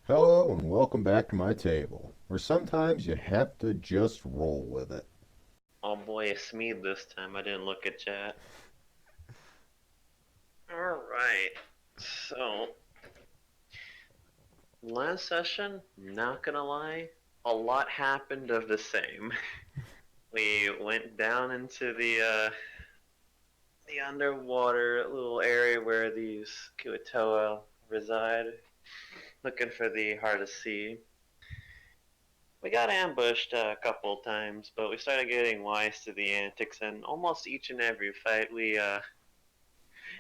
Hello and welcome back to my table, where sometimes you have to just roll with it. Oh boy, it's me this time. I didn't look at chat. Alright. So, last session, not gonna lie, a lot happened of the same. We went down into the underwater little area where these Kuatoa reside, looking for the Heart of Sea. We got ambushed a couple times, but we started getting wise to the antics, and almost each and every fight we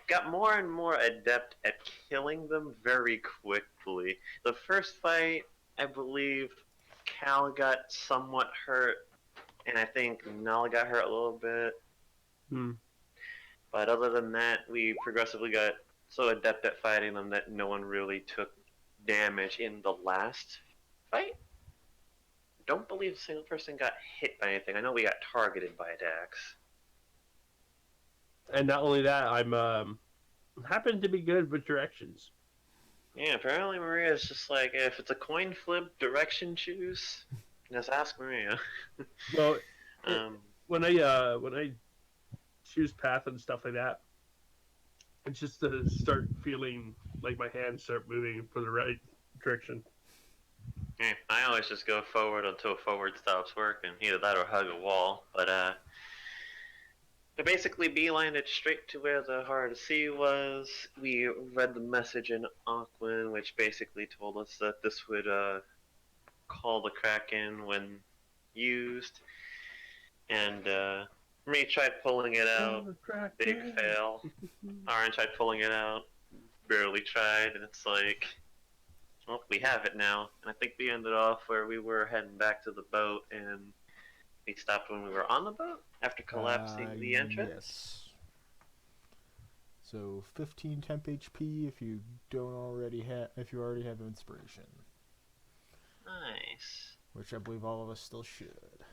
got more and more adept at killing them very quickly. The first fight, I believe, Cal got somewhat hurt, and I think Nala got hurt a little bit. Hmm. But other than that, we progressively got so adept at fighting them that no one really took damage in the last fight. Don't believe a single person got hit by anything. I know we got targeted by attacks. And not only that, I'm happen to be good with directions. Yeah, apparently Maria's just like, if it's a coin flip, direction choose. Just ask Maria. Well, it, um, when I choose path and stuff like that, it's just to start feeling like my hands start moving for the right direction. yeah, I always just go forward until forward stops working. Either that or hug a wall. But to basically beeline it straight to where the Heart of Sea was, we read the message in Aquan, which basically told us that this would call the Kraken when used. And me tried pulling it out. Oh, Big Kraken. fail. Aaron tried pulling it out. Barely tried, and it's like, well, we have it now. And I think we ended off where we were heading back to the boat, and we stopped when we were on the boat after collapsing the entrance. Yes. So 15 temp HP if you already have inspiration, Nice. which I believe all of us still should.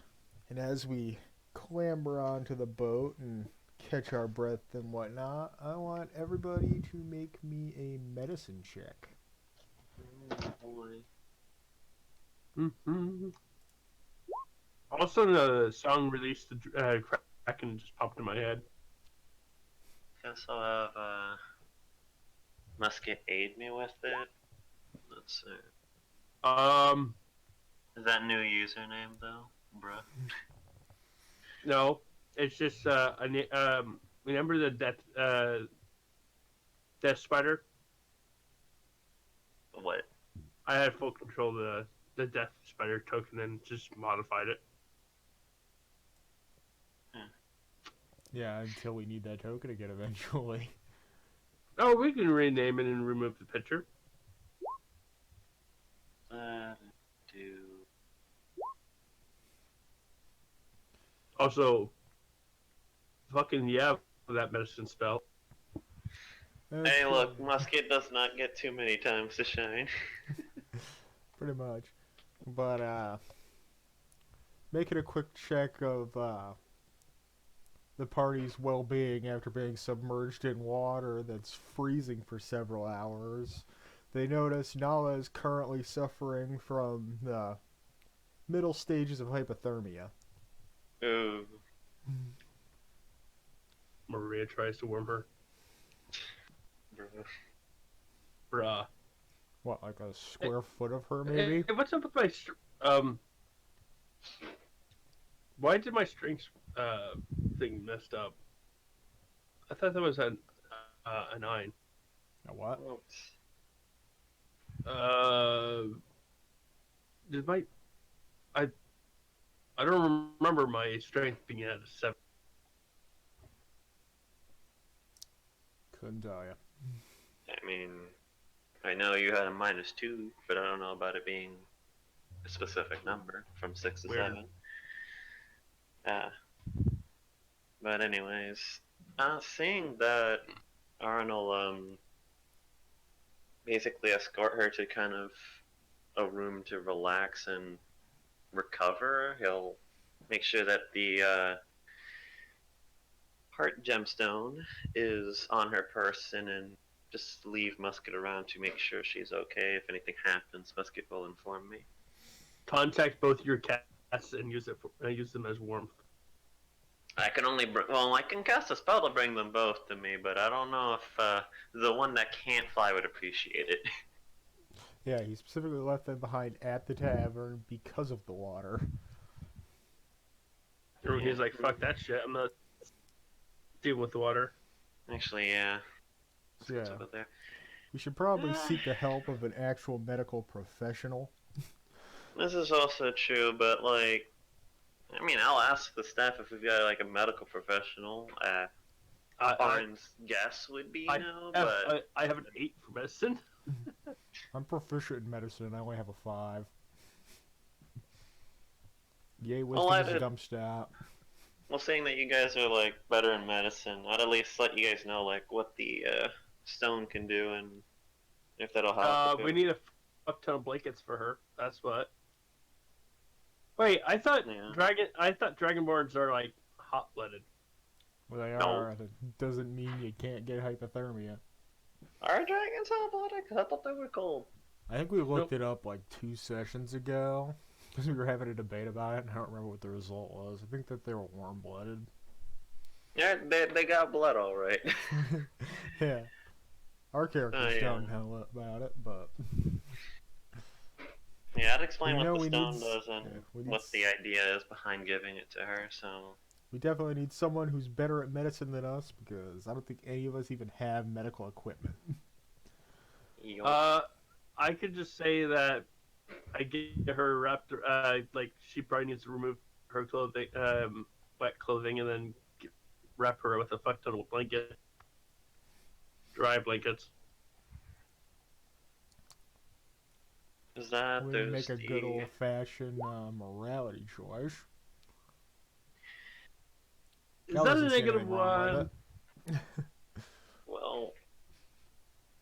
And as we clamber onto the boat and catch our breath and whatnot, I want everybody to make me a medicine check. Oh boy. Mm-hmm. Also, the song released the Kraken just popped in my head. Guess I'll have Musket aid me with it. Let's see. Um, Is that new username though, bruh? no, it's just remember the Death Spider? What? I had full control of the Death Spider token and just modified it. Hmm. Yeah, until we need that token again eventually. Oh, we can rename it and remove the picture. Do. Also, fucking yeah, for that medicine spell. Hey, Okay, look, Musket does not get too many times to shine. pretty much. But making a quick check of the party's well-being after being submerged in water that's freezing for several hours. They notice Nala is currently suffering from the middle stages of hypothermia. Ooh. Maria tries to warm her. Bruh. Bruh. What, like a square foot of her, maybe? Hey, what's up with my um? Why did my strength thing messed up? I thought that was a 9. A what? Oops. Uh, did my I I don't remember my strength being at a 7. Couldn't tell you. I mean, I know you had a -2, but I don't know about it being a specific number from 6 to Weird. 7. Uh, but anyways, seeing that Arnold basically escort her to kind of a room to relax and recover, he'll make sure that the heart gemstone is on her person and just leave Musket around to make sure she's okay. If anything happens, Musket will inform me. Contact both your cats and use them as warmth. I can only I can cast a spell to bring them both to me, but I don't know if the one that can't fly would appreciate it. Yeah, he specifically left them behind at the tavern because of the water. Or he's like, fuck that shit, I'm not dealing with the water. Actually, yeah. So, yeah. Over there. We should probably seek the help of an actual medical professional. This is also true, but like, I mean, I'll ask the staff if we've got like a medical professional. Orin's guess would be no, but I have an 8 for medicine. I'm proficient in medicine. I only have a 5. Yay, wisdom is a dumb stat. Well, saying that you guys are like better in medicine, I'd at least let you guys know like what the stone can do and if that'll help. We need a fuck ton of blankets for her. That's what. Wait, I thought Dragonborns are like hot-blooded. Well, they are. That doesn't mean you can't get hypothermia. Are dragons hot-blooded? I thought they were cold. I think we looked it up like 2 sessions ago because we were having a debate about it, and I don't remember what the result was. I think that they were warm-blooded. Yeah, they got blood, all right. Yeah, our characters don't know about it, but yeah, I'd explain what the stone does and what the idea is behind giving it to her. So we definitely need someone who's better at medicine than us because I don't think any of us even have medical equipment. I could just say that I get her wrapped. Like she probably needs to remove her clothing, wet clothing, and then wrap her with a fuck ton of blanket, dry blankets. Is that we make a good old-fashioned morality choice? Is that a negative one? Well,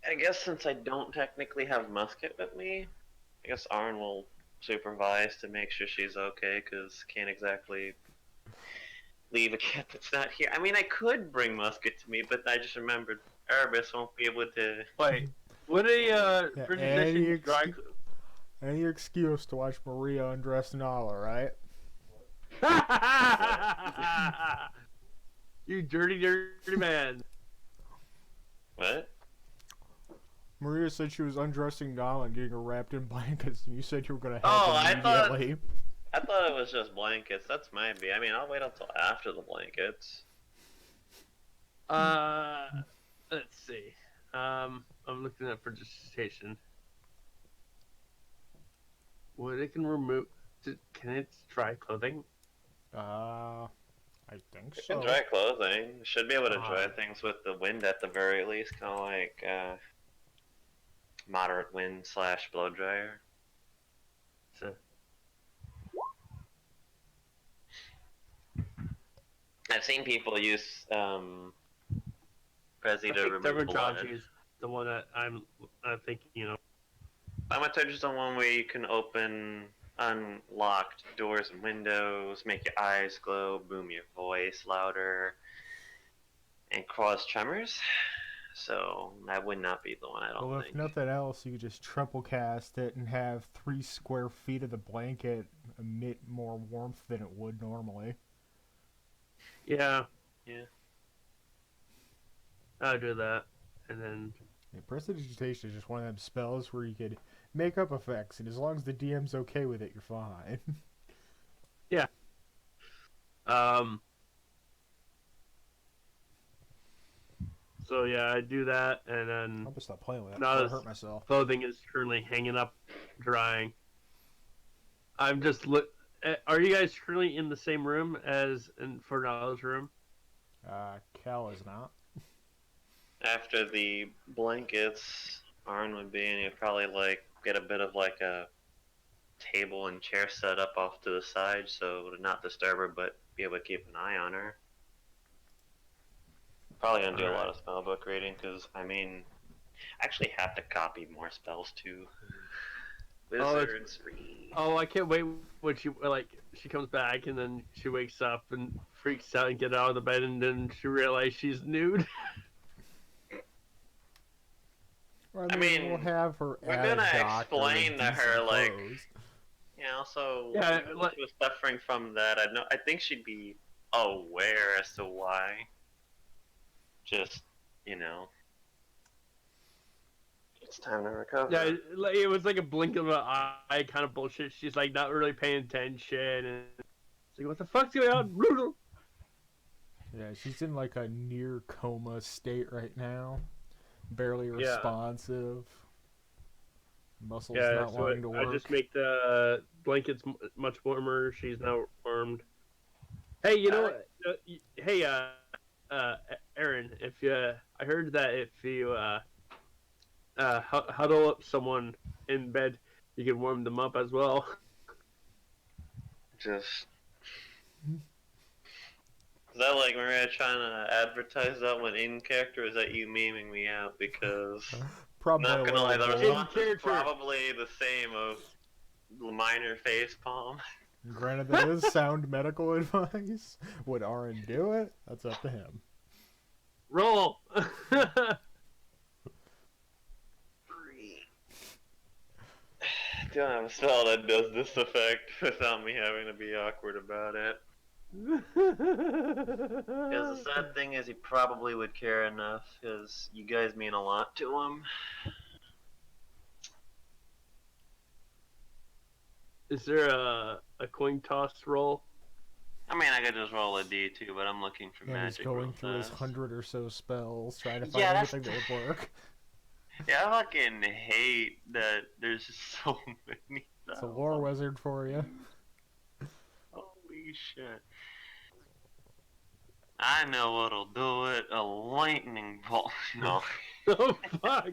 I guess since I don't technically have Musket with me, I guess Arn will supervise to make sure she's okay, because can't exactly leave a cat that's not here. I mean, I could bring Musket to me, but I just remembered Erebus won't be able to... Wait, would a any excuse to watch Maria undress Nala, right? You dirty, dirty man. What? Maria said she was undressing Nala and getting her wrapped in blankets, and you said you were going to help immediately. I thought it was just blankets. That's maybe. I mean, I'll wait until after the blankets. Let's see. I'm looking up for dissertation. What it can remove? Can it dry clothing? I think so. It can dry clothing. Should be able to dry things with the wind at the very least, kind of like moderate wind / blow dryer. So. I've seen people use Prezi to remove blood. Is the one that I'm thinking of. Thaumaturgy is the one where you can open unlocked doors and windows, make your eyes glow, boom your voice louder, and cause tremors. So that would not be the one, I don't think. Well, if nothing else, you could just triple cast it and have 3 square feet of the blanket emit more warmth than it would normally. Yeah. Yeah. I'll do that, and then... Yeah, Prestidigitation is just one of them spells where you could make up effects, and as long as the DM's okay with it, you're fine. Yeah. So yeah, I do that, and then... I'm gonna stop playing with that. I'll hurt myself. Clothing is currently hanging up, drying. I'm just Are you guys currently in the same room as in Fernaldo's room? Cal is not. After the blankets, Arn would be, and he'd probably like get a bit of like a table and chair set up off to the side so to not disturb her, but be able to keep an eye on her. Probably gonna do a lot of spellbook reading because I mean, I actually have to copy more spells too. Wizards read. Oh, I can't wait when she comes back and then she wakes up and freaks out and get out of the bed and then she realizes she's nude. Well, I mean, we'll have her we're at a gonna doctor explain in to her, decent like, clothes. so Yeah, if like, she was suffering from that. I think she'd be aware as to why. Just, you know, it's time to recover. yeah, like, it was like a blink of an eye kind of bullshit. She's like not really paying attention, and it's like, what the fuck's going on? Yeah, she's in like a near coma state right now. Barely Yeah. responsive. Muscles Yeah, not so wanting to I work. just make the blankets much warmer. She's now warmed. Hey, you know what? Hey, Aaron, if you, I heard that if you huddle up someone in bed, you can warm them up as well. Just. Is that like Maria trying to advertise that one in character? Or is that you memeing me out? Because Probably not gonna lie, the both. response is character. probably the same of minor face palm. Granted, that is sound medical advice. Would Aaron do it? That's up to him. Roll. Don't have a spell that does this effect without me having to be awkward about it. Because the sad thing is, he probably would care enough, because you guys mean a lot to him. Is there a coin toss roll? I mean, I could just roll a d2, but I'm looking for Yeah, he's magic going real through his fast. 100 or so spells, trying to find Yeah, that's anything that would work. Yeah, I fucking hate that there's just so many. It's a lore wizard for you. Holy shit. I know what'll do it. A lightning bolt. No. Oh fuck!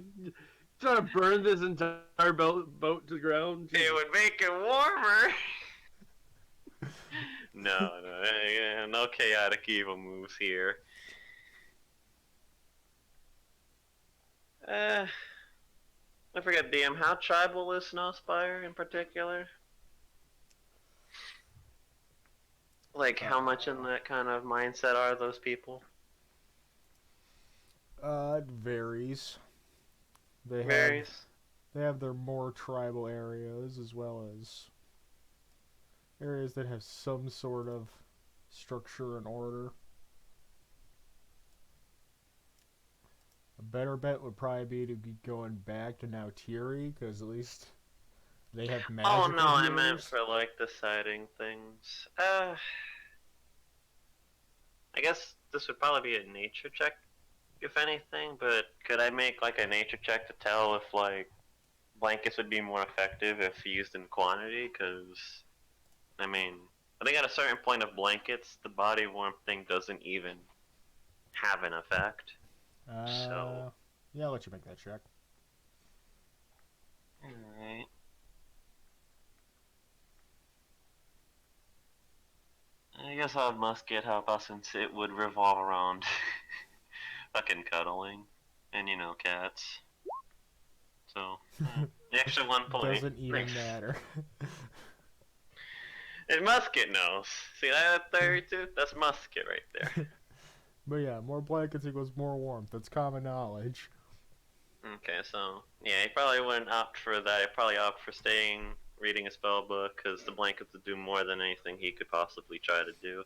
Trying to burn this entire boat to the ground. It would make it warmer. No, no chaotic evil moves here. I forget, DM, how tribal is Snowspire in particular? Like, how much in that kind of mindset are those people? It varies. They Varies. They have their more tribal areas as well as areas that have some sort of structure and order. A better bet would probably be to be going back to Nautiri, because at least they have magical Oh no, I meant healers. for like deciding things. I guess this would probably be a nature check, if anything, but could I make like a nature check to tell if like blankets would be more effective if used in quantity? Because, I mean, I think at a certain point of blankets, the body warmth thing doesn't even have an effect. So. Yeah, I'll let you make that check. Alright. I guess I must get help out since it would revolve around fucking cuddling and, you know, cats. So, the extra 1 point. Doesn't even matter. And musket knows. See that 32? That's musket right there. But yeah, more blankets equals more warmth. That's common knowledge. Okay, so, yeah, he probably wouldn't opt for that. He'd probably opt for staying, reading a spell book, because the blankets would do more than anything he could possibly try to do.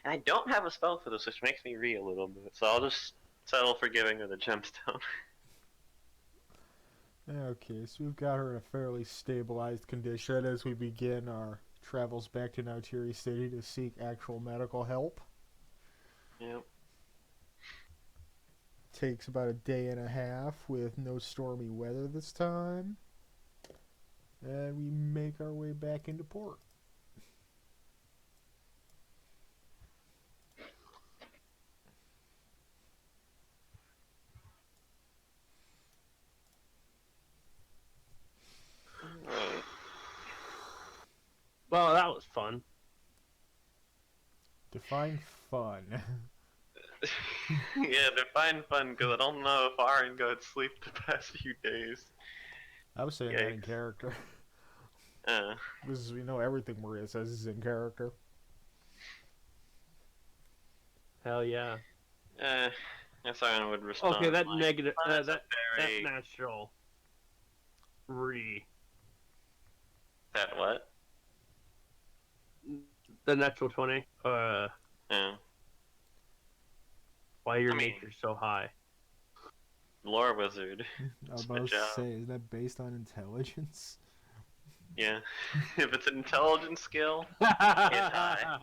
And I don't have a spell for this, which makes me read a little bit, so I'll just settle for giving her the gemstone. Okay, so we've got her in a fairly stabilized condition as we begin our travels back to Nautiri City to seek actual medical help. Yep. Takes about a day and a half with no stormy weather this time. And we make our way back into port. Right. Well, that was fun. Define fun. Yeah, define fun, because I don't know if Aaron got sleep the past few days. I was saying that in Yikes. character. Uh, Because we know everything Maria says is in character. Hell yeah. Siren would respond. Okay, that like, negative, "That's a that very natural. that what? The natural 20. Yeah. Why your I mean- nature so high? Lore wizard. I was Good about to job. say, is that based on intelligence? Yeah. If it's an intelligence skill, high.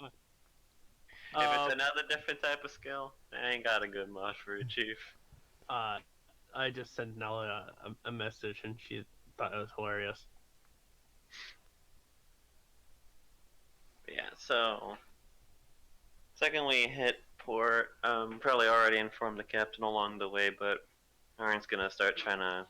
If it's another different type of skill, I ain't got a good mosh for it, Chief. I just sent Nella a message and she thought it was hilarious. But yeah, so second we hit port, probably already informed the captain along the way, but Aaron's gonna start trying to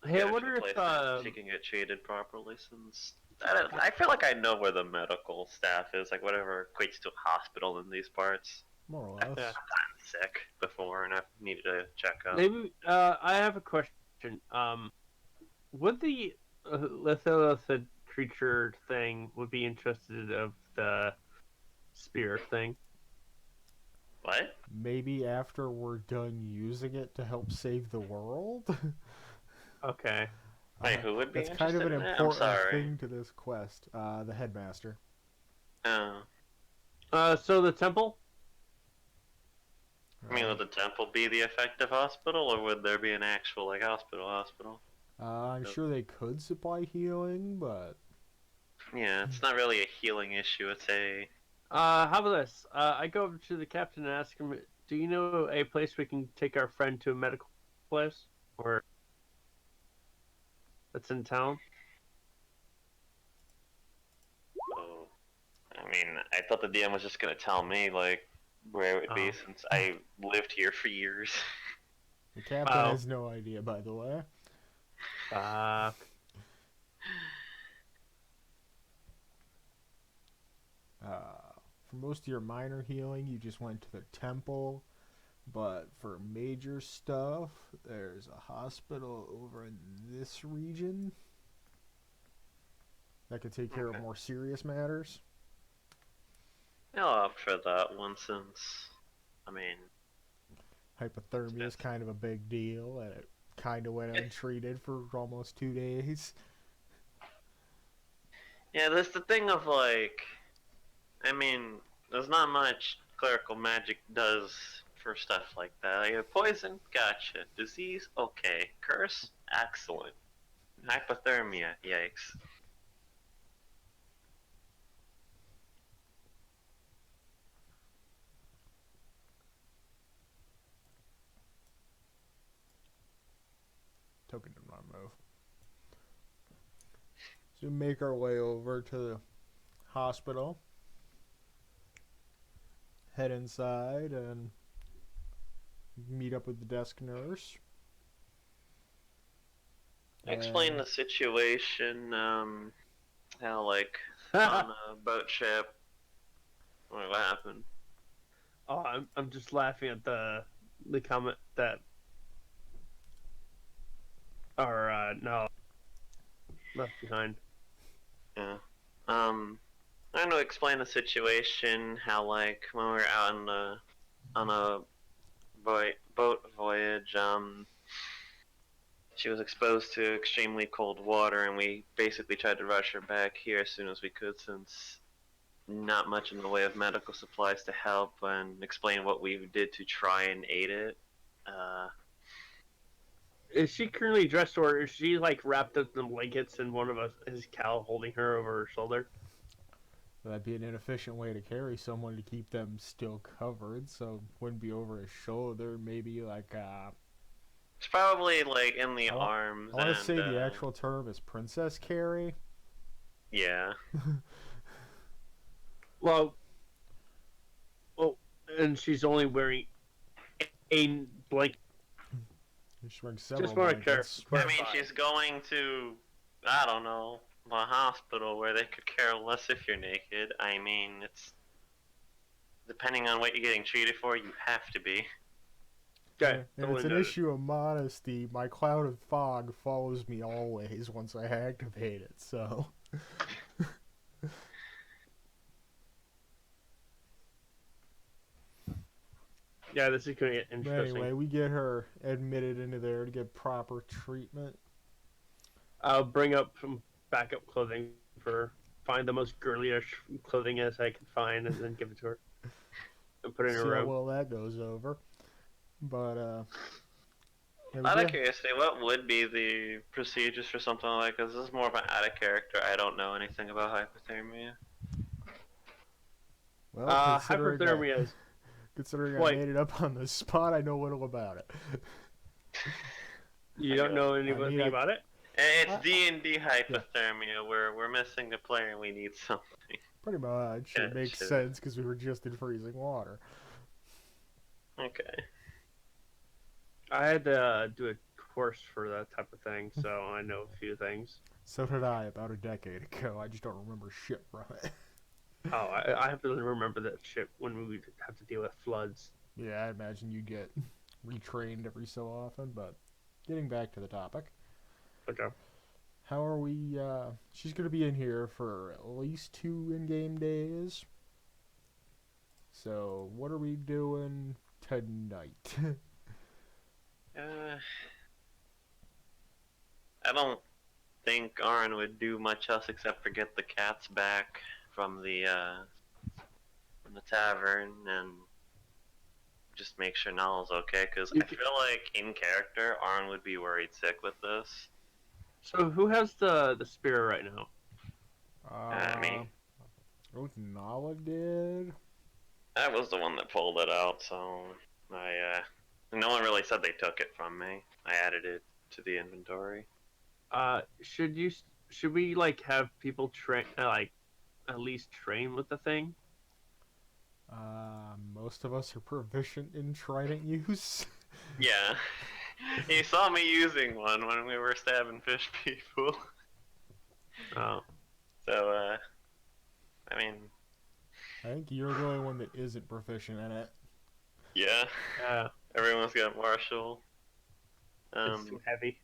Hey, I get wonder a few if places she can get treated properly, since I feel like I know where the medical staff is, like whatever equates to a hospital in these parts. More or I've less. Yeah. gotten sick before and I've needed to check up. maybe I have a question. Would the lithothiid creature thing would be interested of the spear thing? What? Maybe after we're done using it to help save the world? Okay. Wait, who would be That's kind of an interested in that? I'm important sorry. thing to this quest. The headmaster. Oh. So the temple? I mean, would the temple be the effective hospital, or would there be an actual, like, hospital? I'm sure they could supply healing, but Yeah, it's not really a healing issue, it's a... How about this? I go over to the captain and ask him, do you know a place we can take our friend to a medical place? Or that's in town? Oh. I mean, I thought the DM was just gonna tell me, like, where it would be, Oh. since I lived here for years. the captain Oh. has no idea, by the way. For most of your minor healing, you just went to the temple. But for major stuff, there's a hospital over in this region that could take care of Okay. more serious matters. I'll opt for that one, since, I mean, Hypothermia is kind of a big deal, and it kind of went untreated for almost 2 days. yeah, there's the thing of, like, I mean, there's not much clerical magic does for stuff like that. Like, poison, gotcha. Disease, okay. Curse, excellent. Hypothermia, yikes. Token did not move. So we make our way over to the hospital. Head inside and meet up with the desk nurse. Explain the situation, how, like, on a boat trip, what happened? Oh, I'm just laughing at the comment that, or no, left behind. Yeah. I don't know, explain the situation, how, like, when we were out on a boat voyage, she was exposed to extremely cold water, and we basically tried to rush her back here as soon as we could, since not much in the way of medical supplies to help, and explain what we did to try and aid it. Is she currently dressed, or is she like wrapped up in blankets and one of us is Cal holding her over her shoulder? That'd be an inefficient way to carry someone to keep them still covered, so it wouldn't be over his shoulder. Maybe like It's probably, like, in the I wa- arms. I want to and, say the actual term is princess carry. Yeah. Well, and she's only wearing a blanket. She's wearing several Just want to blankets. I mean, she's going to, I don't know, a hospital where they could care less if you're naked. I mean, it's depending on what you're getting treated for, you have to be. Okay, And it's an issue of modesty. My cloud of fog follows me always once I activate it, so. Yeah, this is gonna get But interesting. anyway, we get her admitted into there to get proper treatment. I'll bring up some backup clothing for her. Find the most girlyish clothing as I can find, and then give it to her and put it in her See how room. well that goes over. But yeah, we Out of get curiosity, what would be the procedures for something like this? This is more of an out of character. I don't know anything about hypothermia. well considering I Hyperthermia is considering I like made it up on the spot, I know little about it. you I don't go, know I mean, anything about it. It's I, D&D yeah, hypothermia where we're missing a player and we need something. pretty much. It makes Gotcha. sense because we were just in freezing water. Okay. I had to do a course for that type of thing, so I know a few things. So did I about a decade ago. I just don't remember shit from it. Oh, I have to remember that shit when we would have to deal with floods. Yeah, I imagine you get retrained every so often, but getting back to the topic. Okay. How are we, she's gonna be in here for at least 2 in-game days. So, what are we doing tonight? I don't think Arn would do much else except for get the cats back from the tavern and just make sure Nala's okay. Because I feel like in character, Arn would be worried sick with this. So who has the spear right now? Me. What Nala did? I was the one that pulled it out, so no one really said they took it from me. I added it to the inventory. Should we like have people train like at least train with the thing? Most of us are proficient in trident use. Yeah. You saw me using one when we were stabbing fish people. Oh. So, I mean, I think you're the only one that isn't proficient in it. yeah. Yeah. Everyone's got martial. It's too heavy.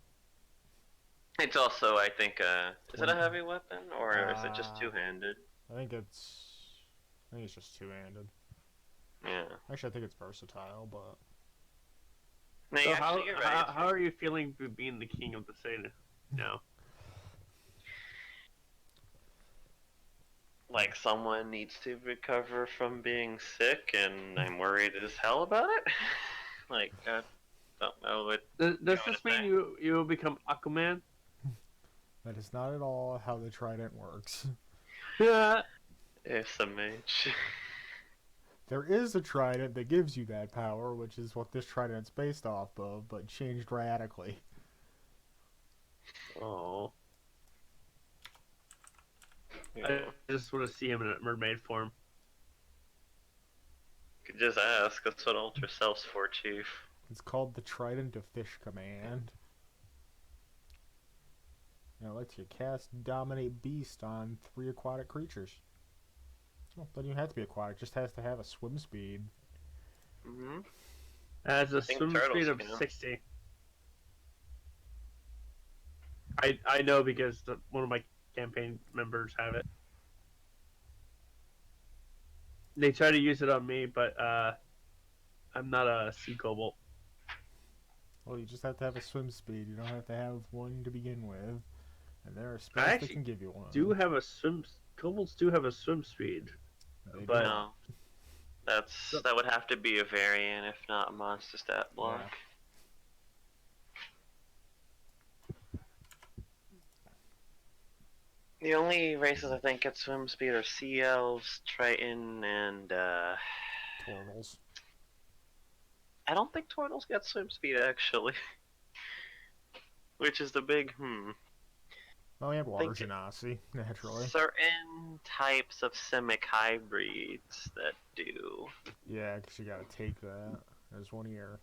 It's also, I think, is it a heavy weapon or is it just two-handed? I think it's just two-handed. Yeah. Actually, I think it's versatile, but No, So you're right. how are you feeling being the king of the Satan now? Like someone needs to recover from being sick, and I'm worried as hell about it. Like, I don't know what. Does what this to mean say. you will become Aquaman? that is not at all how the trident works. Yeah. It's a mage. There is a trident that gives you that power, which is what this trident's based off of, but changed radically. Oh. Yeah. I just want to see him in a mermaid form. Could just ask. That's what Ultra Self's for, Chief. It's called the Trident of Fish Command. And it lets you cast Dominate Beast on 3 aquatic creatures. Well, doesn't even have to be aquatic, just has to have a swim speed. Mm-hmm. Has a think swim turtles speed of can. 60. I know because one of my campaign members have it. They try to use it on me, but I'm not a sea cobalt. Well, you just have to have a swim speed. You don't have to have one to begin with. And there are I spells that actually can give you one. do have a swim. Kobolds do have a swim speed, They but do. No. That would have to be a variant, if not a monster stat block. Yeah. The only races I think get swim speed are sea elves, Triton, and Turtles. I don't think turtles get swim speed actually. Which is the big Oh, we have water Think- genasi, naturally. Certain types of simic hybrids that do. Yeah, because you gotta take that as one of your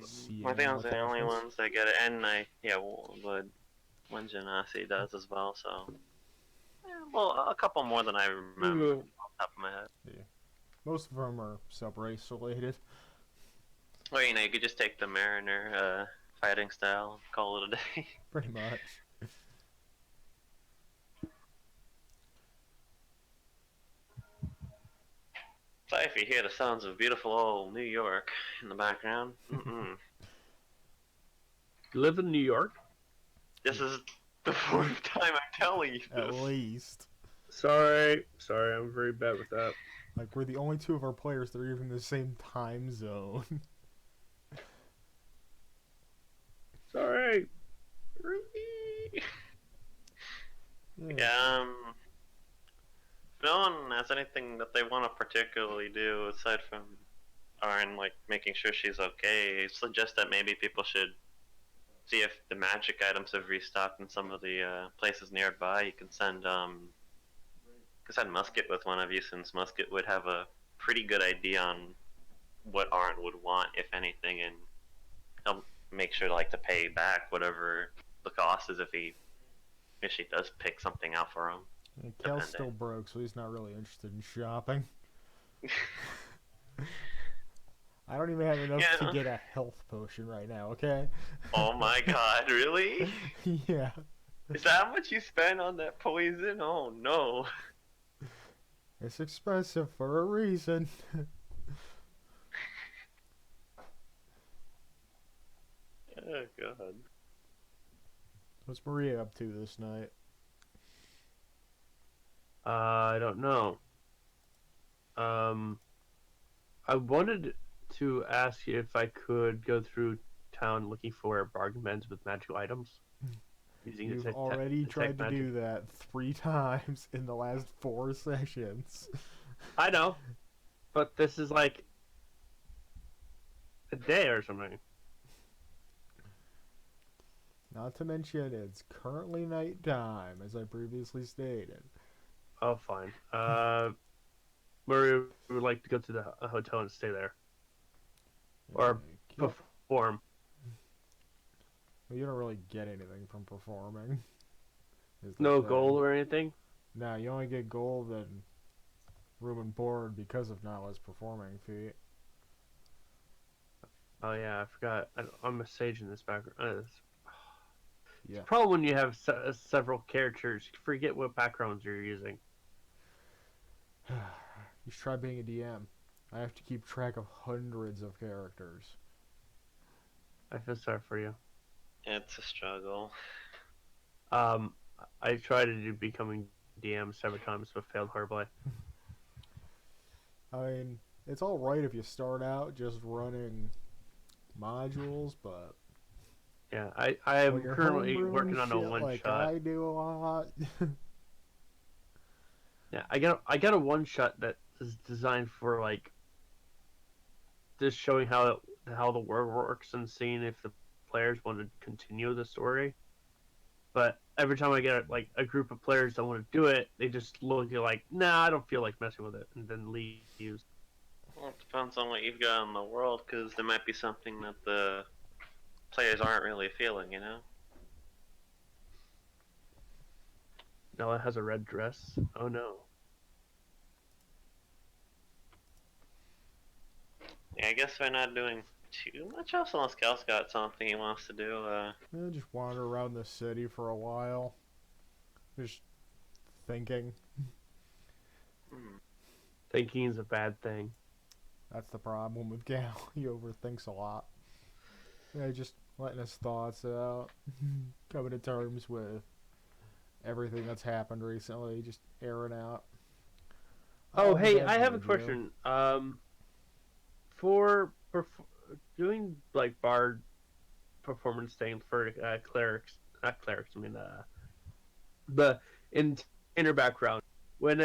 sea I think animal those are the only attachments. ones that get it, and but one genasi does as well. So, well, a couple more than I remember off the top of my head. Most of them are sub-race related. Well, you could just take the mariner fighting style, and call it a day. Pretty much. Sorry if you hear the sounds of beautiful old New York in the background. You live in New York? This is the fourth time I'm telling you At this. least. Sorry, I'm very bad with that. Like, we're the only two of our players that are even in the same time zone. Sorry. Yeah, if no one has anything that they want to particularly do aside from Arn, like, making sure she's okay, suggest that maybe people should see if the magic items have restocked in some of the places nearby. You can send Musket with one of you, since Musket would have a pretty good idea on what Arn would want, if anything, and he'll make sure to pay back whatever the cost is if she does pick something out for him. And Kel's still broke, so he's not really interested in shopping. I don't even have enough to get a health potion right now, okay? Oh my god, really? Yeah. Is that how much you spend on that poison? Oh no. It's expensive for a reason. Oh god. What's Maria up to this night? I don't know. I wanted to ask you if I could go through town looking for bargain bins with magical items. You've already tried to do that 3 times in the last 4 sessions. I know, but this is like a day or something. Not to mention, it's currently nighttime, as I previously stated. Oh, fine. Maria would like to go to the hotel and stay there. Or perform. Well, you don't really get anything from performing. No gold or anything? No, you only get gold and room and board because of Nala's performing feat. Oh yeah, I forgot. I'm a sage in this background. Yeah. It's probably when you have several characters, you forget what backgrounds you're using. You should try being a DM. I have to keep track of hundreds of characters. I feel sorry for you. It's a struggle. I tried to do becoming DM several times, but failed horribly. I mean, it's alright if you start out just running modules, but... Yeah, I am currently working on a one-shot. I do a lot. Yeah, I got a one-shot that is designed for, like, just showing how the world works and seeing if the players want to continue the story. But every time I get like a group of players that want to do it, they just look at like, nah, I don't feel like messing with it, and then leave. Well, it depends on what you've got in the world, because there might be something that the players aren't really feeling, you know? Nella has a red dress. Oh no. Yeah, I guess we're not doing too much else unless Cal's got something he wants to do. Just wander around the city for a while. Just thinking. Thinking is a bad thing. That's the problem with Gal. He overthinks a lot. Yeah, just letting his thoughts out. Coming to terms with everything that's happened recently. Just airing out. Oh, hey, I have a question. For doing like bard performance thing for clerics, not clerics. I mean, the inner background. When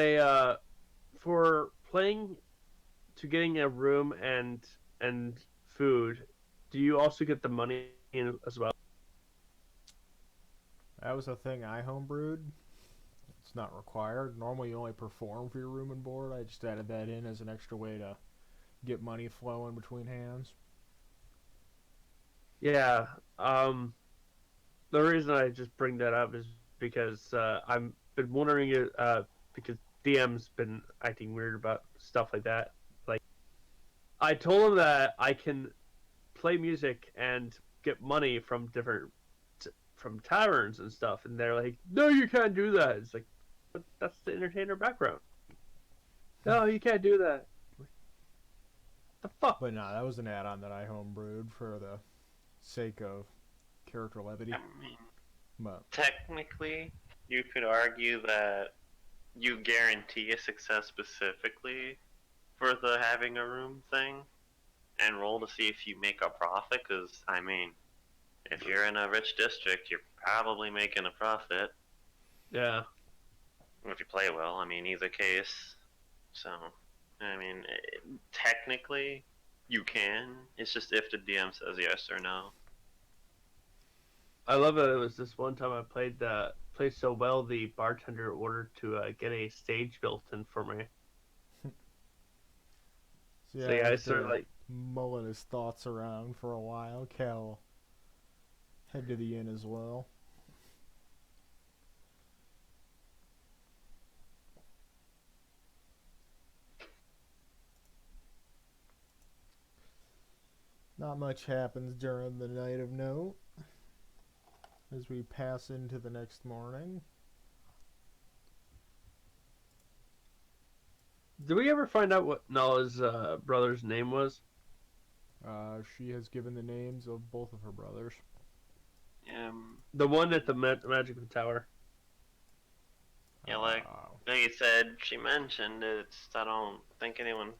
for playing to getting a room and food, do you also get the money in as well? That was a thing I homebrewed. It's not required. Normally you only perform for your room and board. I just added that in as an extra way to get money flowing between hands. Yeah. The reason I just bring that up is because I've been wondering it because DM's been acting weird about stuff like that. Like, I told him that I can play music and get money from from taverns and stuff, and they're like, "No, you can't do that." It's like, but that's the entertainer background. No, you can't do that. The fuck? But no, that was an add-on that I homebrewed for the sake of character levity. I mean, But technically, you could argue that you guarantee a success specifically for the having a room thing, and roll to see if you make a profit. Because I mean, if you're in a rich district, you're probably making a profit. Yeah. If you play well, I mean, either case. So, I mean, technically, you can. It's just if the DM says yes or no. I love it. It was this one time I played so well. The bartender ordered to get a stage built in for me. So yeah, I after started like mulling his thoughts around for a while, Cal head to the inn as well. Not much happens during the night of note as we pass into the next morning. Did we ever find out what Nala's brother's name was? She has given the names of both of her brothers. The one at the Magic Tower. Yeah, like you said, she mentioned it. I don't think anyone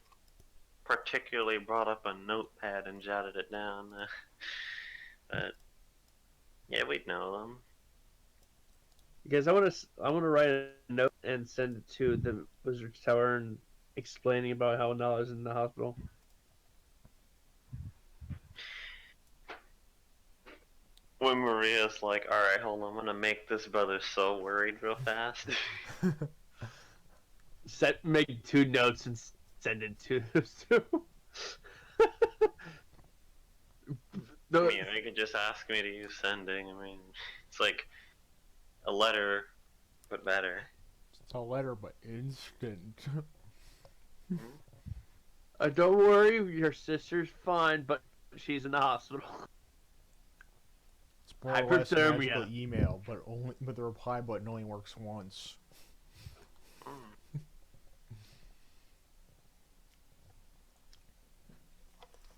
particularly brought up a notepad and jotted it down. But yeah, we'd know them. Because I want to write a note and send it to the Wizard's Tower and explaining about how Nala's in the hospital. When Maria's like, alright, hold on, I'm gonna make this brother so worried real fast. Make 2 notes and send it to those 2. I mean, they could just ask me to use sending. I mean, it's like a letter, but better. It's a letter, but instant. Don't worry, your sister's fine, but she's in the hospital. It's more or less Hyperthermia. magical email, but the reply button only works once.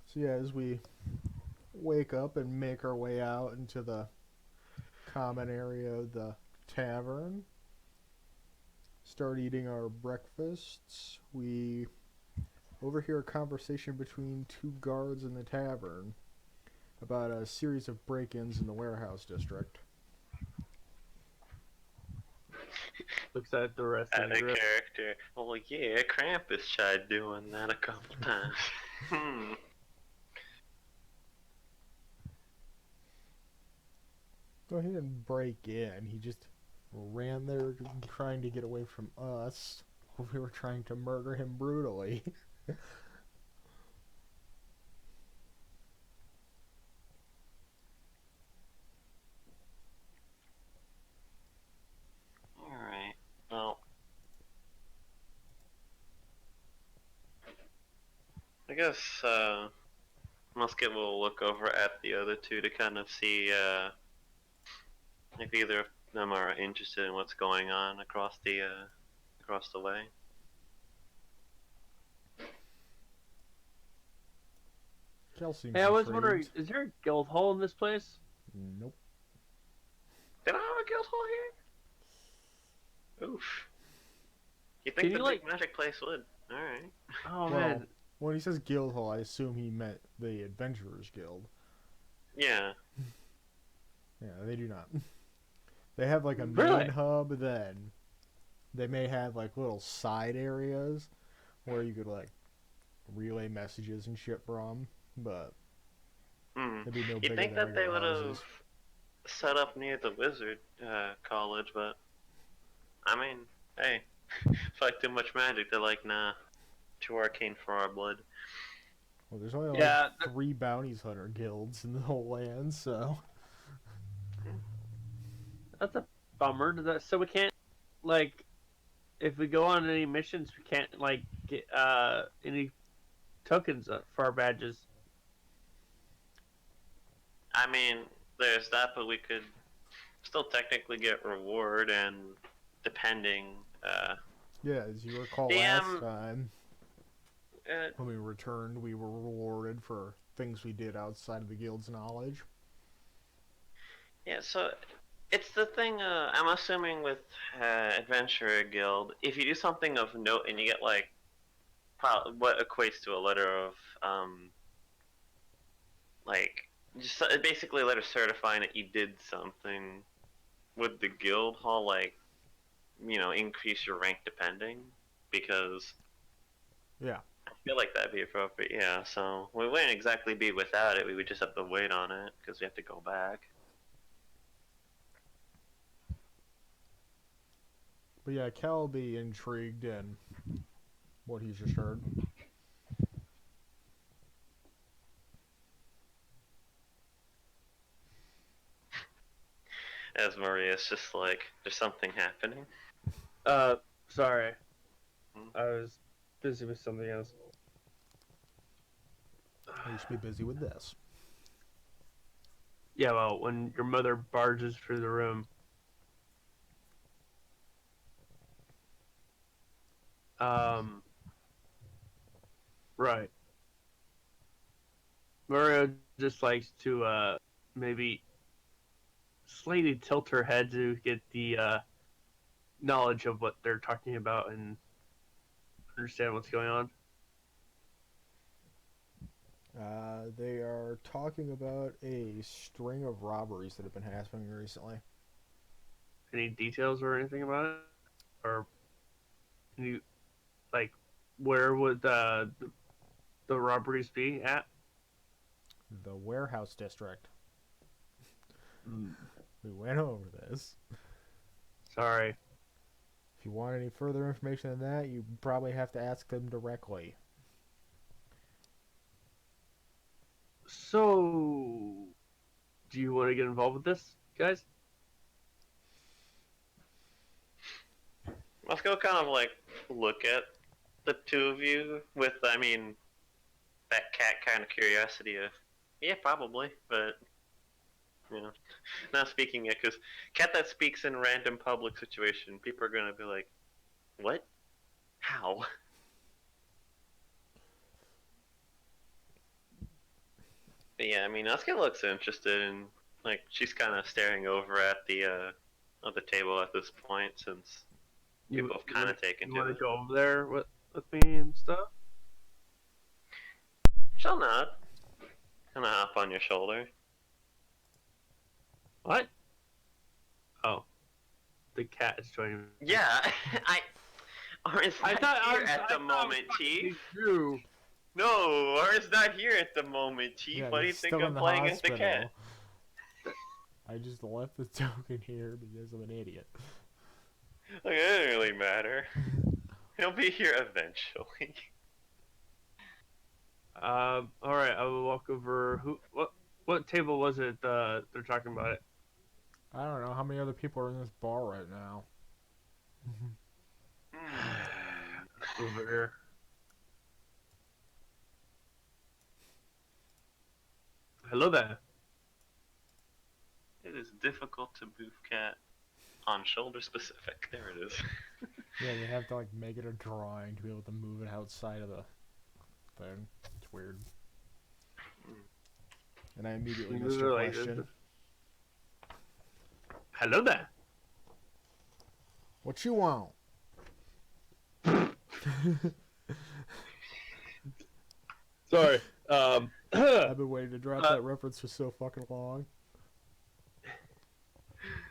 So yeah, as we wake up and make our way out into the common area of the tavern, start eating our breakfasts, we overhear a conversation between 2 guards in the tavern about a series of break-ins in the warehouse district. Looks at the rest Add of a the character. Oh yeah, Krampus tried doing that a couple times. Well, he didn't break in. He just ran there trying to get away from us. We were trying to murder him brutally. Alright, well. I guess, Musket will look over at the other 2 to kind of see, if either of them are interested in what's going on across the way. Kel seems Hey, I was intrigued. wondering, is there a guild hall in this place? Nope. They don't have a guild hall here? Oof. You think Can the you, big magic place would? Alright. Oh Well, man, when he says guild hall, I assume he meant the Adventurers Guild. Yeah. Yeah, they do not. They have like a main Really? hub, then they may have like little side areas where you could like relay messages and shit from, but it'd be no bigger You'd think than that they would regular have houses. set up near the wizard college, but I mean, hey, it's like too much magic. They're like, nah, too arcane for our blood. Well, there's only like Yeah, 3 bounty hunter guilds in the whole land, so that's a bummer. So we can't, like, if we go on any missions, we can't like get any tokens for our badges. I mean, there's that, but we could still technically get reward, and depending, yeah, as you recall DM last time. When we returned, we were rewarded for things we did outside of the guild's knowledge. Yeah, so it's the thing. I'm assuming with Adventurer Guild, if you do something of note and you get like what equates to a letter of like just basically a letter certifying that you did something, would the guild hall like increase your rank depending? Because Yeah. I feel like that'd be appropriate. Yeah, so we wouldn't exactly be without it. We would just have to wait on it because we have to go back. But yeah, Cal will be intrigued in what he's just heard. As Maria's just like, there's something happening. Sorry. Hmm? I was busy with something else. You should be busy with this. Yeah, well, when your mother barges through the room. Right. Mario just likes to, maybe slightly tilt her head to get the, knowledge of what they're talking about and understand what's going on. They are talking about a string of robberies that have been happening recently. Any details or anything about it? Or can you, like, where would the robberies be at? The warehouse district. Mm. We went over this. Sorry. If you want any further information than that, you probably have to ask them directly. So, do you want to get involved with this, guys? Let's go kind of like look at the two of you with, I mean, that cat kind of curiosity of, yeah, probably, but, not speaking it, because cat that speaks in random public situation, people are going to be like, what? How? But yeah, I mean, Asuka looks interested in, like, she's kind of staring over at the table at this point, since you both kind of taken you to want it. to go over there with me and stuff? She'll nod. Kind of hop on your shoulder. What? Oh, the cat is joining me. Yeah, Orin's not here at the moment, Chief. True. No, Orin's not here at the moment, Chief. Yeah, What do you he's think still in I'm the playing as the hospital. cat? I just left the token here because I'm an idiot. Like, it doesn't really matter. He'll be here eventually. All right, I will walk over. What table was it? They're talking about it. I don't know how many other people are in this bar right now. Over here. Hello there. It is difficult to move cat on shoulder specific. There it is. Yeah, you have to like make it a drawing to be able to move it outside of the thing. It's weird. And I immediately You missed move your it like question. this. Hello there. What you want? Sorry. I've been waiting to drop that reference for so fucking long.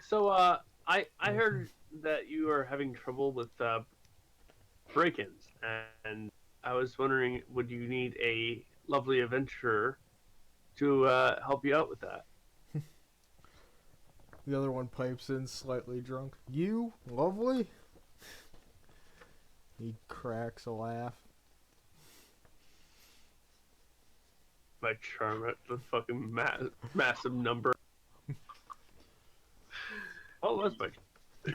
So, I heard that you are having trouble with break-ins, and I was wondering, would you need a lovely adventurer to help you out with that? The other one pipes in, slightly drunk. You? Lovely? He cracks a laugh. My charm at the fucking massive number. What was my? 19.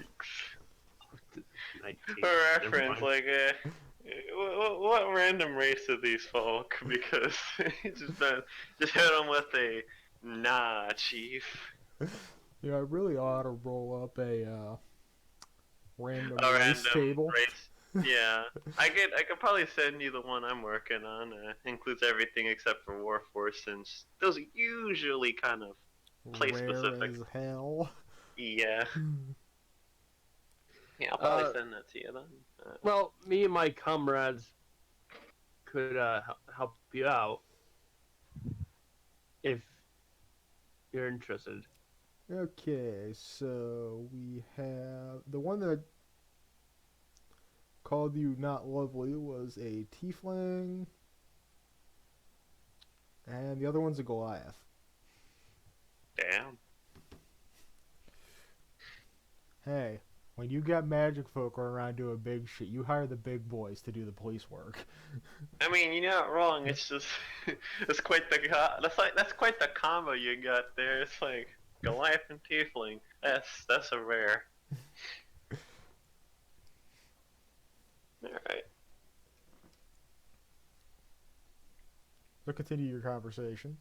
For Never reference, mind. like, what random race are these folk? Because just hit them with a nah, chief. Yeah, I really ought to roll up a random A race random table. race. Yeah, I could probably send you the one I'm working on. Includes everything except for Warforce, since those are usually kind of place Rare specific. as hell. Yeah, yeah, I'll probably send that to you then. Well, me and my comrades could help you out if you're interested. Okay, so we have the one that called you not lovely was a tiefling, and the other one's a Goliath. Damn. Hey, when you got magic folk going around doing big shit, you hire the big boys to do the police work. I mean, you're not wrong. It's just it's quite the that's quite the combo you got there. It's like Goliath and Tiefling. That's a rare. All right. So continue your conversation.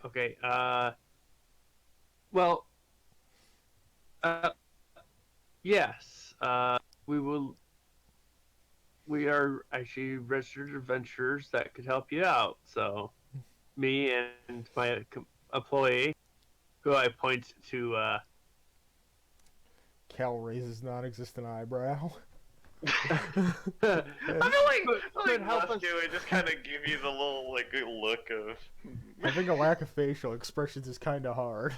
Okay. Well. Yes. We will. We are actually registered adventurers that could help you out. So, me and my employee, who I point to. Cal raises non-existent eyebrow. I feel like help us. Musco would just kind of give you the little like look of. Having a lack of facial expressions is kind of hard.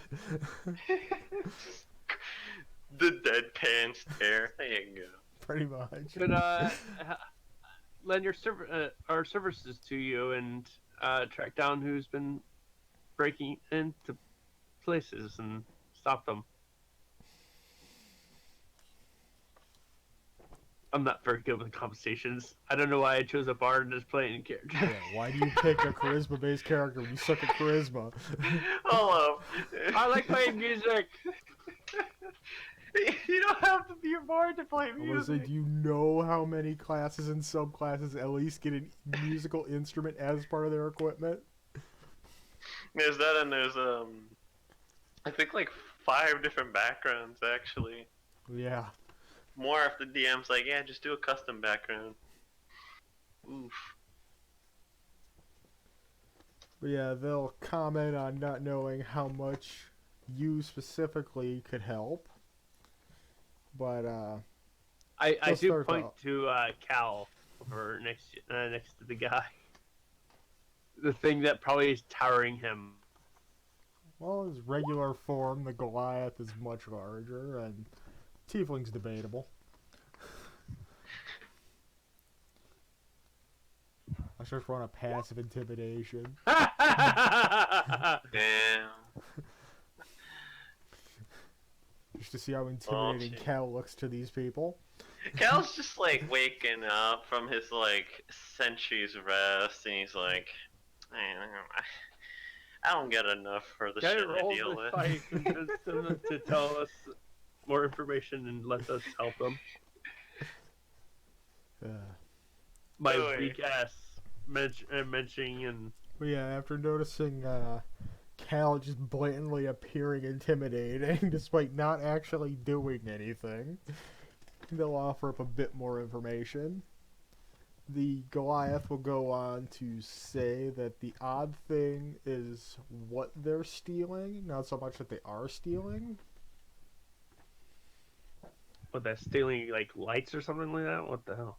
The deadpan stare. There you go. Pretty much. Could lend our services to you and track down who's been breaking into places and stop them. I'm not very good with conversations. I don't know why I chose a bard in this playing character. Yeah, why do you pick a charisma-based character when you suck at charisma? Hello. I like playing music. You don't have to be a bard to play I was like, music. do you know how many classes and subclasses at least get a musical instrument as part of their equipment? There's that, and there's I think like 5 different backgrounds actually. Yeah. More if the DM's like, yeah, just do a custom background. Oof. But yeah, they'll comment on not knowing how much you specifically could help. But I They'll do start point out. to Cal over next to the guy. The thing that probably is towering him. well, his regular form, the Goliath, is much larger, and Tiefling's debatable. I just run a passive intimidation. Damn. Just to see how intimidating shit. Cal looks to these people. Cal's just like waking up from his like centuries rest, and he's like, I don't get enough for the Guy shit I rolls deal the with. fight and convince them to tell us more information and let us help them. My Oy. weak ass mentioning and But yeah, after noticing Cal just blatantly appearing intimidating despite not actually doing anything, they'll offer up a bit more information. The Goliath will go on to say that the odd thing is what they're stealing, not so much that they are stealing. what that stealing like lights or something like that. What the hell?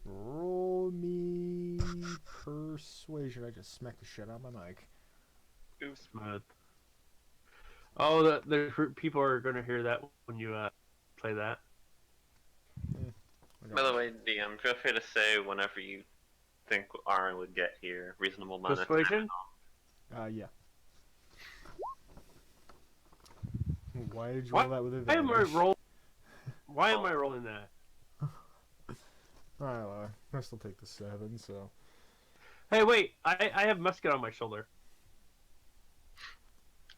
Roll me persuasion. I just smacked the shit out of my mic. Smooth. Oh, the people are gonna hear that when you play that. By the way, DM, feel free to say whenever you think Aaron would get here. Reasonable amount of time. Persuasion? Yeah. Why did you Why- roll that with Why am I advantage? Why am I rolling that? Alright, well, I still take the 7, so. Hey, wait! I have musket on my shoulder.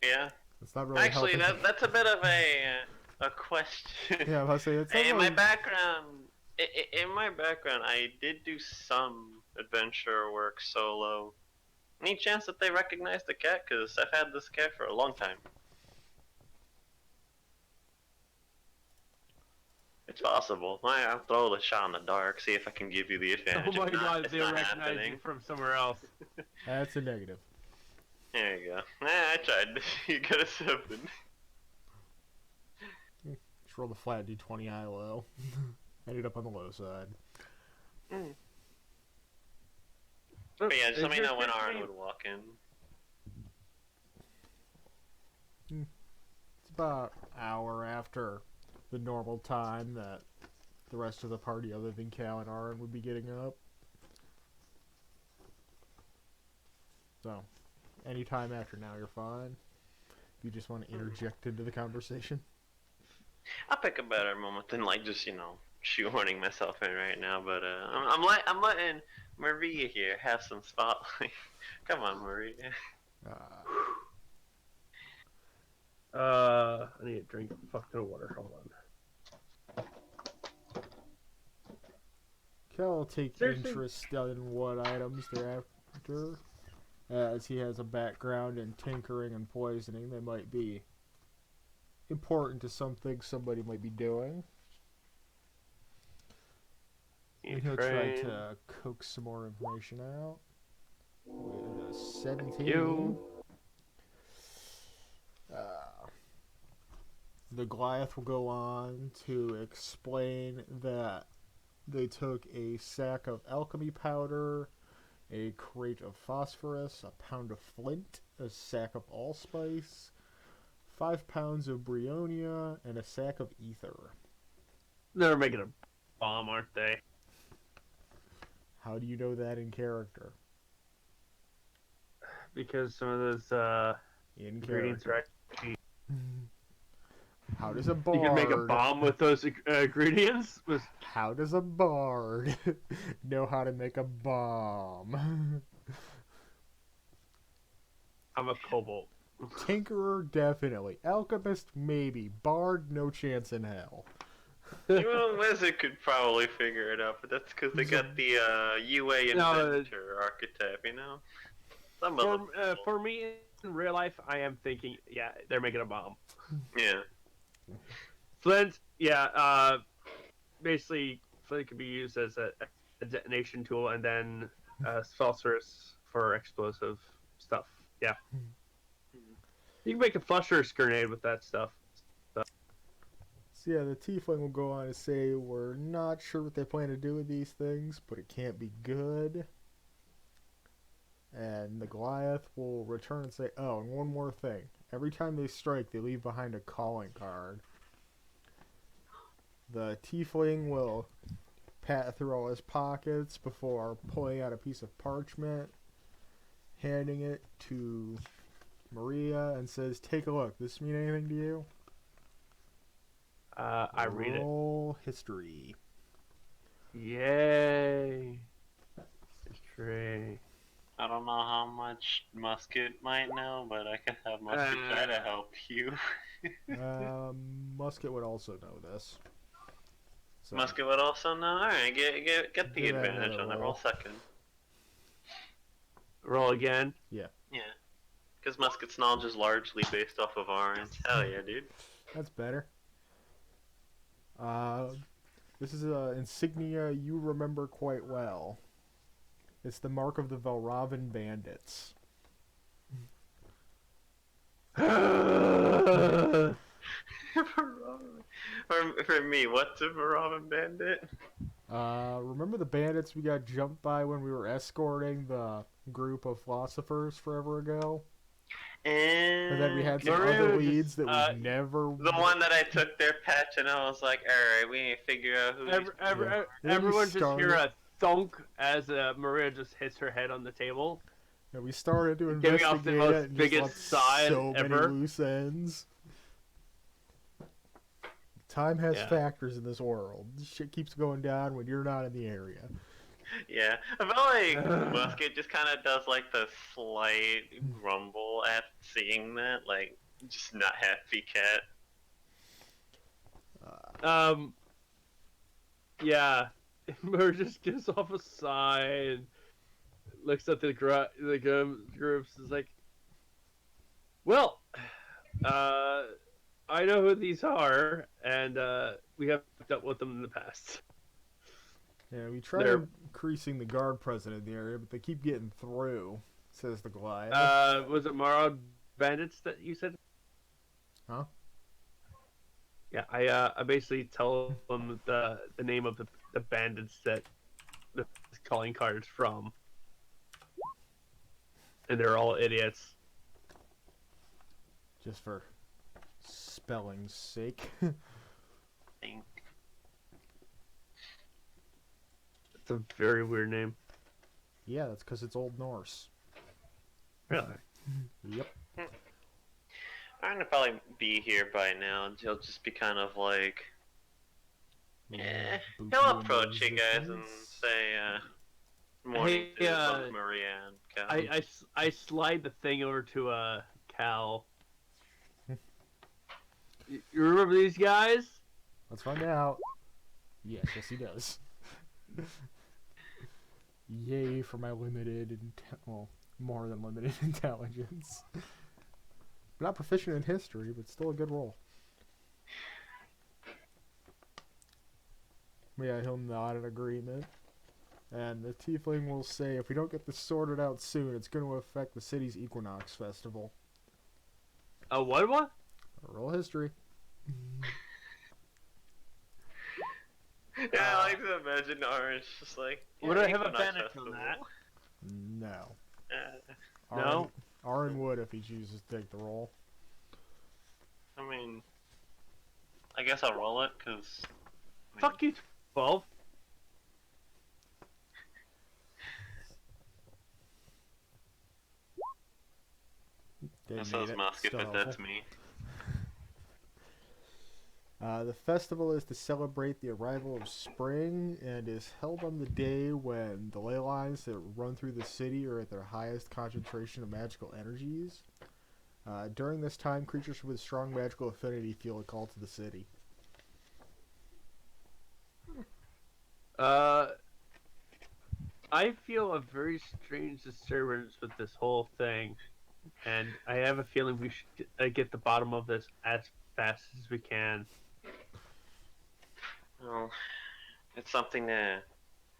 Yeah. It's not really Actually, helping. that's a bit of a question. Yeah, I was saying it's not In really... my background, in my background, I did do some adventure work solo. Any chance that they recognize the cat? Because I've had this cat for a long time. It's possible. I'll throw the shot in the dark, see if I can give you the advantage. Oh my If not, god, it's they not recognize happening. you from somewhere else. That's a negative. There you go. I tried. You got a 7. Just roll the flat d20 high low. Ended up on the low side. But yeah, just let Is me your know when character Arn name- would walk in. It's about an hour after the normal time that the rest of the party, other than Cal and Aaron, would be getting up. So, anytime after now, you're fine. If you just want to interject into the conversation. I'll pick a better moment than like just shoehorning myself in right now. But I'm letting Maria here have some spotlight. Come on, Maria. I need a drink of fucking water. Hold on. Cal will take Seriously? interest in what items they're after, as he has a background in tinkering and poisoning that might be important to something somebody might be doing. And he'll try to coax some more information out. With a 17. You. The Goliath will go on to explain that they took a sack of alchemy powder, a crate of phosphorus, a pound of flint, a sack of allspice, 5 pounds of brionia, and a sack of ether. They're making a bomb, aren't they? How do you know that in character? Because some of those In ingredients character. are actually... How does a bard... You can make a bomb with those ingredients? How does a bard know how to make a bomb? I'm a kobold. Tinkerer, definitely. Alchemist, maybe. Bard, no chance in hell. Even a wizard could probably figure it out, but that's because they got the UA inventor archetype, Some of them. For me, in real life, I am thinking, yeah, they're making a bomb. Yeah. Flint, basically, Flint can be used as a detonation tool, and then phosphorus for explosive stuff. Yeah. You can make a flusher's grenade with that stuff. So yeah, the Tiefling will go on to say, we're not sure what they plan to do with these things, but it can't be good. And the Goliath will return and say, oh, and one more thing. Every time they strike, they leave behind a calling card. The Tiefling will pat through all his pockets before pulling out a piece of parchment, handing it to Maria, and says, take a look. This mean anything to you? I read it. Roll history. Yay. History. I don't know how much Musket might know, but I can have Musket try to help you. Musket would also know this. So, Musket would also know? Alright, get the Give that advantage another on that. roll. Roll second. Roll again. Yeah. Because Musket's knowledge is largely based off of Orange. Hell yeah, dude. that's better. This is an insignia you remember quite well. It's the mark of the Bombs-n-Bandits. For me, what's a Robin Bandit? Remember the bandits we got jumped by when we were escorting the group of philosophers forever ago? And then we had some Maria other just, leads that we never... The one that I took their patch and I was like, alright, we need to figure out who Everyone just started- hear a thunk as Maria just hits her head on the table. And we started to Giving off the investigate most it and biggest just left sigh so ever. many loose ends. Time has factors in this world. Shit keeps going down when you're not in the area. Yeah, I feel like Musket just kind of does like the slight grumble at seeing that, like, just not happy cat. Yeah, Mur just gives off a sigh and looks at the groups. Is like, well, I know who these are, and we have dealt with them in the past. Yeah, we tried They're increasing the guard present in the area, but they keep getting through, says the Goliath. was it Mara Bandits that you said? Huh? Yeah, I basically tell them the name of the bandits that the calling card is from, and they're all idiots. Just for spelling's sake. Think. It's a very weird name. Yeah, that's because it's Old Norse. Really? Yep. I'm gonna probably be here by now, and he'll just be kind of like, Boot he'll you approach into you guys and existence. say, morning Hey, to both Maria and Cal. I slide the thing over to Cal. You remember these guys? Let's find out. Yes, yes he does. Yay for my limited, well, more than limited intelligence. Not proficient in history, but still a good roll. Yeah, he'll nod in agreement. And the tiefling will say, if we don't get this sorted out soon, it's going to affect the city's Equinox Festival. What? Roll history. Yeah, I like to imagine Orange just like. Would I have Equinox advantage on Festival. that? No. No? Arin would if he chooses to take the roll. I mean, I guess I'll roll it because. Fuck you, 12. They That made says it. Musket, but So- that's me. The festival is to celebrate the arrival of spring and is held on the day when the ley lines that run through the city are at their highest concentration of magical energies. During this time, creatures with strong magical affinity feel a call to the city. I feel a very strange disturbance with this whole thing, and I have a feeling we should get the bottom of this as fast as we can. Well, it's something to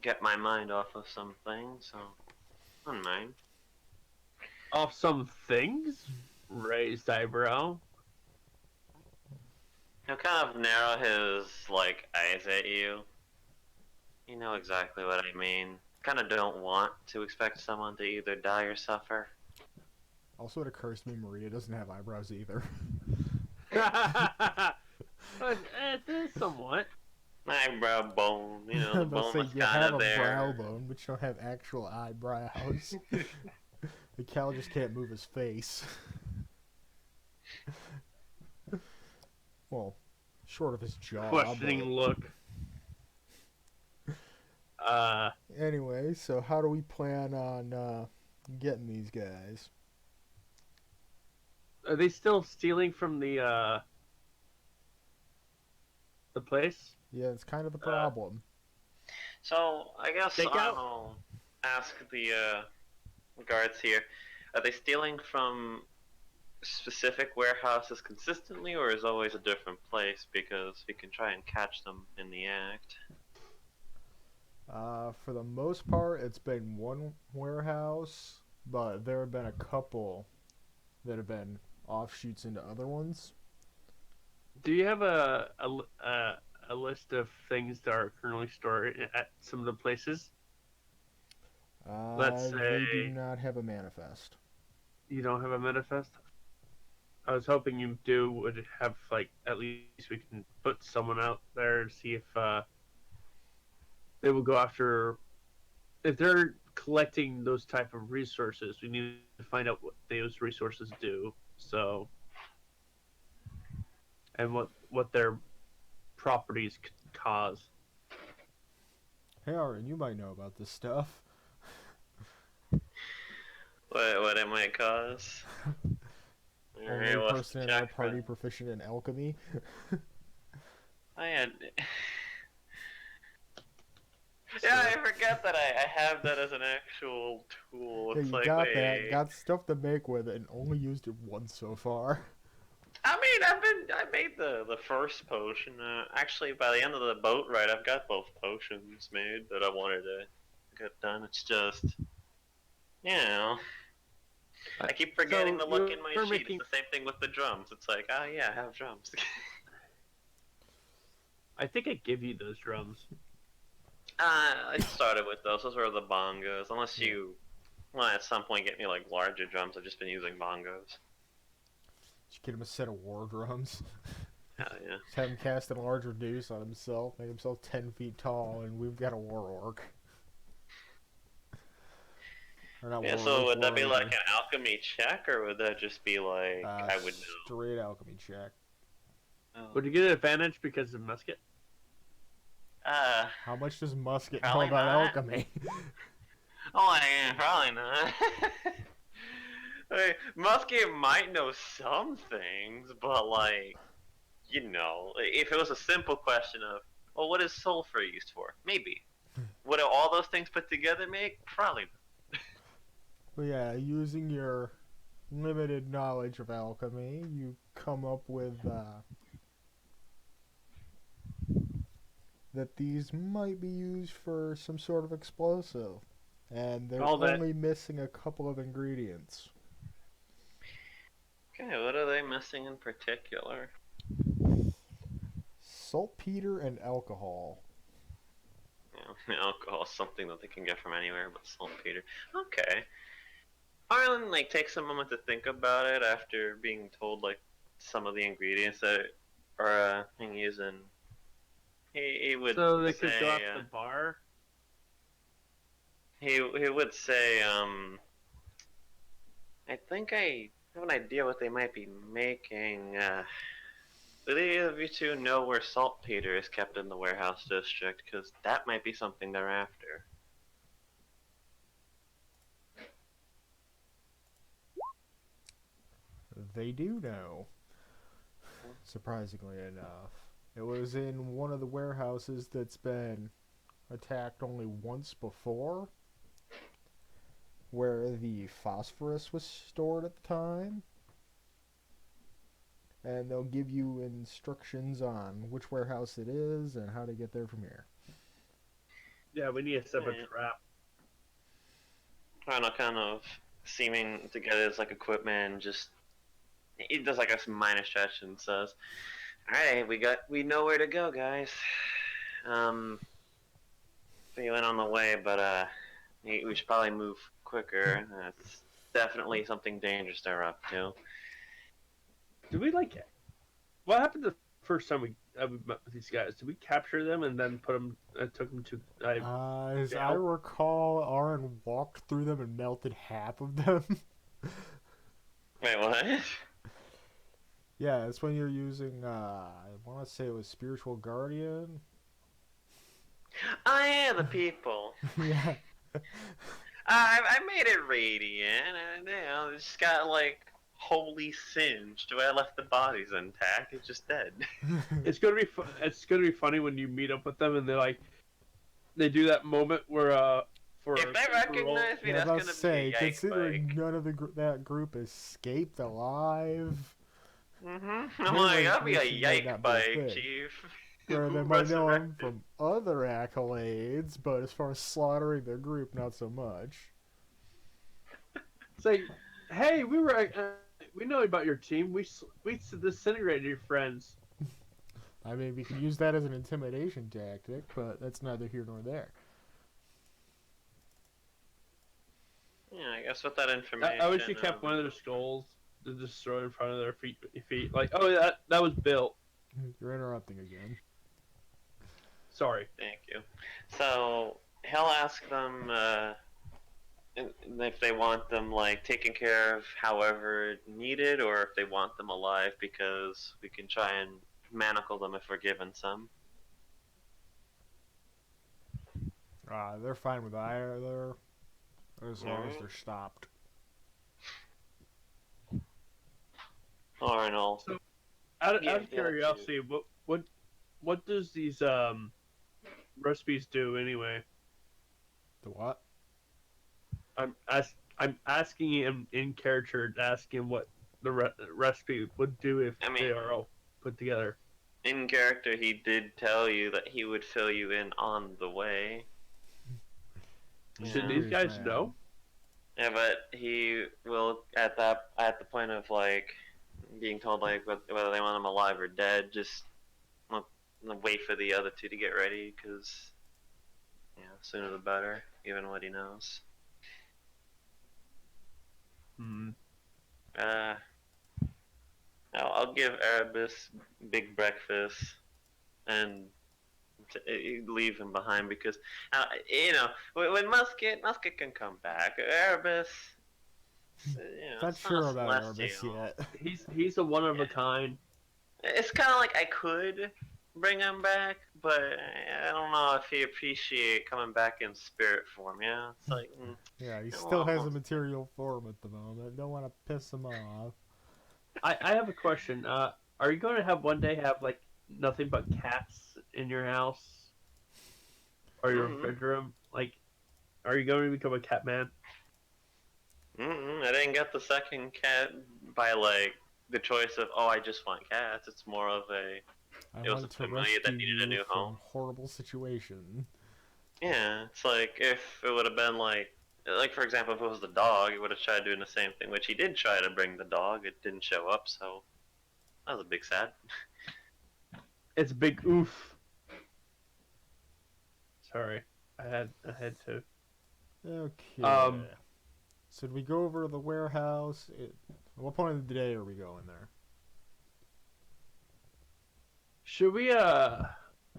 get my mind off of something, so I don't mind. Off some things? Raised eyebrow. He'll kind of narrow his eyes at you. You know exactly what I mean. Kind of don't want to expect someone to either die or suffer. Also, it occurs to me Maria doesn't have eyebrows either. But, it is somewhat. Eyebrow bone, you know, the I'm about bone to was say, you kind have of a there. brow bone, but you don't have actual eyebrows. The Cal just can't move his face. Well, short of his jaw. Questioning look. Anyway, so how do we plan on getting these guys? Are they still stealing from the place? Yeah, it's kind of the problem. So I guess Take out- I'll ask the guards here. Are they stealing from specific warehouses consistently, or is always a different place? Because we can try and catch them in the act. For the most part, it's been one warehouse, but there have been a couple that have been offshoots into other ones. Do you have a list of things that are currently stored at some of the places? Let's They do say- not have a manifest. You don't have a manifest? I was hoping you would have, at least we can put someone out there and see if they will go after. If they're collecting those type of resources, we need to find out what those resources do. So, and what their properties could cause. Hey, Aaron, you might know about this stuff. What it might cause? Only we'll have to person in our check party that. proficient in alchemy. I had. Yeah, I forget that I have that as an actual tool. Yeah, It's you like, got wait. that. Got stuff to make with it, and only used it once so far. I mean, I made the first potion. Actually, by the end of the boat ride, I've got both potions made that I wanted to get done. It's just, you know, I keep forgetting to look in my sheet. Making... It's the same thing with the drums. It's like, oh yeah, I have drums. I think I give you those drums. I started with those. Those were the bongos. Unless you, well, at some point get me like larger drums. I've just been using bongos. Just get him a set of war drums. Hell yeah. Just have him cast a larger deuce on himself, make himself 10 feet tall, and we've got a war orc. Yeah, so would that be like an alchemy check, or would that just be like, I would know? Straight alchemy check. Oh. Would you get an advantage because of musket? How much does musket know probably about not. alchemy? Oh, yeah, probably not. Hey, musket might know some things, but like, you know, if it was a simple question of, well, what is sulfur used for? Maybe. What do all those things put together make? Probably not. Well, yeah, using your limited knowledge of alchemy, you come up with that these might be used for some sort of explosive, and they're only missing a couple of ingredients. Okay, what are they missing in particular? Saltpeter and alcohol. Yeah, alcohol is something that they can get from anywhere but saltpeter. Okay. Arlen like takes a moment to think about it after being told like some of the ingredients that are being used, and he would so they say, could go off the bar. He would say, I think I have an idea what they might be making. Do either of you two know where saltpeter is kept in the warehouse district? Because that might be something they're after. They do know. Surprisingly enough. It was in one of the warehouses that's been attacked only once before, where the phosphorus was stored at the time. And they'll give you instructions on which warehouse it is and how to get there from here. Yeah, we need to set up a trap. Kind of seeming to get his like equipment and just he does like a minor stretch and says, "Alright, we know where to go, guys. Feeling on the way, but we should probably move quicker. It's definitely something dangerous they're up to." Did we like? What happened the first time we met with these guys? Did we capture them and then put them? Took them to. As I recall, Aaron walked through them and melted half of them. Wait, what? Yeah, it's when you're using, I want to say it was Spiritual Guardian. Oh yeah, the people. Yeah. I made it radiant, and you know, it's got like wholly singed. Where I left the bodies intact, it's just dead. It's gonna be it's gonna be funny when you meet up with them and they're like, they do that moment where for if they recognize me, that's gonna be a yike considering bike. none of that group escaped alive. I'm like, that'd be a yike bike, Chief. Or they might know him from other accolades, but as far as slaughtering their group, not so much. It's like, hey, we know about your team. We disintegrated your friends. I mean, we can use that as an intimidation tactic, but that's neither here nor there. Yeah, I guess with that information. I wish you kept one of their skulls to destroy in front of their feet. Like, oh, that was built. You're interrupting again. Sorry. Thank you. So he'll ask them if they want them like taken care of however needed, or if they want them alive, because we can try and manacle them if we're given some. They're fine with either, as long as they're stopped. Arnold. So, out of curiosity, what does these recipes do anyway? The what? I'm asking him in character, asking what the recipe would do if they are all put together. In character, he did tell you that he would fill you in on the way. Should Yeah. these Serious guys man. know? Yeah, but he will at the point of like being told like whether they want him alive or dead, just well, wait for the other two to get ready, because sooner the better, given what he knows. Hmm. Uh, I'll give Erebus big breakfast and leave him behind because when Musket can come back. Erebus, Not it's not sure a about Erebus celestial. yet. He's a one of a kind. It's kind of like I could bring him back, but I don't know if he appreciate coming back in spirit form. Yeah, it's like Yeah, he I still has a want- material form at the moment. Don't want to piss him off. I have a question. Are you going to have one day have like nothing but cats in your house or your Mhm. bedroom? Like, are you going to become a cat man? I didn't get the second cat by like the choice of I just want cats. It's more of a I it was a want to familiar rescue that needed a you new from home. horrible situation. Yeah, it's like if it would have been like for example, if it was the dog, he would have tried doing the same thing, which he did try to bring the dog. It didn't show up, so that was a big sad. It's big oof. Sorry, I had to. Okay. So did we go over to the warehouse? At what point of the day are we going there? Should we I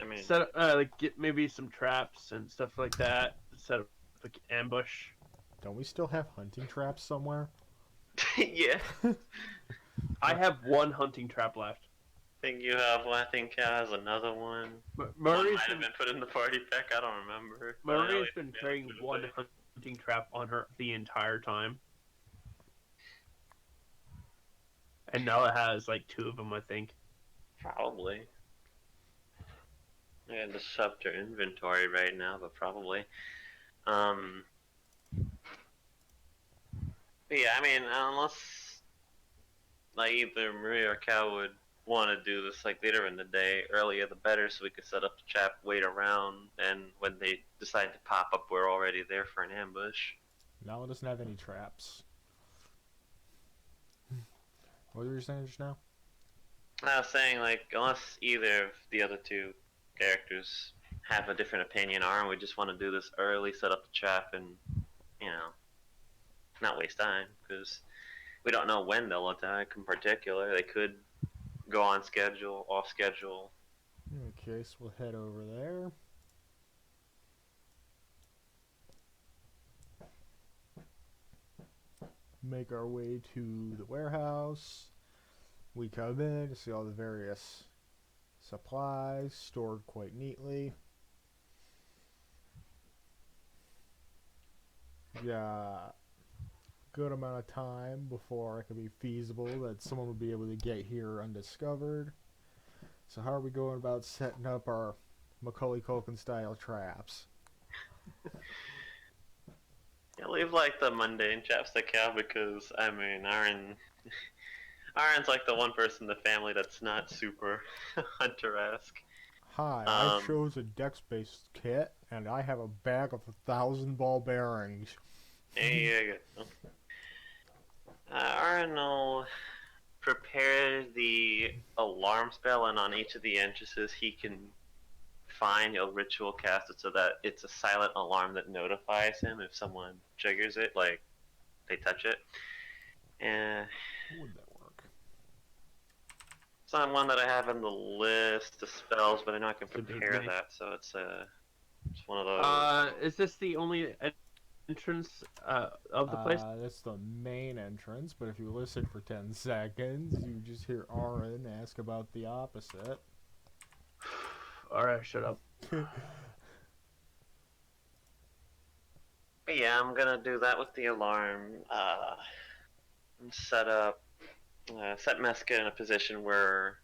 mean, set up, like get maybe some traps and stuff like that? Set up like ambush. Don't we still have hunting traps somewhere? yeah. I have one hunting trap left. I think you have one. I think Cal has another one. One Murray's might have been put in the party pack. I don't remember. But I know Murray's we- been we carrying had to one do it. hunting trap on her the entire time, and now it has like two of them, I think. Probably. I had to sub their inventory right now, but probably. But yeah, I mean, unless like either Maria or Cal would want to do this like later in the day, earlier the better, so we could set up the trap, wait around, and when they decide to pop up, we're already there for an ambush. Now it doesn't have any traps. What were you saying just now? I was saying like unless either of the other two characters have a different opinion, or we just want to do this early, set up the trap, and not waste time because we don't know when they'll attack in particular. They could go on schedule, off schedule. Okay, so we'll head over there. Make our way to the warehouse. We come in to see all the various supplies stored quite neatly. Yeah, good amount of time before it could be feasible that someone would be able to get here undiscovered. So how are we going about setting up our Macaulay Culkin style traps? Yeah, leave like the mundane chapstick out because I mean Aaron's like the one person in the family that's not super hunter-esque. Hi, I chose a dex-based kit, and I have a bag of 1,000 ball bearings. There you go. Aaron will prepare the alarm spell, and on each of the entrances he can find a ritual cast it so that it's a silent alarm that notifies him if someone triggers it, like they touch it. And How would that work? it's not one that I have in the list of spells, but I know I can Should be prepare me. that, so it's one of those. Is this the only entrance of the place? That's the main entrance, but if you listen for 10 seconds, you just hear Aaron ask about the opposite. Alright, shut up. But yeah, I'm gonna do that with the alarm. And set Meska in a position where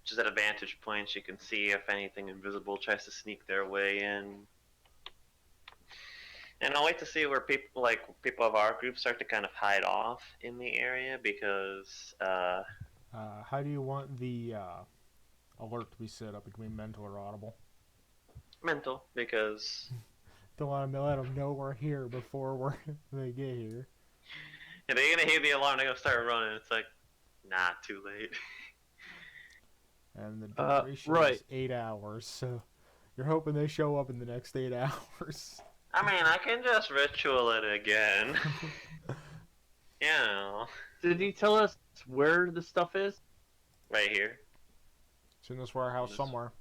she's at a vantage point. She can see if anything invisible tries to sneak their way in. And I'll wait to see where people of our group start to kind of hide off in the area because How do you want the alert to be set up? It can be mental or audible. Mental, because Don't want to let them know we're here before they get here. if they're gonna hear the alarm, they're gonna start running. It's like, nah, too late. And the duration right. is 8 hours, so you're hoping they show up in the next 8 hours. I mean, I can just ritual it again. You know, Did he tell us where the stuff is? right here. It's in this warehouse somewhere.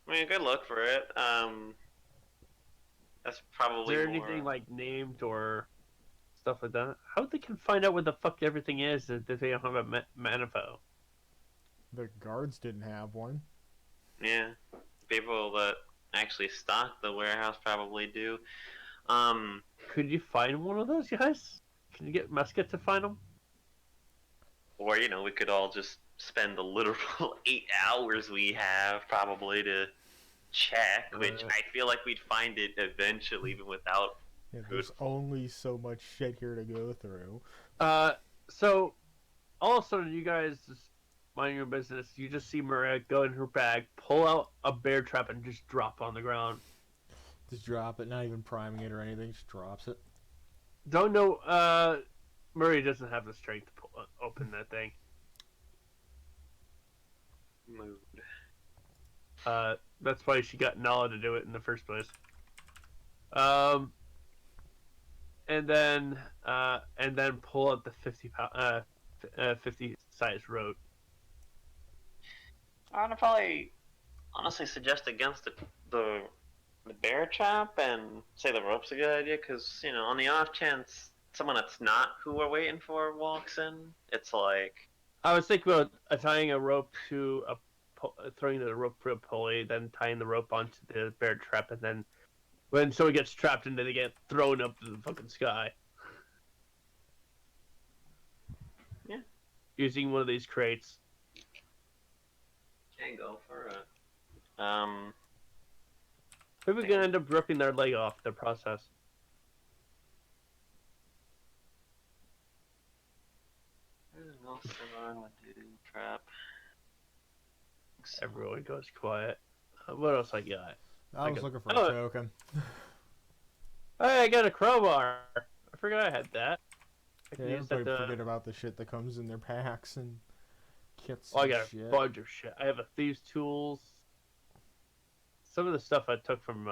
I mean, good look for it. That's probably Is there more... anything like named or stuff like that? How they can find out where the fuck everything is if they don't have a manifo? The guards didn't have one. Yeah, people that actually stock the warehouse probably do. Could you find one of those guys? Can you get Musket to find them? Or, you know, we could all just spend the literal 8 hours we have probably to check, which I feel like we'd find it eventually even without... Yeah, there's only so much shit here to go through. So all of a sudden you guys just mind your business. You just see Maria go in her bag, pull out a bear trap, and just drop on the ground. Just drop it, not even priming it or anything, just drops it. Don't know, Murray doesn't have the strength to open that thing. Mood. That's why she got Nala to do it in the first place. And then pull out the 50 size rope. I'd probably honestly suggest against the bear trap and say the rope's a good idea, because, you know, on the off chance someone that's not who we're waiting for walks in, it's like... I was thinking about tying a rope to throwing the rope through a pulley, then tying the rope onto the bear trap, and then when someone gets trapped in it, they get thrown up to the fucking sky. Yeah. Using one of these crates. Can't go for it. Maybe we're gonna end up ripping their leg off the process. There's no wrong with the trap. Everyone goes quiet. What else I got? I was looking for a token. Hey, I got a crowbar. I forgot I had that. Yeah, everybody forget about the shit that comes in their packs and kits. Oh, I got a bunch of shit. I have a thieves' tools. Some of the stuff I took from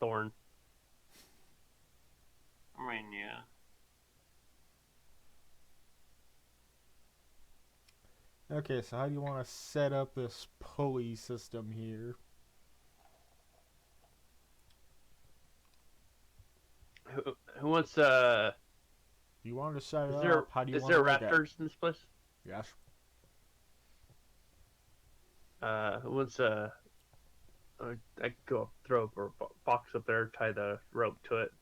Thorn. I mean, yeah. Okay, so how do you want to set up this pulley system here? Who wants You want to set it is there, up? How do you is want there to look raptors in this place? Yes. Who wants I could go throw a box up there, tie the rope to it,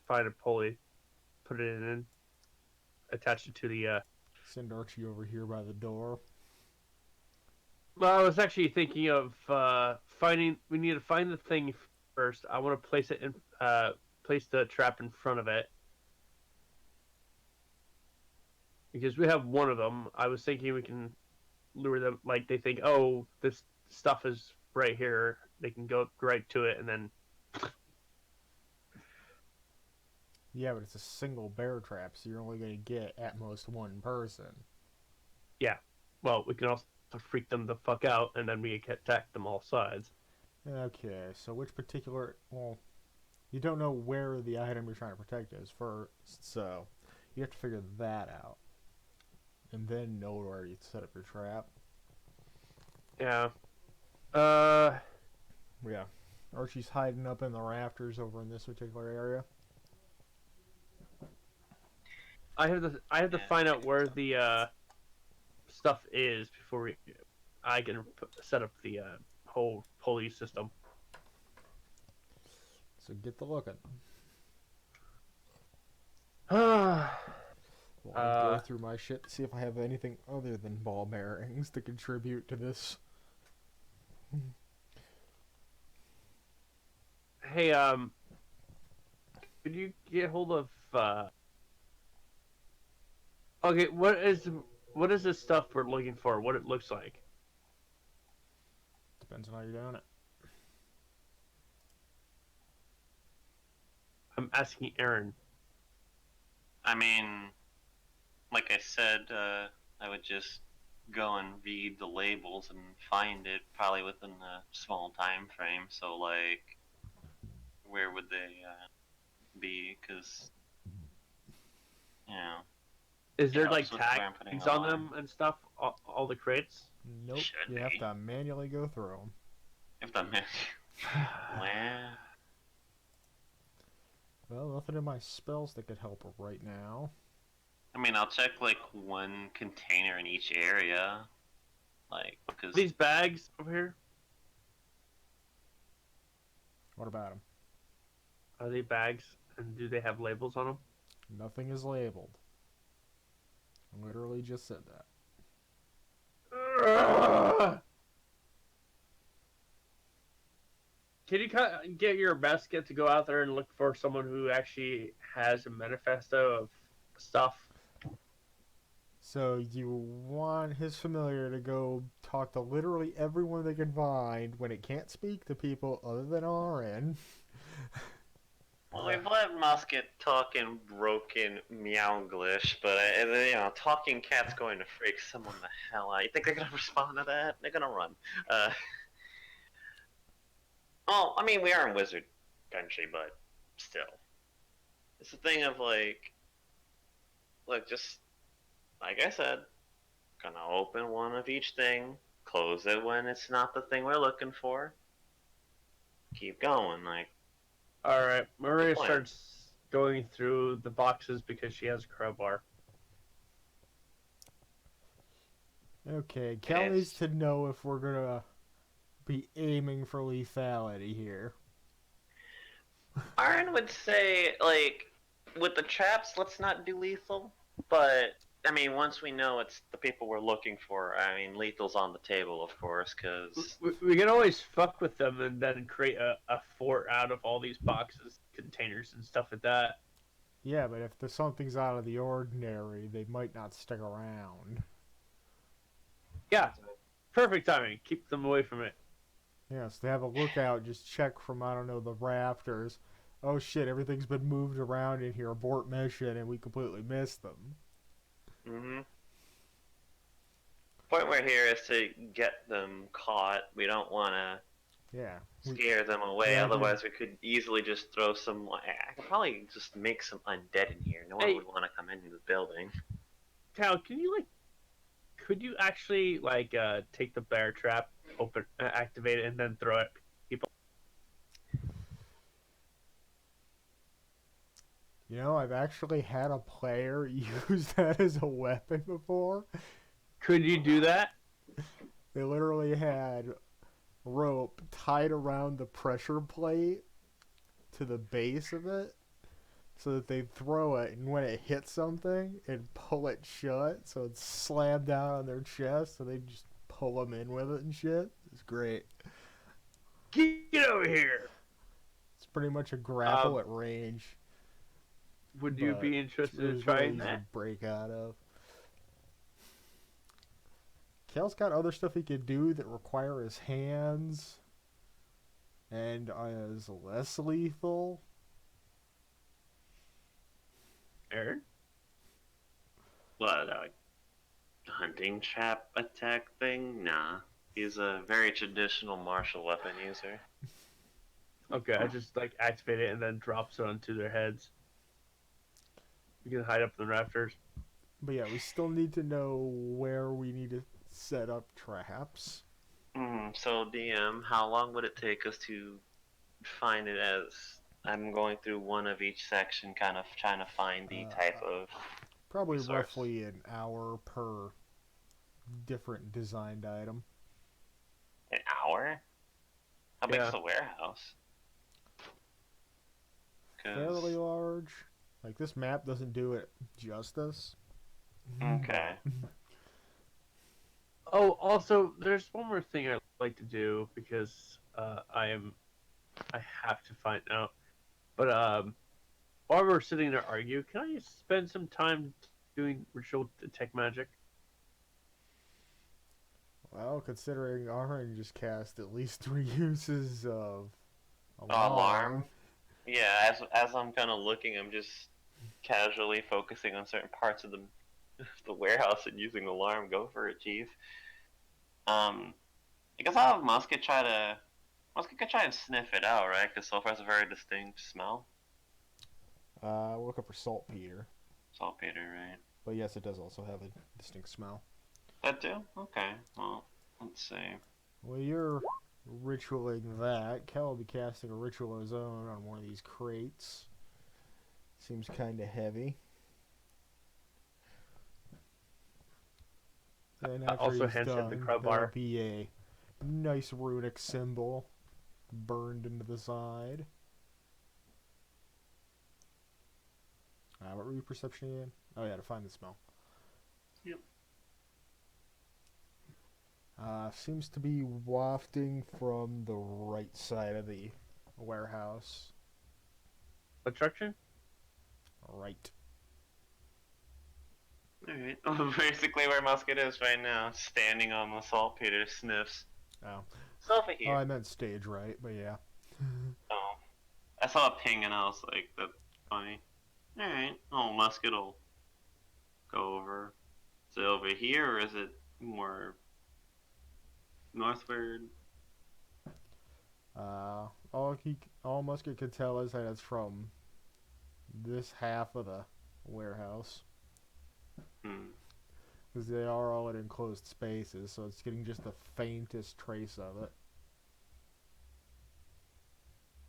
find a pulley, put it in, attach it to the. Send Archie over here by the door. Well, I was actually thinking of finding. We need to find the thing first. I want to place it in. Place the trap in front of it. Because we have one of them. I was thinking we can lure them, like they think, oh, this stuff is right here. They can go right to it and then... Yeah, but it's a single bear trap, so you're only going to get at most one person. Yeah. Well, we can also freak them the fuck out, and then we can attack them all sides. Okay, so which particular... Well, you don't know where the item you're trying to protect is first, so you have to figure that out. And then know where you set up your trap. Yeah. Yeah. Archie's hiding up in the rafters over in this particular area. I have to find out where the stuff is before I can set up the whole pulley system. So get the looking. Well, I'll go through my shit to see if I have anything other than ball bearings to contribute to this. Hey, could you get hold of, okay, what is what is this stuff we're looking for? What it looks like? Depends on how you're doing it. I'm asking Aaron. I mean, like I said, I would just go and read the labels and find it probably within a small time frame. So, like, where would they be? Because, you know, Is there yeah, like so that's where I'm putting tags the on line. them and stuff? All the crates? Nope. Should You have be. to manually go through them. If the man, well, Well, nothing in my spells that could help right now. I mean, I'll check like one container in each area, like because These bags over here, What about them? are they bags? And do they have labels on them? Nothing is labeled. I literally just said that. Can you get your best kid to go out there and look for someone who actually has a manifesto of stuff? So you want his familiar to go talk to literally everyone they can find when it can't speak to people other than RN. well, we've let Musket talk in broken Meowglish, but you know, talking cat's going to freak someone the hell out. You think they're gonna respond to that? They're gonna run. Oh, I mean, we are in Wizard Country, but still, it's a thing of like, just like I said, gonna open one of each thing, close it when it's not the thing we're looking for. Keep going, like. All right, Maria plan. starts going through the boxes because she has a crowbar. Okay, Cal Yes. needs to know if we're gonna be aiming for lethality here. Aaron would say, like, with the traps, let's not do lethal. But, I mean, once we know it's the people we're looking for, I mean, lethal's on the table, of course, because... We can always fuck with them and then create a fort out of all these boxes, containers, and stuff like that. Yeah, but if there's something's out of the ordinary, they might not stick around. Yeah, perfect timing. Keep them away from it. Yes, they have a lookout, just check from, I don't know, the rafters. Oh shit, everything's been moved around in here, abort mission, and we completely missed them. Mm-hmm. Point we're here is to get them caught. We don't want to Yeah. scare them away, Yeah, otherwise we could easily just throw some... I could probably just make some undead in here. No one Hey. would want to come into the building. Cal, can you could you actually take the bear trap, activate it, and then throw it? You know, I've actually had a player use that as a weapon before. Could you do that? They literally had rope tied around the pressure plate to the base of it so that they'd throw it, and when it hit something, it'd pull it shut so it'd slam down on their chest, so they'd just pull them in with it and shit. It's great. Get over here. It's pretty much a grapple at range. Would you but be interested it in was really trying easy that? to break out of. Cal's got other stuff he could do that require his hands and is less lethal. Aaron? What, hunting trap attack thing? Nah. He's a very traditional martial weapon user. Okay, I just activate it and then drops it onto their heads. You can hide up in the rafters. But yeah, we still need to know where we need to set up traps. So DM, how long would it take us to find it as I'm going through one of each section, kind of trying to find the type of Probably resource? roughly an hour per different designed item. An hour? How big's Yeah. the warehouse? Fairly large. Like, this map doesn't do it justice. Okay. Oh, also, there's one more thing I'd like to do because I have to find out. But while we're sitting there argue, can I spend some time doing ritual detect magic? Well, considering Aaron just cast at least 3 uses of alarm. Alarm. Yeah, as I'm kind of looking, I'm just casually focusing on certain parts of the warehouse and using alarm. Go for it, Chief. I guess I'll have Musket could try and sniff it out, right? Because sulfur has a very distinct smell. We're looking for saltpeter. Saltpeter, right? But yes, it does also have a distinct smell. That do? Okay. Well, let's see. Well, you're ritualing that. Kel will be casting a ritual of his own on one of these crates. Seems kind of heavy. Then after Also he's hands him done, the there'll crowbar. be a nice runic symbol burned into the side. What were your perception again? Oh yeah, to find the smell. Yep. Seems to be wafting from the right side of the warehouse. What direction? Right. Alright. Well, basically where Musket is right now, standing on the saltpeter, sniffs. Oh. It's over Oh, here. I meant stage right, but yeah. Oh. I saw a ping and I was like, that's funny. Alright. Oh, Musket will go over. Is it over here or is it more northward? All Musket could tell is that it's from this half of the warehouse. Because they are all in enclosed spaces, so it's getting just the faintest trace of it.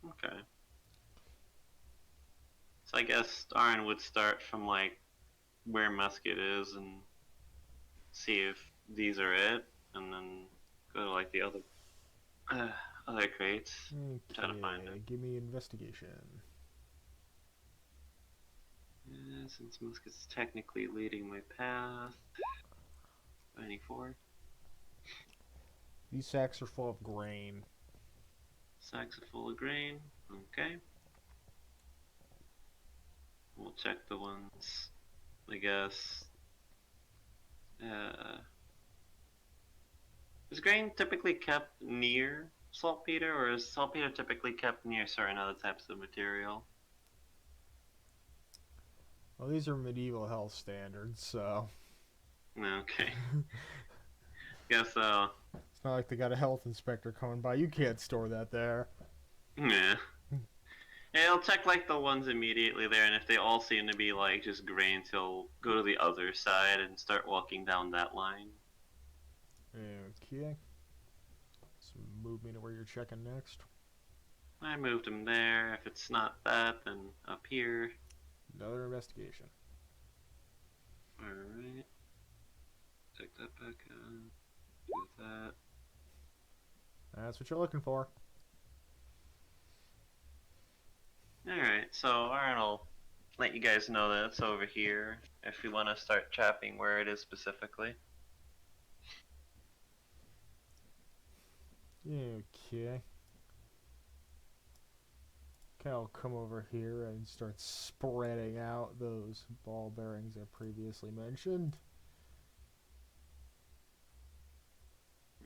Okay. So I guess Aaron would start from like where Musket is and see if these are it, and then go to like the other crates. Try to find it. Give me investigation. Yeah, since Musket's technically leading my path. 94. These sacks are full of grain. Sacks are full of grain. Okay. We'll check the ones, I guess. Is grain typically kept near saltpeter, or is saltpeter typically kept near certain other types of material? Well, these are medieval health standards, so... Okay. Guess so. It's not like they got a health inspector coming by. You can't store that there. Yeah. Yeah, he'll check like the ones immediately there, and if they all seem to be like just grains, he'll go to the other side and start walking down that line. Okay. So move me to where you're checking next. I moved him there. If it's not that, then up here. Another investigation. Alright. Take that back on. Do that. That's what you're looking for. Alright, so Aaron will let you guys know that it's over here if you want to start chapping where it is specifically. Okay. I'll come over here and start spreading out those ball bearings I previously mentioned.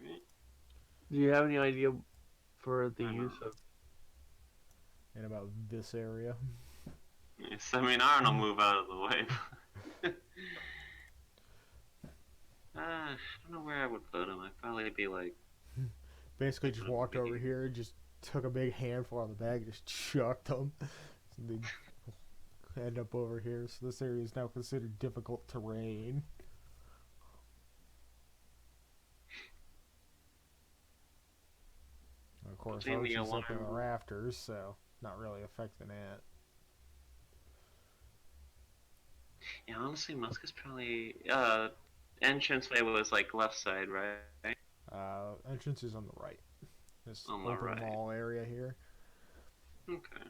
Right. Do you have any idea for the use of? And about this area. Yes, I mean Aaron will move out of the way. I don't know where I would put him. I'd probably be like... Basically just walked over here and just took a big handful out of the bag and just chucked them. So they end up over here. So this area is now considered difficult terrain. Of course, Archie's up in the rafters, so not really affecting it. Yeah, honestly, Musket's probably... entranceway was like left side, right? Entrance is on the right. This On the open right. mall area here. Okay.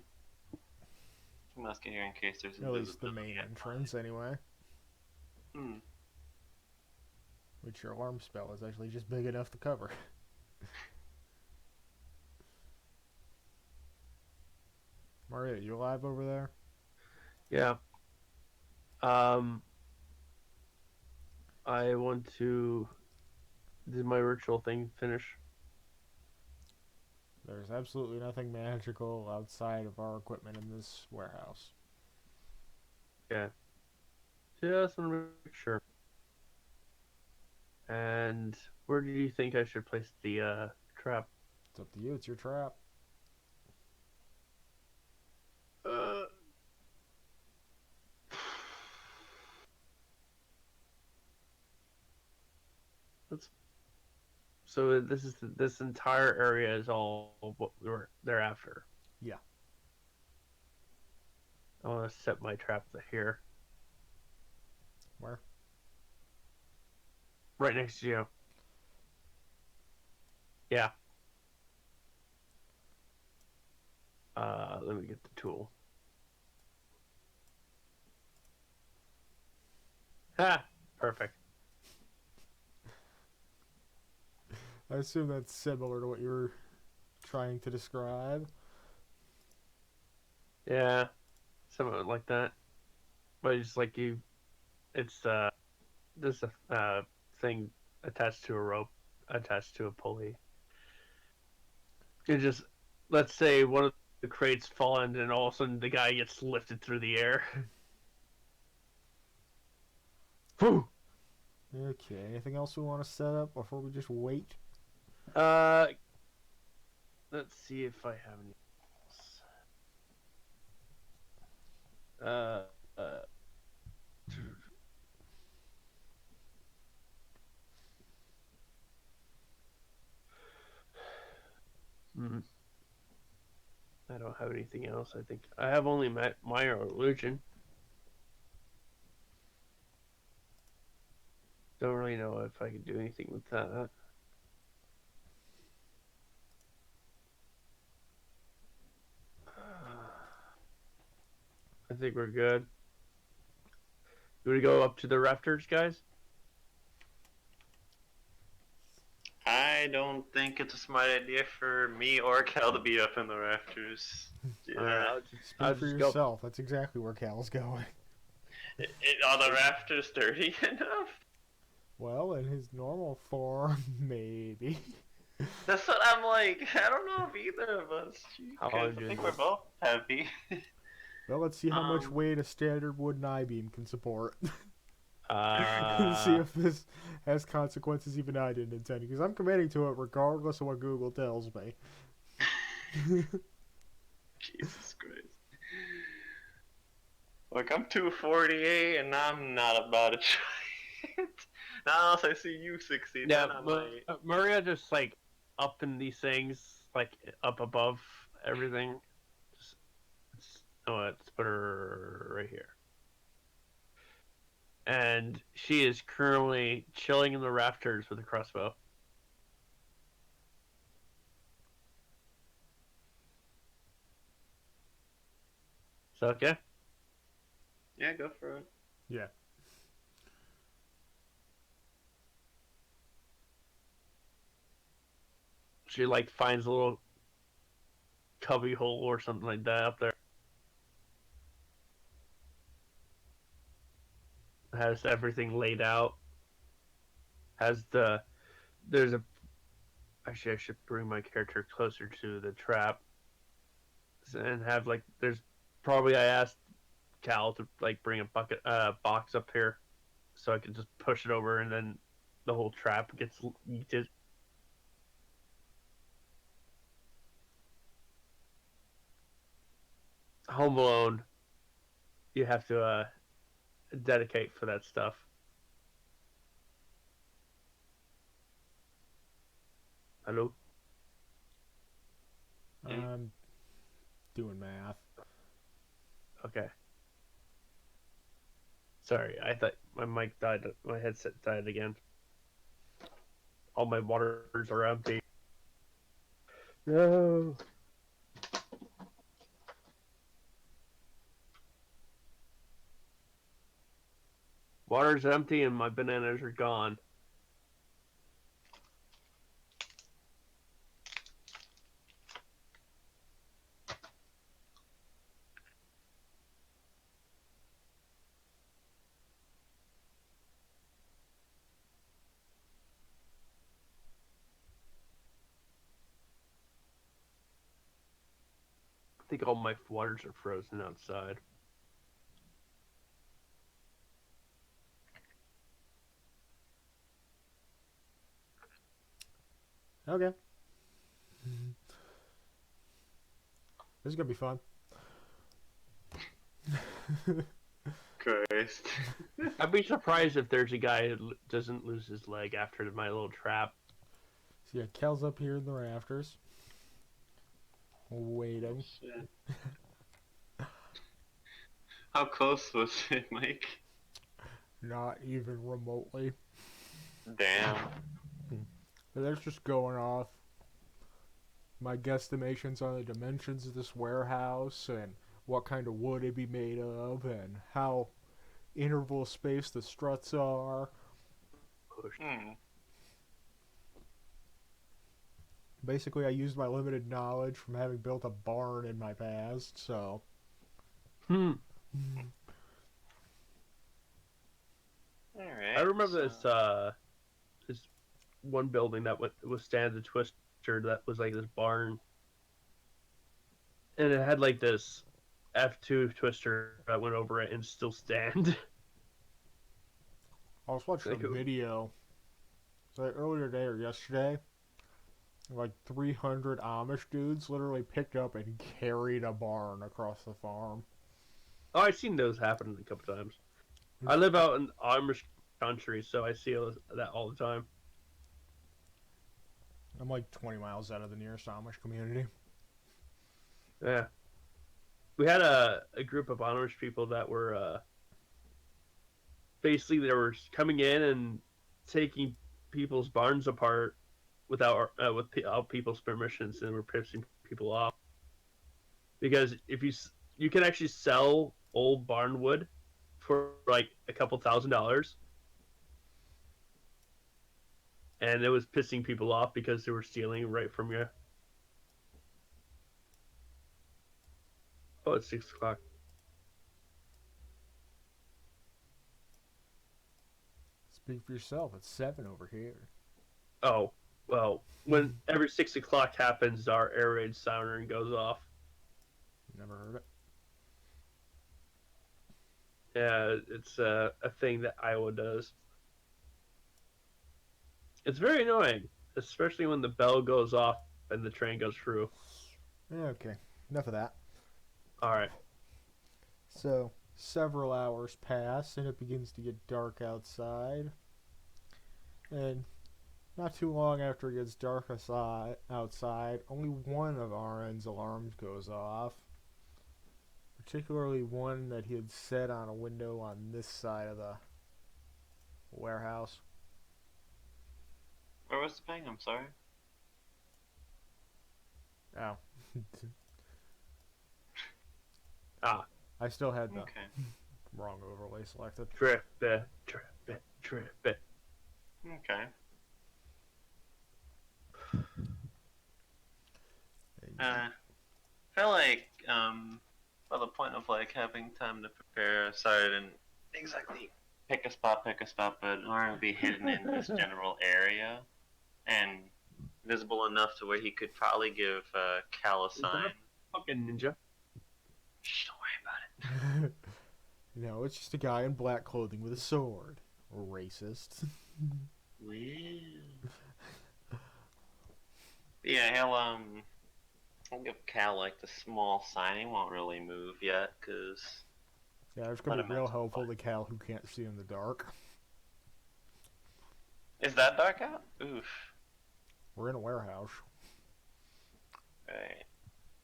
Musket here in case there's At least the main entrance, anyway. Which your alarm spell is actually just big enough to cover. Maria, you alive over there? Yeah. I want to Did my ritual thing finish? There's absolutely nothing magical outside of our equipment in this warehouse. Yeah. Just want to make sure. And where do you think I should place the trap? It's up to you. It's your trap. Uh, let's. So this entire area is all what we were thereafter. Yeah. I want to set my trap here, Where? right next to you. Yeah. Let me get the tool. Ha! Perfect. I assume that's similar to what you were trying to describe. Yeah, something like that. But it's like it's there's a thing attached to a rope, attached to a pulley. It just, let's say one of the crates fall in, and all of a sudden the guy gets lifted through the air. Whew. Okay. Anything else we want to set up before we just wait? Uh, let's see if I have any else. Hmm. I don't have anything else. I think I have only minor illusion. Don't really know if I can do anything with that. I think we're good. You want to go up to the rafters, guys? I don't think it's a smart idea for me or Cal to be up in the rafters. All right, Yeah. Speak for yourself. That's exactly where Cal's going. Are the rafters dirty enough? Well, in his normal form, maybe. That's what I'm like. I don't know if either of us. How Because long I think do we're both heavy. Well, let's see how much Um, weight a standard wooden I-beam can support. See Uh, if this has consequences even I didn't intend. Because I'm committing to it regardless of what Google tells me. Jesus Christ. Look, I'm 248 and I'm not about to try it. Not unless I see you succeed, yeah, then I might. Maria just like up in these things, like up above everything. Just, let's put her right here. And she is currently chilling in the rafters with a crossbow. Is that okay? Yeah, go for it. Yeah. She like finds a little cubby hole or something like that up there. Has everything laid out. Has there's a actually I should bring my character closer to the trap and have like there's probably I asked Cal to like bring a box up here so I can just push it over and then the whole trap gets yeeted. Home Alone, you have to dedicate for that stuff. Hello? I'm doing math. Okay. Sorry, I thought my mic died. My headset died again. All my waters are empty. No. Water's empty and my bananas are gone. think all my waters are frozen outside. Okay. This is gonna be fun. Christ. I'd be surprised if there's a guy who doesn't lose his leg after my little trap. So yeah, Cal's up here in the rafters. Waiting. Shit. How close was it, Mike? Not even remotely. Damn. But that's just going off my guesstimations on the dimensions of this warehouse and what kind of wood it'd be made of and how interval spaced the struts are. Basically, I used my limited knowledge from having built a barn in my past, so. Alright. I remember this one building that was stand the twister that was like this barn, and it had like this F2 twister that went over it and still stand. I was watching a video, so like earlier today or yesterday, like 300 Amish dudes literally picked up and carried a barn across the farm. Oh, I've seen those happen a couple times. I live out in Amish country, so I see that all the time. I'm like 20 miles out of the nearest Amish community. Yeah. We had a group of Amish people that were basically they were coming in and taking people's barns apart without people's permissions, and were pissing people off. Because if you can actually sell old barn wood for like a couple $1,000s, and it was pissing people off because they were stealing right from you. Oh, it's 6 o'clock. Speak for yourself. It's 7 over here. Oh, well, when every 6 o'clock happens, our air raid siren goes off. Never heard it. Yeah, it's a thing that Iowa does. It's very annoying, especially when the bell goes off and the train goes through. Okay, enough of that. Alright. So, several hours pass and it begins to get dark outside. And not too long after it gets dark outside, only one of RN's alarms goes off. Particularly one that he had set on a window on this side of the warehouse. Where was the ping? I'm sorry. Oh. I still had the Okay. wrong overlay selected. Trip it. Okay. I feel like, well, the point of like having time to prepare, sorry, I didn't exactly pick a spot, but in order to be hidden in this general area and visible enough to where he could probably give Cal a sign. Fucking ninja. Shh, don't worry about it. No, it's just a guy in black clothing with a sword. Racist. Well. Yeah, I'll give Cal like the small sign. He won't really move yet, cause Yeah, it's gonna Let be him real out. helpful to Cal who can't see in the dark. is that dark out? Oof. We're in a warehouse. Right.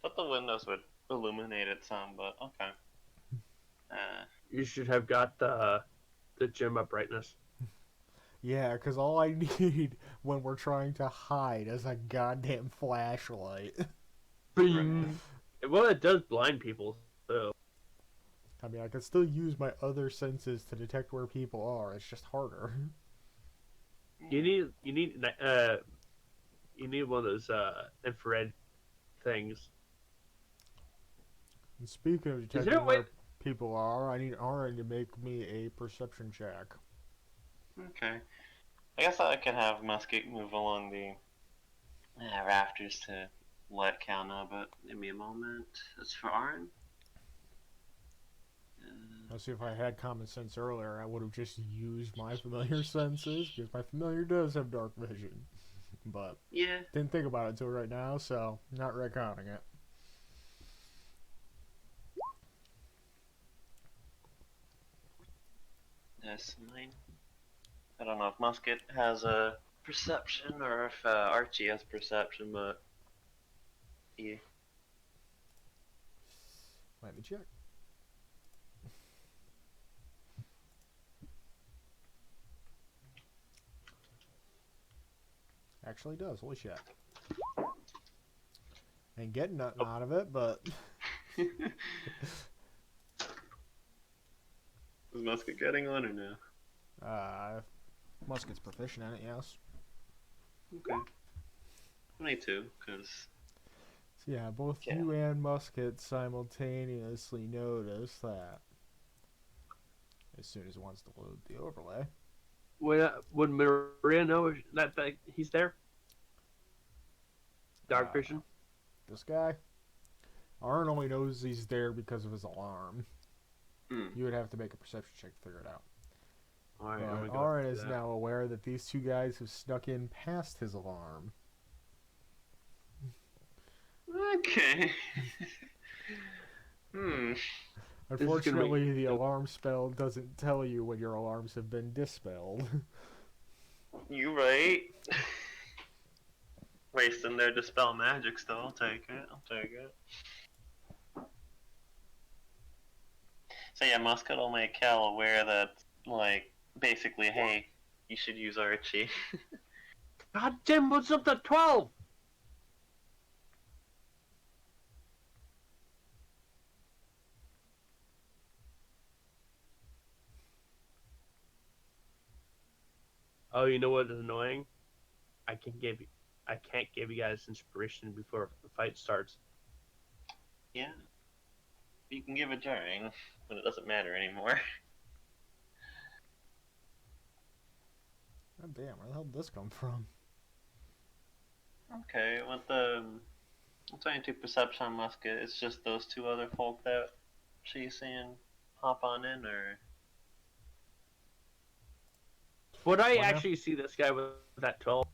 Thought the windows would illuminate it some, but okay. You should have got the gym up brightness. Yeah, because all I need when we're trying to hide is a goddamn flashlight. Bing. Well, it does blind people, so. I mean, I can still use my other senses to detect where people are. It's just harder. You need one of those infrared things. And speaking of there a detecting way- where people are, I need Aaron to make me a perception check. Okay. I guess I could have Musket move along the rafters to let Cal know, but give me a moment. That's for Arn. Let's see, if I had common sense earlier, I would have just used my familiar senses, because my familiar does have dark vision. But Yeah. didn't think about it until right now, so not recounting it. That's 9. I don't know if Musket has a perception or if Archie has perception, but he. Let me check. Actually does. Holy shit. Ain't getting nothing out of it, but Is Musket getting one or no? Musket's proficient in it, yes. Okay. 22, because. So yeah, both you and Musket simultaneously notice that as soon as it wants to load the overlay. Would Maria know that he's there? Dark vision? This guy? Arn only knows he's there because of his alarm. You would have to make a perception check to figure it out. Alright, Arn is now aware that these two guys have snuck in past his alarm. Okay. Unfortunately, the alarm spell doesn't tell you when your alarms have been dispelled. You right. Wasting their dispel magic still. I'll take it. So yeah, Musket will make Cal aware that, like, basically, hey, you should use Archie. God damn, what's up to 12? Oh, you know what is annoying? I can't give you guys inspiration before the fight starts. Yeah. You can give it during, when it doesn't matter anymore. God damn, where the hell did this come from? Okay, with the 22 perception on Musket, it's just those two other folk that she's seeing hop on in, or? Would I What now? actually see this guy with that 12?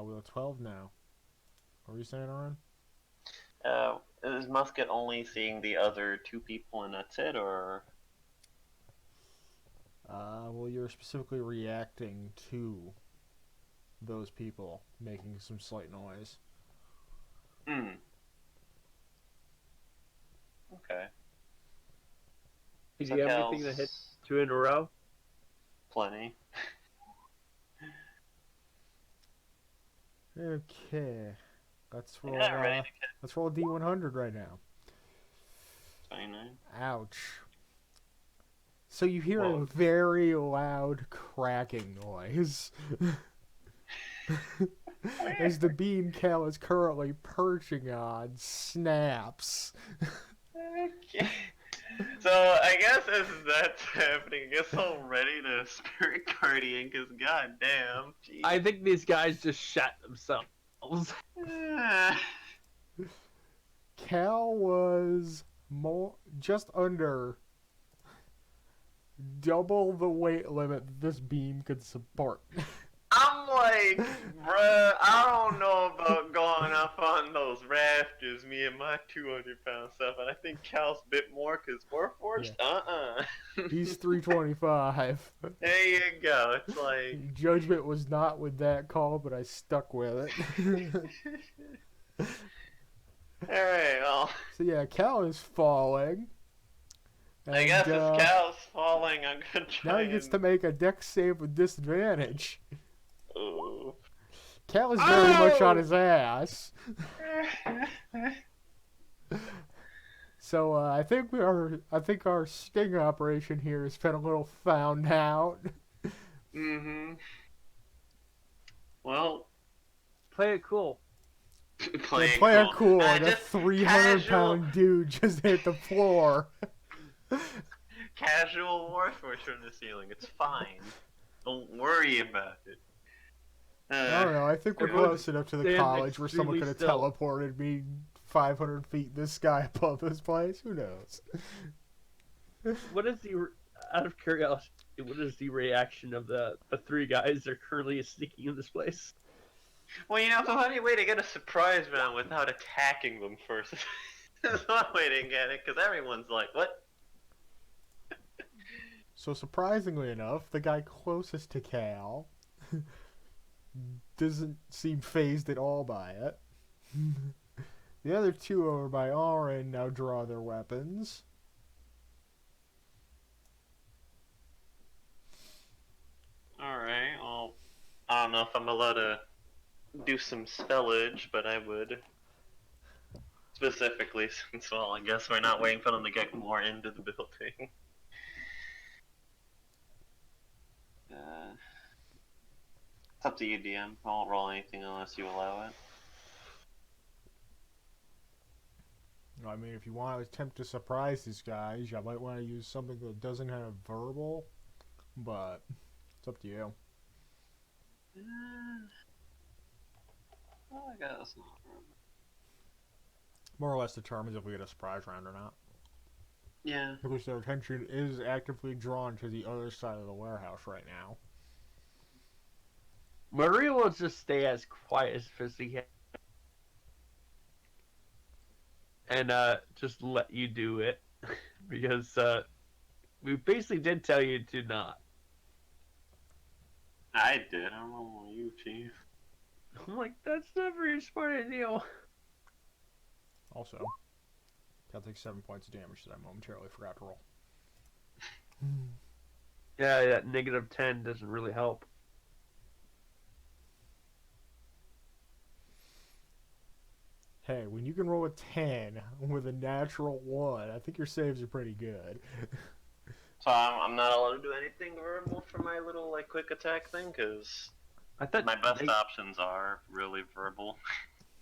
We're at 12 now. What were you saying, Arn? Is Musket only seeing the other two people and that's it, or? Well, you're specifically reacting to those people making some slight noise. Okay. Did you have anything that hit 2 in a row? Plenty. Okay. Let's roll, let's roll a D100 right now. 29. Ouch. So you hear a very loud cracking noise as the beam Cal is currently perching on snaps. Okay. So I guess as that's happening, I guess I'm ready to Spirit Guardian, because goddamn. Geez. I think these guys just shot themselves. Cal was just under double the weight limit this beam could support. I'm like, bruh, I don't know about going up on those rafters, me and my 200-pound stuff, and I think Cal's a bit more, because Warforged, He's 325. There you go, it's like... Judgment was not with that call, but I stuck with it. Alright, well... So yeah, Cal is falling. I guess if Cal's falling, I'm gonna try Now he gets to make a dex save with disadvantage. Ooh. Cal is very much on his ass. So I think our sting operation here has been a little found out. Well, play it cool. Play it cool. And a 300-pound dude just hit the floor. Casual Warforged from the ceiling. It's fine. Don't worry about it. I don't know. I think we're Everyone's close enough to the stand college where someone could extremely have still. teleported me 500 feet this sky above this place. Who knows? What is out of curiosity, what is the reaction of the three guys that are currently sneaking in this place? Well, you know, the only way to get a surprise round without attacking them first is one way to get it, because everyone's like, what? So surprisingly enough, the guy closest to Cal doesn't seem phased at all by it. The other two over by Auron now draw their weapons. Alright, well, I don't know if I'm allowed to do some spellage, but I would. Specifically, since, well, I guess we're not waiting for them to get more into the building. It's up to you, DM. I won't roll anything unless you allow it. I mean, if you want to attempt to surprise these guys, you might want to use something that doesn't have verbal, but it's up to you. Well, I guess not. More or less determines if we get a surprise round or not. Yeah. Because their attention is actively drawn to the other side of the warehouse right now. Maria will just stay as quiet as physically can. And just let you do it. Because we basically did tell you to not. I did. I don't know about you, Chief. I'm like, that's not very smart a deal. Also, Cal takes 7 points of damage that I momentarily forgot to roll. Yeah, that -10 doesn't really help. Hey, when you can roll a 10 with a natural 1, I think your saves are pretty good. So I'm not allowed to do anything verbal for my little like quick attack thing, because I thought my best options are really verbal.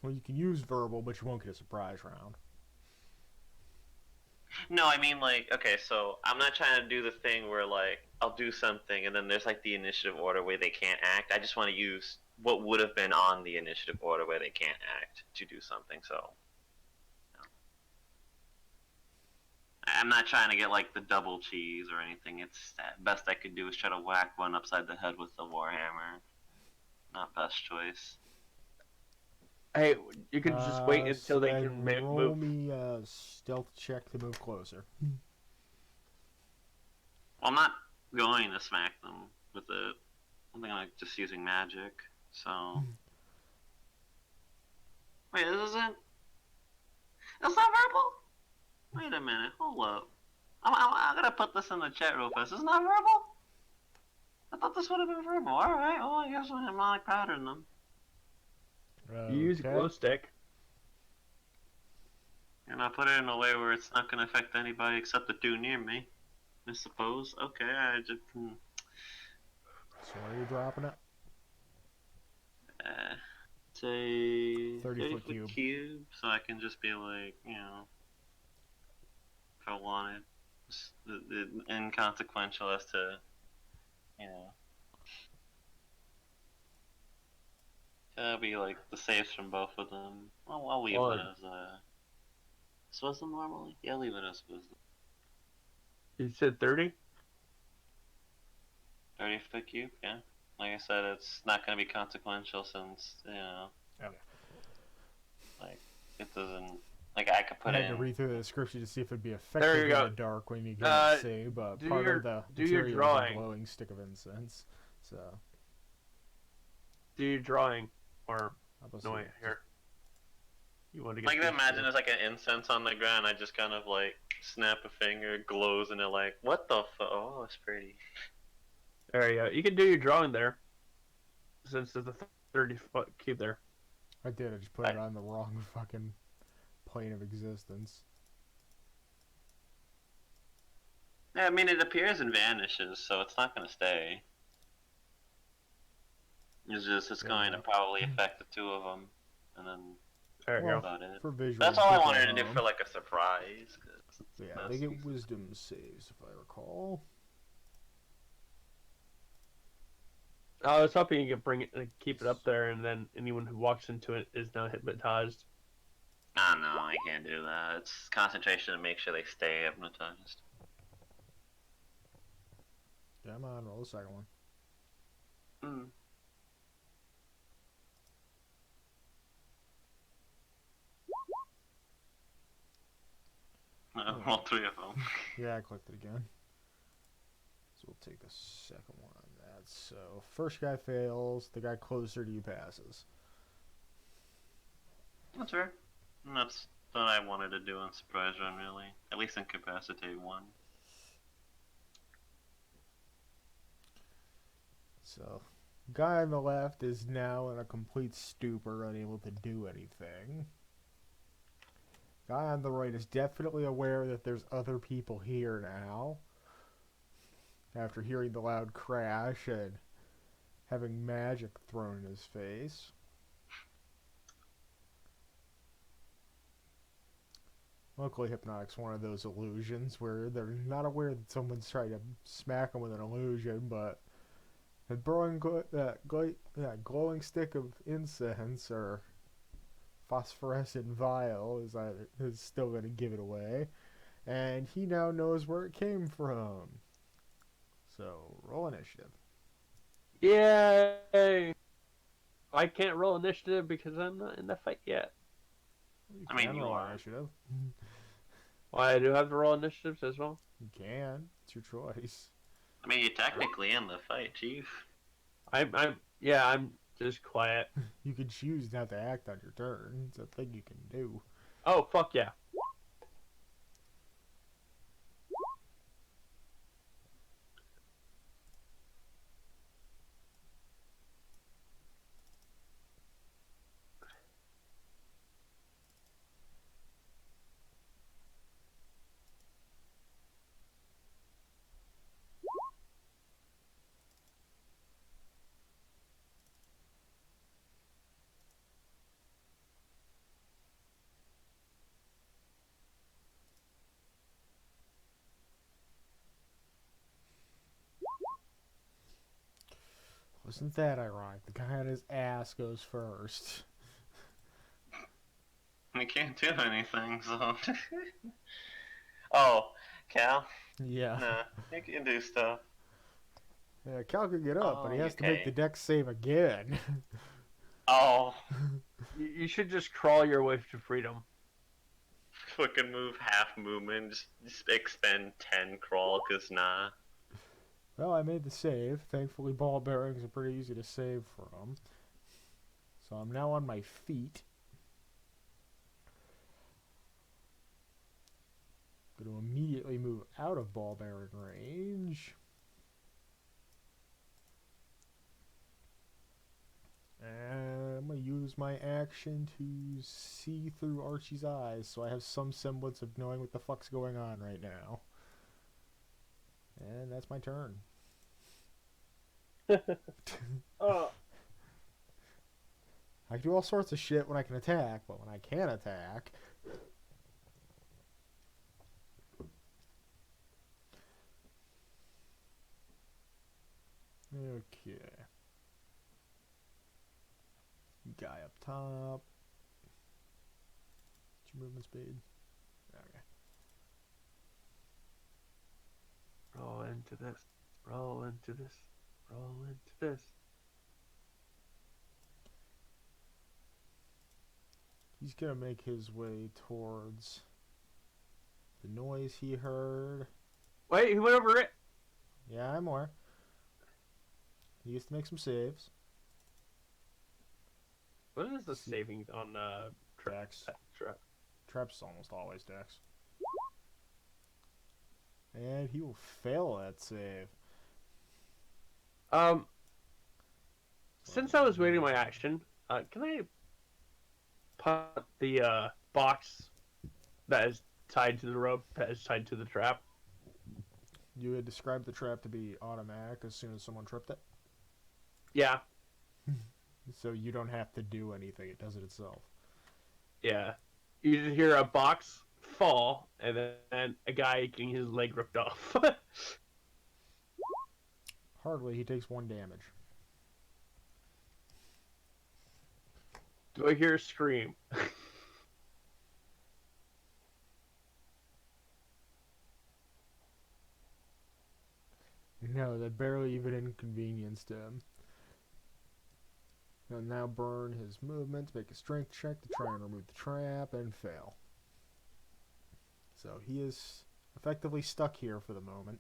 Well, you can use verbal, but you won't get a surprise round. No, I mean like, okay, so I'm not trying to do the thing where like I'll do something and then there's like the initiative order where they can't act. I just want to use what would have been on the initiative order where they can't act to do something. So I'm not trying to get like the double cheese or anything. It's best I could do is try to whack one upside the head with the warhammer. Not best choice. Hey, you can just wait until they can roll move. me a stealth check to move closer. I'm not going to smack them with it. I think I'm just using magic. So wait, this isn't. That's not verbal. Wait a minute. Hold up. I'm gonna put this in the chat real fast. It's not verbal. I thought this would have been verbal. All right. Well, I guess I'm not pattern them. You use a glow stick. And I put it in a way where it's not going to affect anybody except the two near me. I suppose. Okay, I just. So where are you dropping it? Say 30-foot cube, so I can just be like, you know, if I wanted, the inconsequential as to, you know. That'll be like the saves from both of them. Well, I'll leave it as it's wisdom normally? Yeah, I'll leave it as wisdom. You said 30? 30-foot cube, yeah. Like I said, it's not going to be consequential since, you know. Okay. Like, it doesn't. Like, I could put I it had to in. read through the description to see if it'd be effective in the dark when you can't see, but part of the material is a glowing stick of incense. So. Do your drawing, or no, wait, here. You want to get like, imagine there's like an incense on the ground. I just kind of like snap a finger, it glows, and they're like, "What the fuck? Oh, it's pretty." There you go. You can do your drawing there, since there's a 30-foot cube there. I did. I just put it on the wrong fucking plane of existence. Yeah, I mean, it appears and vanishes, so it's not going to stay. It's going to probably affect the two of them, and then there you go. About it. For visual, that's all I wanted to do for like a surprise. So yeah, they get wisdom saves if I recall. I was hoping you could bring it, keep it up there, and then anyone who walks into it is now hypnotized. Ah, no, I can't do that. It's concentration to make sure they stay hypnotized. Come on, roll the second one. Mm. All three of them. Yeah, I clicked it again. So we'll take the second one on that. So first guy fails, the guy closer to you passes. That's fair. And that's what I wanted to do on surprise run, really. At least incapacitate one. So guy on the left is now in a complete stupor, unable to do anything. Guy on the right is definitely aware that there's other people here now, after hearing the loud crash and having magic thrown in his face. Luckily, Hypnotic's one of those illusions where they're not aware that someone's trying to smack them with an illusion, but that glowing stick of incense or phosphorescent vial is still going to give it away, and he now knows where it came from. So roll initiative. Yay! I can't roll initiative because I'm not in the fight yet. You I mean, can you roll are. initiative. Well, I do have to roll initiatives as well. You can. It's your choice. I mean, you're technically in the fight, Chief. I'm just quiet. You can choose not to act on your turn. It's a thing you can do. Oh, fuck yeah. Wasn't that ironic? The guy on his ass goes first. You can't do anything, so. Oh, Cal? Yeah. Nah, you can do stuff. Yeah, Cal can get up, but he Oh, has to make the okay. dex save again. Oh, You should just crawl your way to freedom. fucking move half movement, just expend 10 crawl, cause nah. Well, I made the save. Thankfully, ball bearings are pretty easy to save from. So I'm now on my feet. Going to immediately move out of ball bearing range. And I'm going to use my action to see through Archie's eyes, so I have some semblance of knowing what the fuck's going on right now. And that's my turn. Oh. I can do all sorts of shit when I can attack, but when I can't attack... Okay. Guy up top. What's your movement speed? Okay. Roll into this. Roll into this. Roll into this. He's gonna make his way towards the noise he heard. Wait, he went over it. Yeah, I'm aware. He used to make some saves. What is the saving on Dex. trap? Traps almost always Dex. And he will fail that save. Since I was waiting my action, can I put the box that is tied to the rope that is tied to the trap? You had described the trap to be automatic as soon as someone tripped it. Yeah. So you don't have to do anything, it does it itself. Yeah. You just hear a box fall, and then a guy getting his leg ripped off. Hardly, he takes 1 damage. Do I hear a scream? No, that barely even inconvenienced him. He'll now burn his movement to make a strength check to try and remove the trap and fail. So he is effectively stuck here for the moment.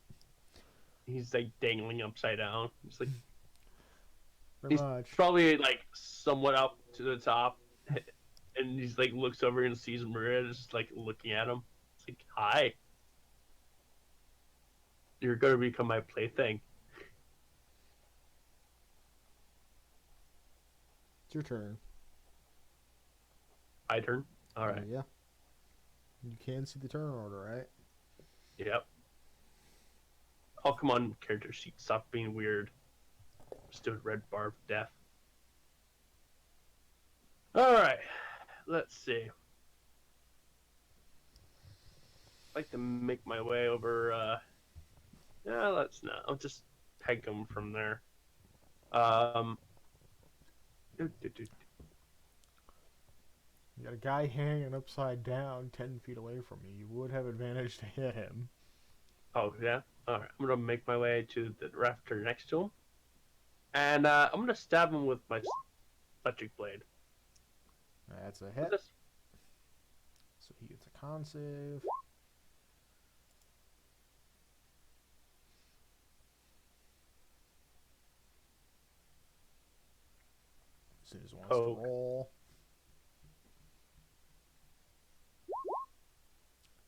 He's like dangling upside down. Pretty He's much. probably like somewhat up to the top, and he's like looks over and sees Maria just like looking at him. It's like, hi, you're gonna become my plaything. It's your turn. My turn. All right. Yeah. You can see the turn order, right? Yep. Oh, come on, character sheet. Stop being weird. Just do a red bar of death. Alright. Let's see. I'd like to make my way over, yeah, let's not. I'll just peg them from there. You got a guy hanging upside down 10 feet away from you. You would have advantage to hit him. Oh, yeah? Alright. I'm going to make my way to the rafter next to him. And I'm going to stab him with my electric blade. That's a hit. This? So he gets a con save. As soon as he wants to roll.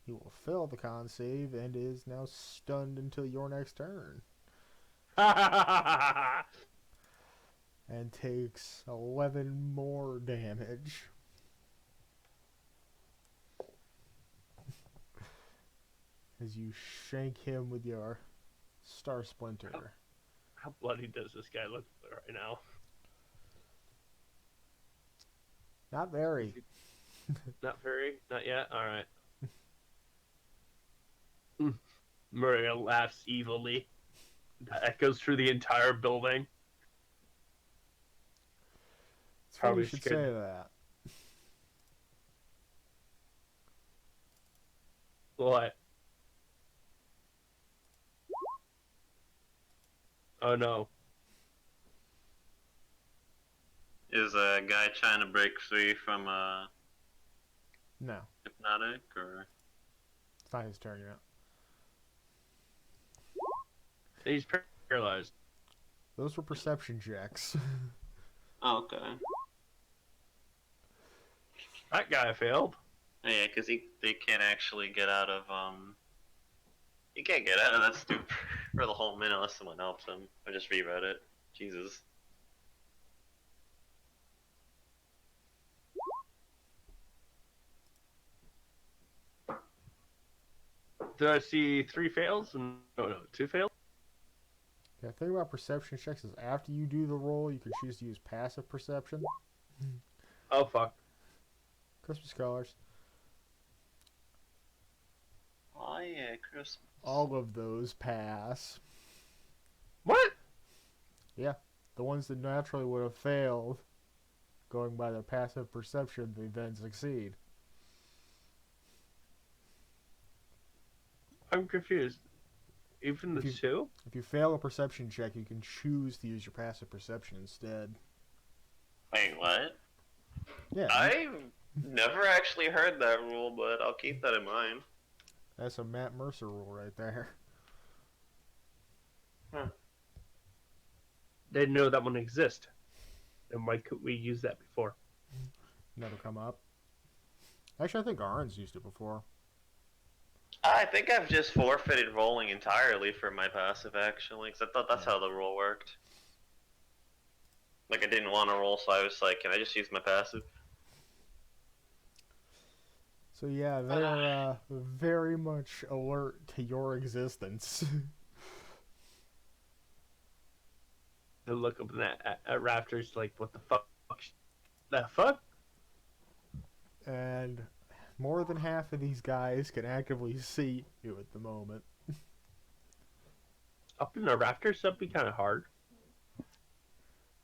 He will fail the con save and is now stunned until your next turn. And takes 11 more damage. As you shank him with your Star Splinter. How bloody does this guy look right now? Not very. Not very? Not yet? Alright. Maria laughs evilly. That echoes through the entire building. It's funny Probably you should scared. say that. What? Oh no. Is a guy trying to break free from No, hypnotic, or? it's not his turn yet. He's paralyzed. Those were perception checks. Oh, okay. That guy failed. Oh, yeah, because they can't actually get out of You can't get out of that stupor for the whole minute unless someone helps him. I just reread it. Jesus. Did I see 3 fails? No, 2 fails? Yeah, the thing about perception checks is after you do the roll, you can choose to use passive perception. Oh fuck. Christmas colors. Oh yeah, Christmas. All of those pass. What? Yeah, the ones that naturally would have failed, going by their passive perception, they then succeed. I'm confused. Even the 2? If you fail a perception check, you can choose to use your passive perception instead. Wait, what? Yeah, I've never actually heard that rule, but I'll keep that in mind. that's a Matt Mercer rule right there. Huh. Didn't know that one exists. Then why could we use that before? Never come up. Actually, I think Arn's used it before. I think I've just forfeited rolling entirely for my passive, actually, because I thought that's how the rule worked. Like, I didn't want to roll, so I was like, can I just use my passive? So yeah, they're very much alert to your existence. They look up at Raptors like, what the fuck? The fuck? And more than half of these guys can actively see you at the moment. Up in the Raptors, that'd be kind of hard.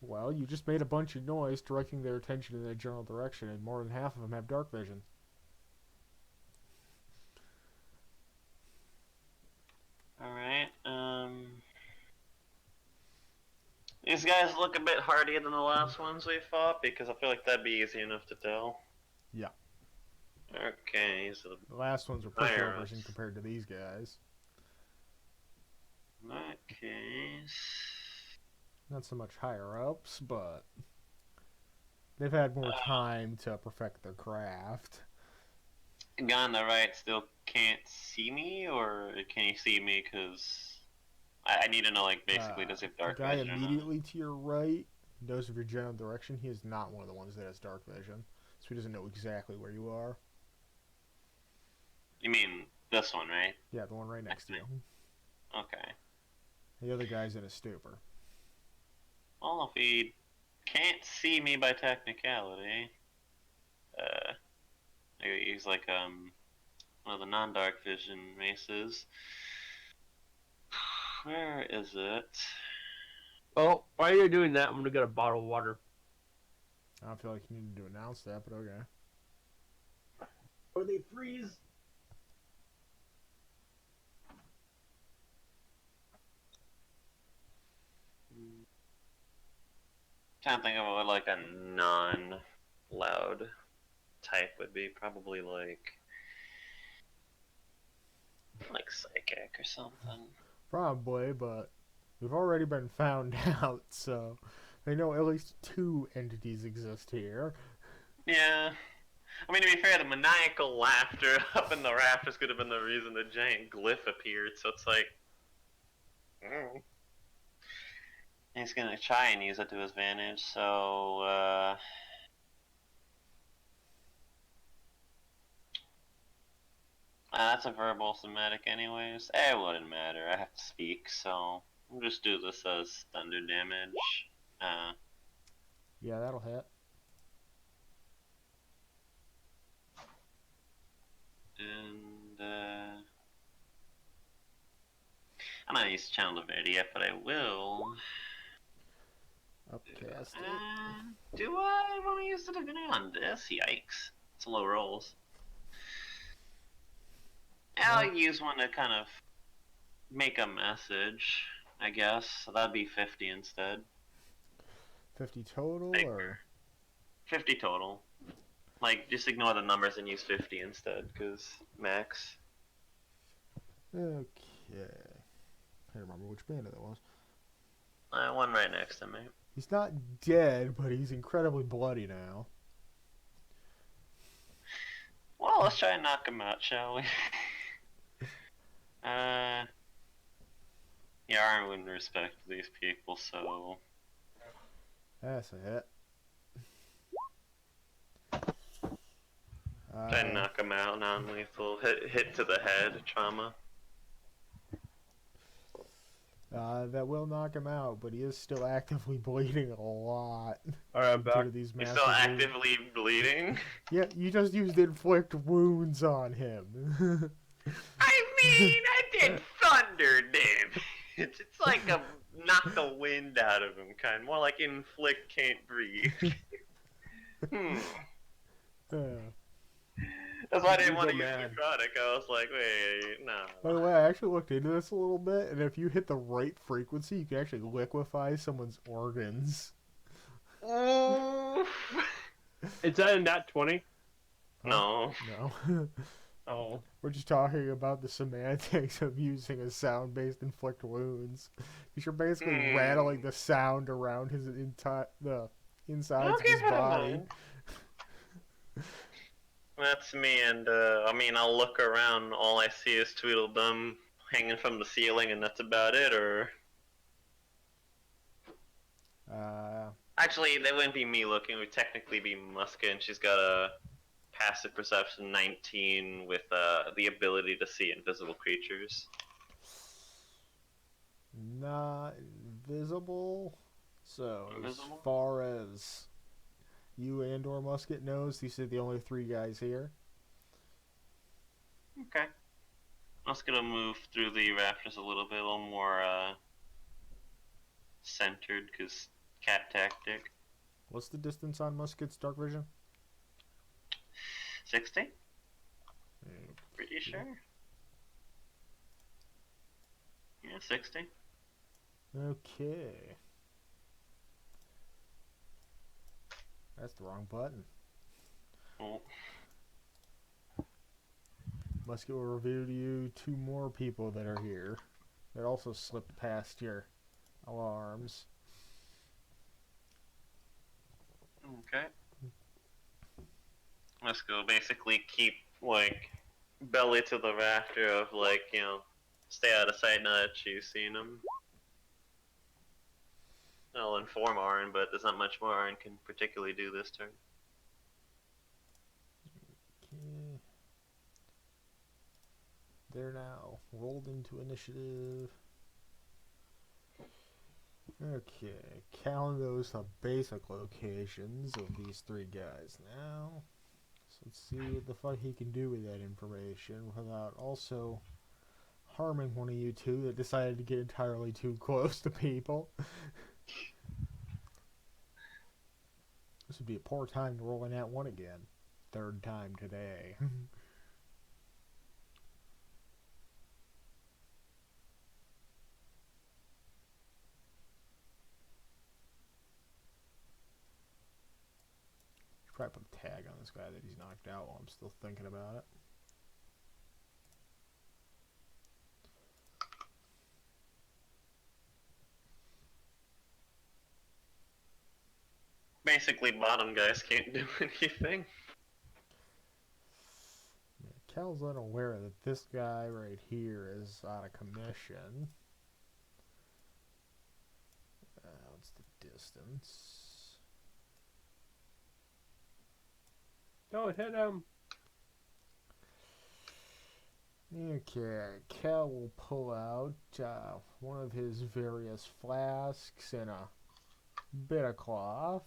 Well, you just made a bunch of noise directing their attention in a general direction, and more than half of them have dark vision. Alright, these guys look a bit hardier than the last ones we fought, because I feel like that'd be easy enough to tell. Yeah. Okay, so The last ones were Higher pushovers in ups. compared to these guys. in that case... Not so much higher ups, but they've had more time to perfect their craft. Guy on the right still can't see me, or can he see me? Because I need to know, like, basically, does he have dark Guy vision or not? immediately to your right knows of your general direction. He is not one of the ones that has dark vision, so he doesn't know exactly where you are. You mean this one, right? Yeah, the one right next to you. Okay. The other guy's in a stupor. Well, if he can't see me by technicality, he's like one of the non-dark vision maces. Where is it? Well, while you're doing that, I'm gonna get a bottle of water. I don't feel like you need to announce that, but okay. Or they freeze. Trying to think of what like a non-loud type would be. Probably like psychic or something. Probably, but we've already been found out, so they know at least two entities exist here. Yeah. I mean, to be fair, the maniacal laughter up in the rafters could have been the reason the giant glyph appeared, so it's like... He's gonna try and use it to his advantage, so, that's a verbal somatic anyways. It wouldn't matter, I have to speak, so... We'll just do this as thunder damage. Yeah, that'll hit. And, I'm not used to Channel Divinity yet, but I will... Upcast it. Do I want to use the Divinity on this? Yikes. It's low rolls. I'll use one to kind of make a message, I guess. So that'd be 50 instead. 50 total, or? 50 total. Like, just ignore the numbers and use 50 instead, because max. Okay. I don't remember which bandit that was. One right next to me. He's not dead, but he's incredibly bloody now. Well, let's try and knock him out, shall we? Yeah, I wouldn't respect these people, so... That's a hit. Try and knock him out, non-lethal. Hit to the head, trauma. That will knock him out, but he is still actively bleeding a lot. Alright, I'm Due back. to these He's massive still wounds. actively bleeding? Yeah, you just used inflict wounds on him. I mean, I did thunder damage. It's like a knock the wind out of him kind. More like inflict can't breathe. That's why I didn't want to use necrotic. I was like, wait, no. By the way, I actually looked into this a little bit, and if you hit the right frequency, you can actually liquefy someone's organs. Oof. Is that in that 20? No. No. Oh. We're just talking about the semantics of using a sound-based inflict wounds. Because you're basically rattling the sound around his the insides of his body. That's me, and I mean, I'll look around. All I see is Tweedledum hanging from the ceiling, and that's about it. Or actually, that wouldn't be me looking. It would technically be Muska, and she's got a passive perception 19 with the ability to see invisible creatures. Not invisible. So, Invisible? as far as you and or Musket knows, these are the only three guys here. Okay. I'm just gonna move through the rafters a little bit, a little more centered, because cat tactic. What's the distance on muskets, dark vision? 60? Mm, Pretty sure. Yeah, 60. Okay. That's the wrong button. Oh. Musket will reveal to you 2 more people that are here. That also slipped past your alarms. Okay. Let's go basically keep, like, belly to the rafter of, like, you know, stay out of sight, not that you've seen them. I'll inform Aaron, but there's not much more Aaron can particularly do this turn. Okay. They're now rolled into initiative. Okay, Cal knows the basic locations of these 3 guys now. So let's see what the fuck he can do with that information without also harming one of you 2 that decided to get entirely too close to people. This would be a poor time to roll in that one again. 3rd time today. Probably put a tag on this guy that he's knocked out while I'm still thinking about it. Basically, bottom guys can't do anything. Yeah, Cal's unaware that this guy right here is out of commission. What's the distance? Go hit him. Okay, Cal will pull out one of his various flasks and a bit of cloth.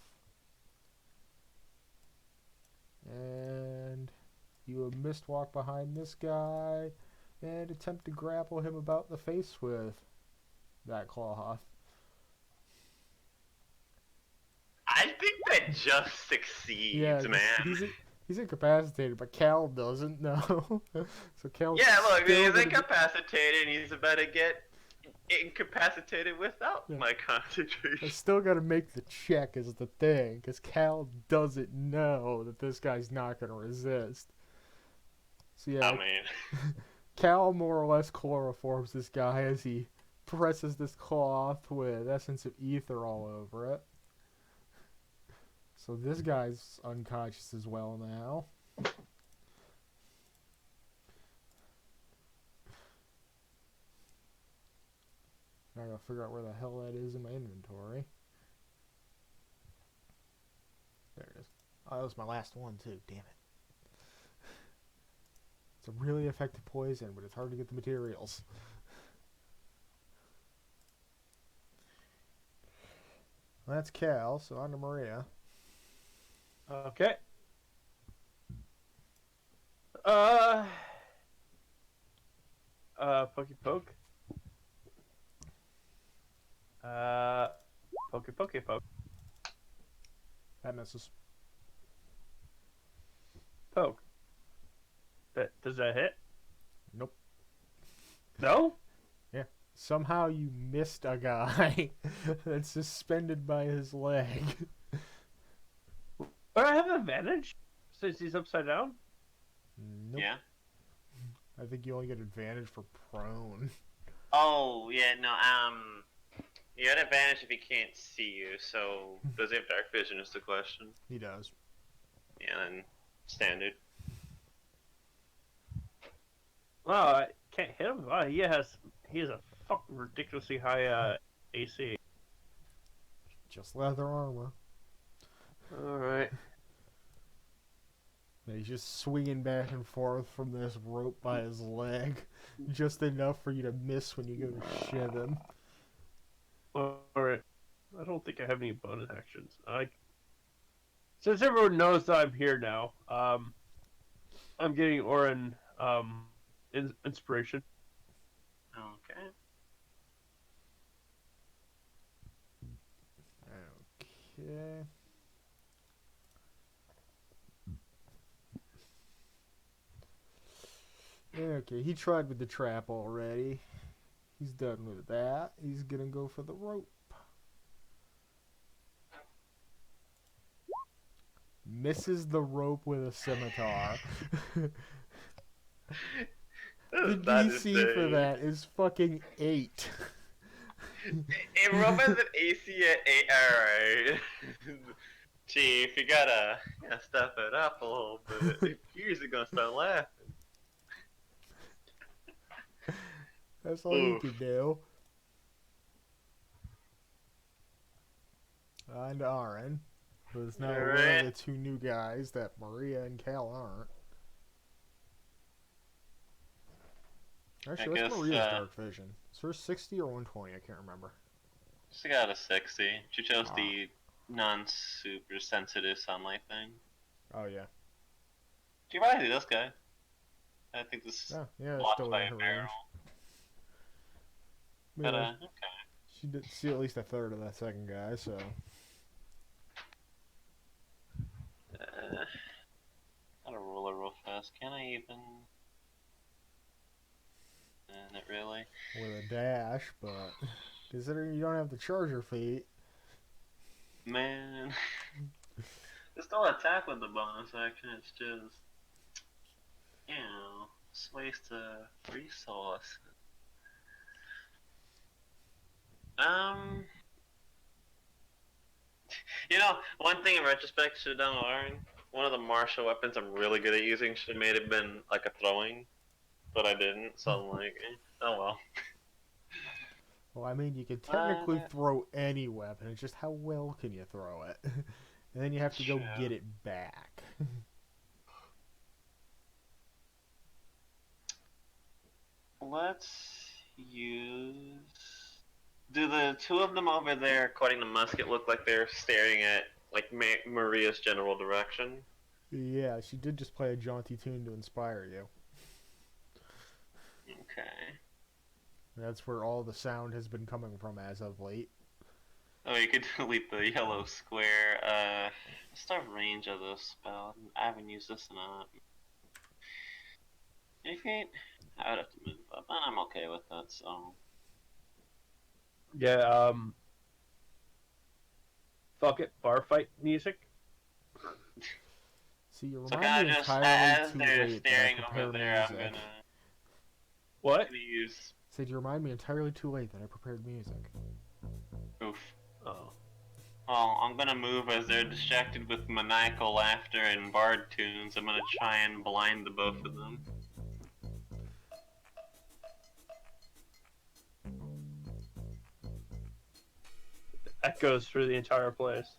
And he will mist walk behind this guy and attempt to grapple him about the face with that cloth. I think that just succeeds, man. He's incapacitated, but Cal doesn't know. So Cal's Yeah, look, still he's gonna incapacitated and he's about to get incapacitated without my I concentration. still gotta make the check is the thing, because Cal doesn't know that this guy's not gonna resist. So yeah, Oh, man. Cal more or less chloroforms this guy as he presses this cloth with essence of ether all over it. So this guy's unconscious as well now. I gotta figure out where the hell that is in my inventory. There it is. Oh, that was my last one too. Damn it. It's a really effective poison, but it's hard to get the materials. Well, that's Cal, so on to Maria. Okay. Pokey poke. Pokey poke. That misses. Poke. Does that hit? Nope. No? Yeah. Somehow you missed a guy that's suspended by his leg. But I have advantage since he's upside down. Nope. Yeah. I think you only get advantage for prone. Oh, yeah, no, you had advantage if he can't see you, so does he have dark vision is the question. He does. Yeah, then standard. Wow, I can't hit him. Wow, he has a fucking ridiculously high AC. Just leather armor. Alright. And he's just swinging back and forth from this rope by his leg. Just enough for you to miss when you go to shiv him. Alright. I don't think I have any bonus actions. Since everyone knows that I'm here now, I'm getting Orin inspiration. Okay. Okay. Okay, he tried with the trap already. He's done with that. He's gonna go for the rope. Misses the rope with a scimitar. The That is DC for that is fucking 8. Hey, Roman's an AC at 8. Alright. Chief, you gotta step it up a little bit. If Gears are gonna start laughing. That's all you Oof. can do. And Aaron, who is now one of Alright. the 2 new guys that Maria and Cal aren't. Actually, what's Maria's dark vision? Is hers 60 or 120? I can't remember. She got a 60. She chose Ah. the non-super sensitive sunlight thing. Oh, yeah. She probably do this guy. I think this is Yeah, it's blocked still by in a her barrel. range. But, Yeah, okay. she did see at least a third of that second guy, so. Gotta roll it real fast. Can I even? Not really. With a dash, but considering you don't have the charger feet. Man. There's no attack with the bonus action, it's just, you know, it's waste of resource. You know, one thing in retrospect should have done with Iron, one of the martial weapons I'm really good at using should have made it been like a throwing, but I didn't, so I'm like, oh well. Well, I mean, you can technically throw any weapon. It's just how well can you throw it? And then you have to go get it back. Let's use... Do the 2 of them over there, according to Musket, look like they're staring at, like, Maria's general direction? Yeah, she did just play a jaunty tune to inspire you. Okay. That's where all the sound has been coming from as of late. Oh, you could delete the yellow square. What's the range of this spell? I haven't used this in a... 8 feet? I would have to move up, and I'm okay with that, so... Yeah, fuck it, bar fight music. See, you So remind me just, entirely as too they're late that I staring prepared over there, I'm music. What? gonna use... Said you remind me entirely too late that I prepared music. Oof. Oh. Well, I'm gonna move as they're distracted with maniacal laughter and bard tunes. I'm gonna try and blind the both of them. Echoes through the entire place.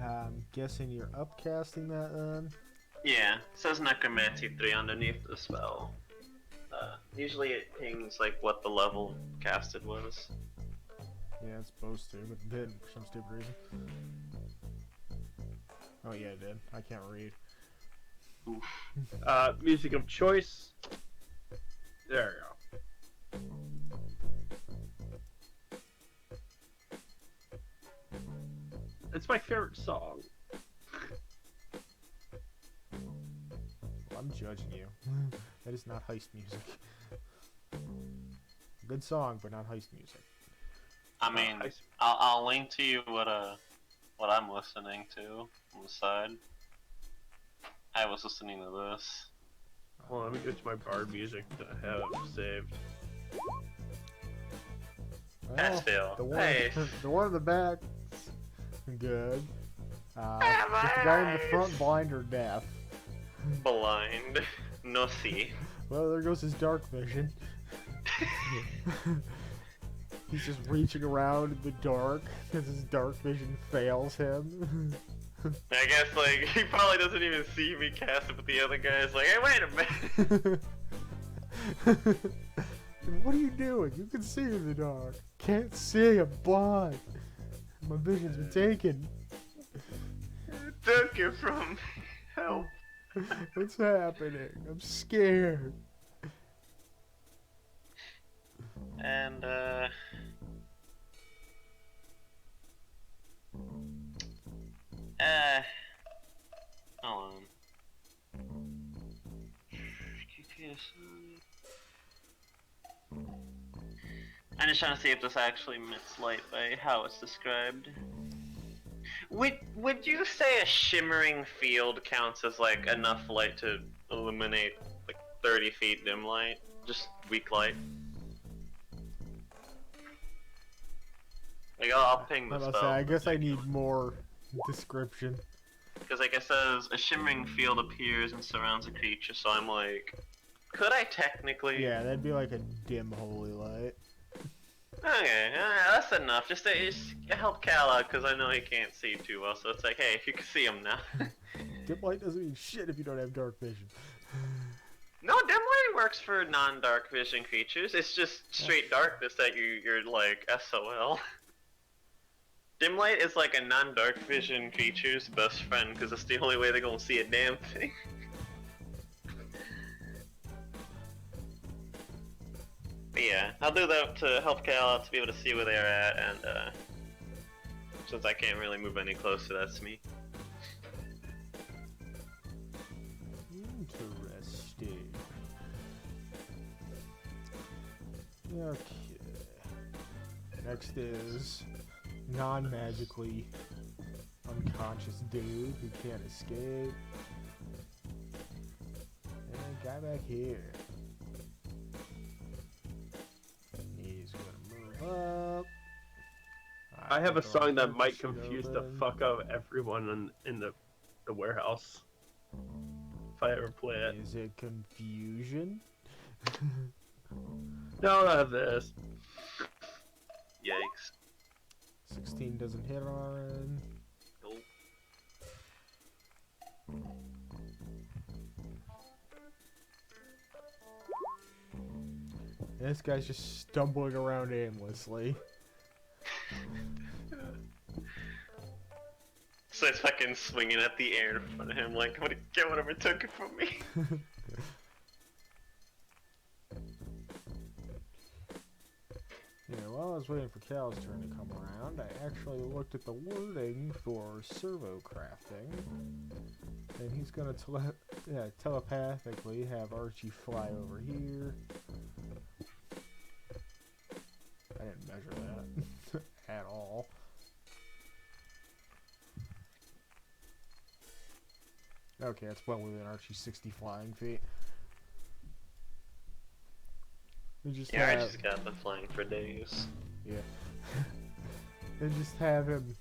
I'm guessing you're upcasting that then? Yeah, it says Necromancy 3 underneath the spell. Usually it pings like what the level casted was. Yeah, it's supposed to, but it didn't for some stupid reason. Oh yeah, it did. I can't read. Oof. Music of choice. There you go. It's my favorite song. Well, I'm judging you. That is not heist music. Good song, but not heist music. I mean, I'll link to you what I'm listening to on the side. I was listening to this. Well, let me go to my bard music that I have saved. Pass fail. The one, Nice. the one in the back, good. The guy in the front, blind or deaf. Blind. No see. Well, there goes his dark vision. He's just reaching around in the dark because his dark vision fails him. I guess like he probably doesn't even see me cast it, but the other guy's like, hey, wait a minute. What are you doing? You can see in the dark. Can't see. I'm blind. My vision's been taken. Took it from me. Help. What's happening? I'm scared. And Hold on. I'm just trying to see if this actually emits light by how it's described. Would you say a shimmering field counts as like enough light to illuminate like 30 feet dim light? Just weak light? Like I'll ping the I spell. I guess I need more description. Because like it says, a shimmering field appears and surrounds a creature, so I'm like, could I technically... Yeah, that'd be like a dim holy light. Okay, that's enough. Just help Cal out, because I know he can't see too well, so it's like, hey, you can see him now. Dim light doesn't mean shit if you don't have dark vision. No, dim light works for non-dark vision creatures. It's just straight darkness that you're like, SOL. Dim light is like a non-dark vision creature's best friend, because it's the only way they're gonna see a damn thing. But yeah, I'll do that to help Cal out to be able to see where they're at, and since I can't really move any closer, that's me. Interesting. Okay. Next is non-magically unconscious dude who can't escape. And guy back here. He's gonna move up. I have a song that might Sheet confuse the open. fuck out of everyone in the warehouse. If I ever play it. Is it confusion? No, not this. Yikes. 16 doesn't hit on. Nope. And this guy's just stumbling around aimlessly. So it's fucking swinging at the air in front of him like, get whatever took it from me. Yeah, while I was waiting for Cal's turn to come around, I actually looked at the wording for servo crafting. And he's gonna telepathically have Archie fly over here. I didn't measure that at all. Okay, that's well within Archie's 60 flying feet. We just Yeah, I have, just got been flying for days. yeah. And just have him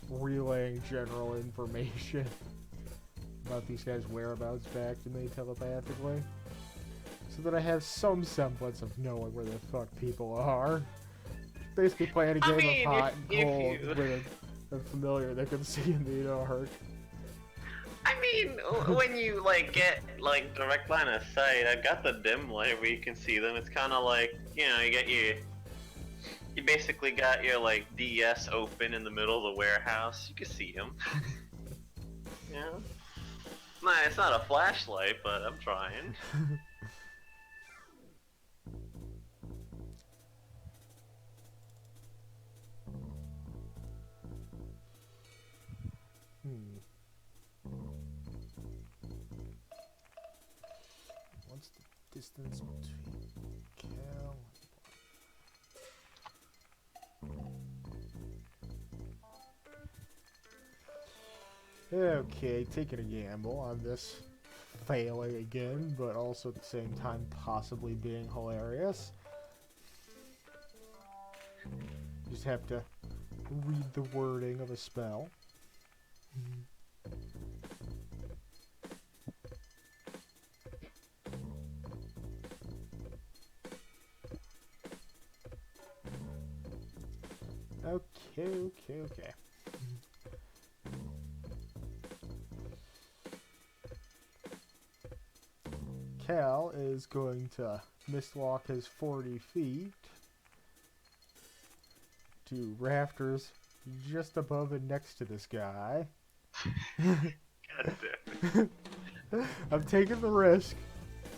relaying general information about these guys' whereabouts back to me telepathically. So that I have some semblance of knowing where the fuck people are. Basically playing a game of hot and cold with a familiar that can see in the dark. I mean, when you like get like direct line of sight, I got the dim light where you can see them. It's kind of like, you know, you basically got your like DS open in the middle of the warehouse. You can see them. Yeah. Nah, it's not a flashlight, but I'm trying. What's the distance between Cal and Okay, taking a gamble on this failing again, but also at the same time possibly being hilarious. Just have to read the wording of a spell. Okay. Cal is going to mistwalk his 40 feet to rafters just above and next to this guy. God damn it. I'm taking the risk.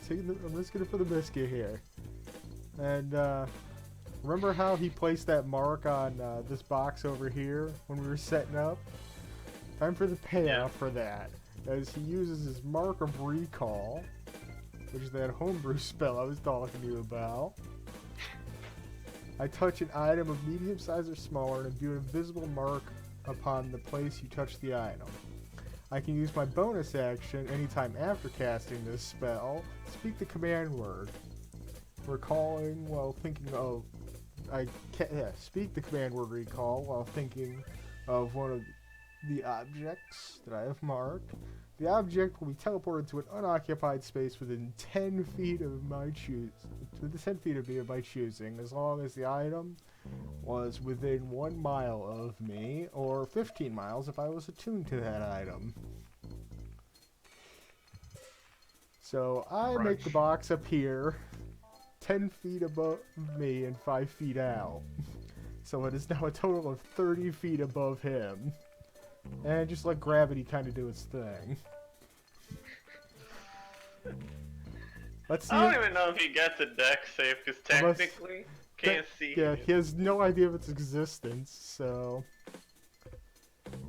I'm risking it for the biscuit here. And remember how he placed that mark on this box over here when we were setting up? Time for the payoff for that, as he uses his Mark of Recall, which is that homebrew spell I was talking to you about. I touch an item of medium size or smaller and imbue an invisible mark upon the place you touch the item. I can use my bonus action anytime after casting this spell. Speak the command word. Recalling while thinking of... speak the command word recall while thinking of one of the objects that I have marked. The object will be teleported to an unoccupied space within 10 feet of my choosing, as long as the item was within 1 mile of me, or 15 miles if I was attuned to that item. So I make the box appear 10 feet above me and 5 feet out. So it is now a total of 30 feet above him. And just let gravity kind of do its thing. Let's see. I don't even know if he gets a deck save, because technically, can't see. Yeah, he has no idea of its existence, so...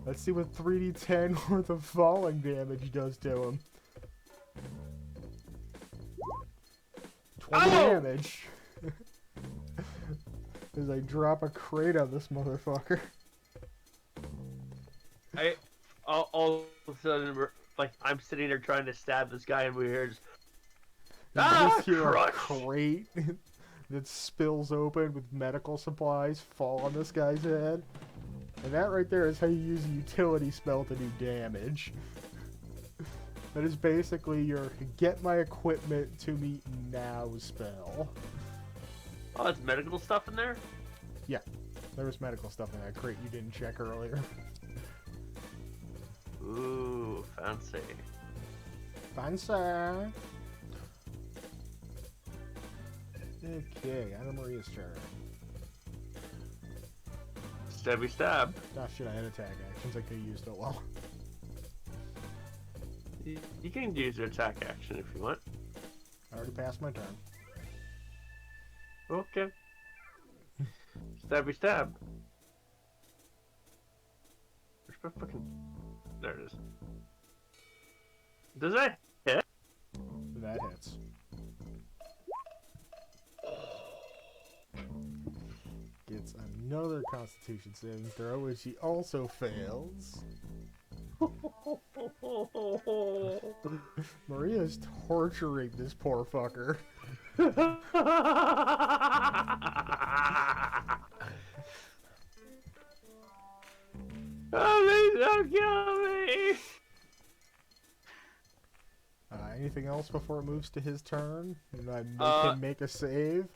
Let's see what 3d10 worth of falling damage does to him. 20 damage. As I drop a crate on this motherfucker. All of a sudden, like, I'm sitting there trying to stab this guy, and we hear just... You just hear a crate that spills open with medical supplies fall on this guy's head. And that right there is how you use a utility spell to do damage. That is basically your get my equipment to me now spell. Oh, that's medical stuff in there? Yeah, there was medical stuff in that crate you didn't check earlier. Ooh, fancy. Fancy. Okay, Anna Maria's turn. Stabby stab. Ah shit, I had attack actions, I could have used it well. You can use your attack action if you want. I already passed my turn. Okay. Stabby stab. Where's my fucking... There it is. Does that hit? That hits. Gets another Constitution saving throw, which he also fails. Maria's torturing this poor fucker. Oh, please don't kill me! Anything else before it moves to his turn? And I make him make a save?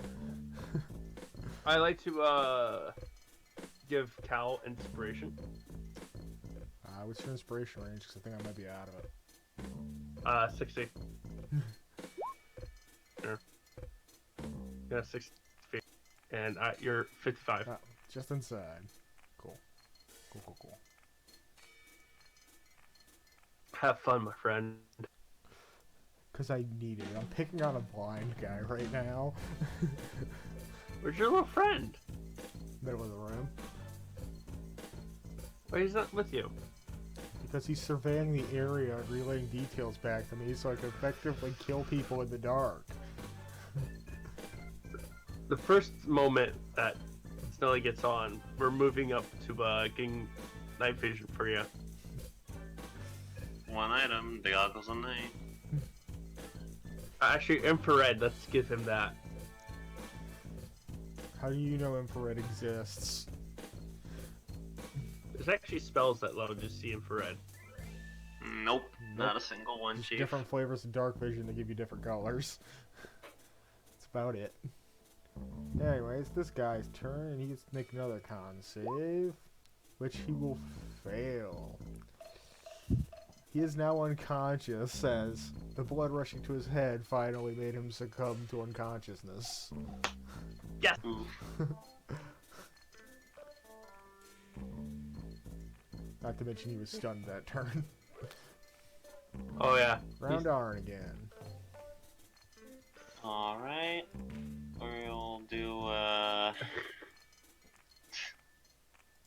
I like to, give Cal inspiration. What's your inspiration range? Because I think I might be out of it. 60. Sure. Yeah, 60 feet. And you're 55. Just inside. Cool. Cool. Have fun, my friend. Because I need it. I'm picking on a blind guy right now. Where's your little friend? Middle of the room. Why he's not with you? Because he's surveying the area and relaying details back to me so I can effectively kill people in the dark. The first moment that Snelly gets on, we're moving up to getting night vision for you. One item, the goggles of night. Actually, infrared, let's give him that. How do you know infrared exists? There's actually spells that let him just see infrared. Nope, not a single one, Just Chief. different flavors of dark vision that give you different colors. That's about it. Anyways, this guy's turn, and he gets to make another con save, which he will fail. He is now unconscious, as the blood rushing to his head finally made him succumb to unconsciousness. Yes! Not to mention he was stunned that turn. Oh yeah. Round Arn again. Alright. We'll do,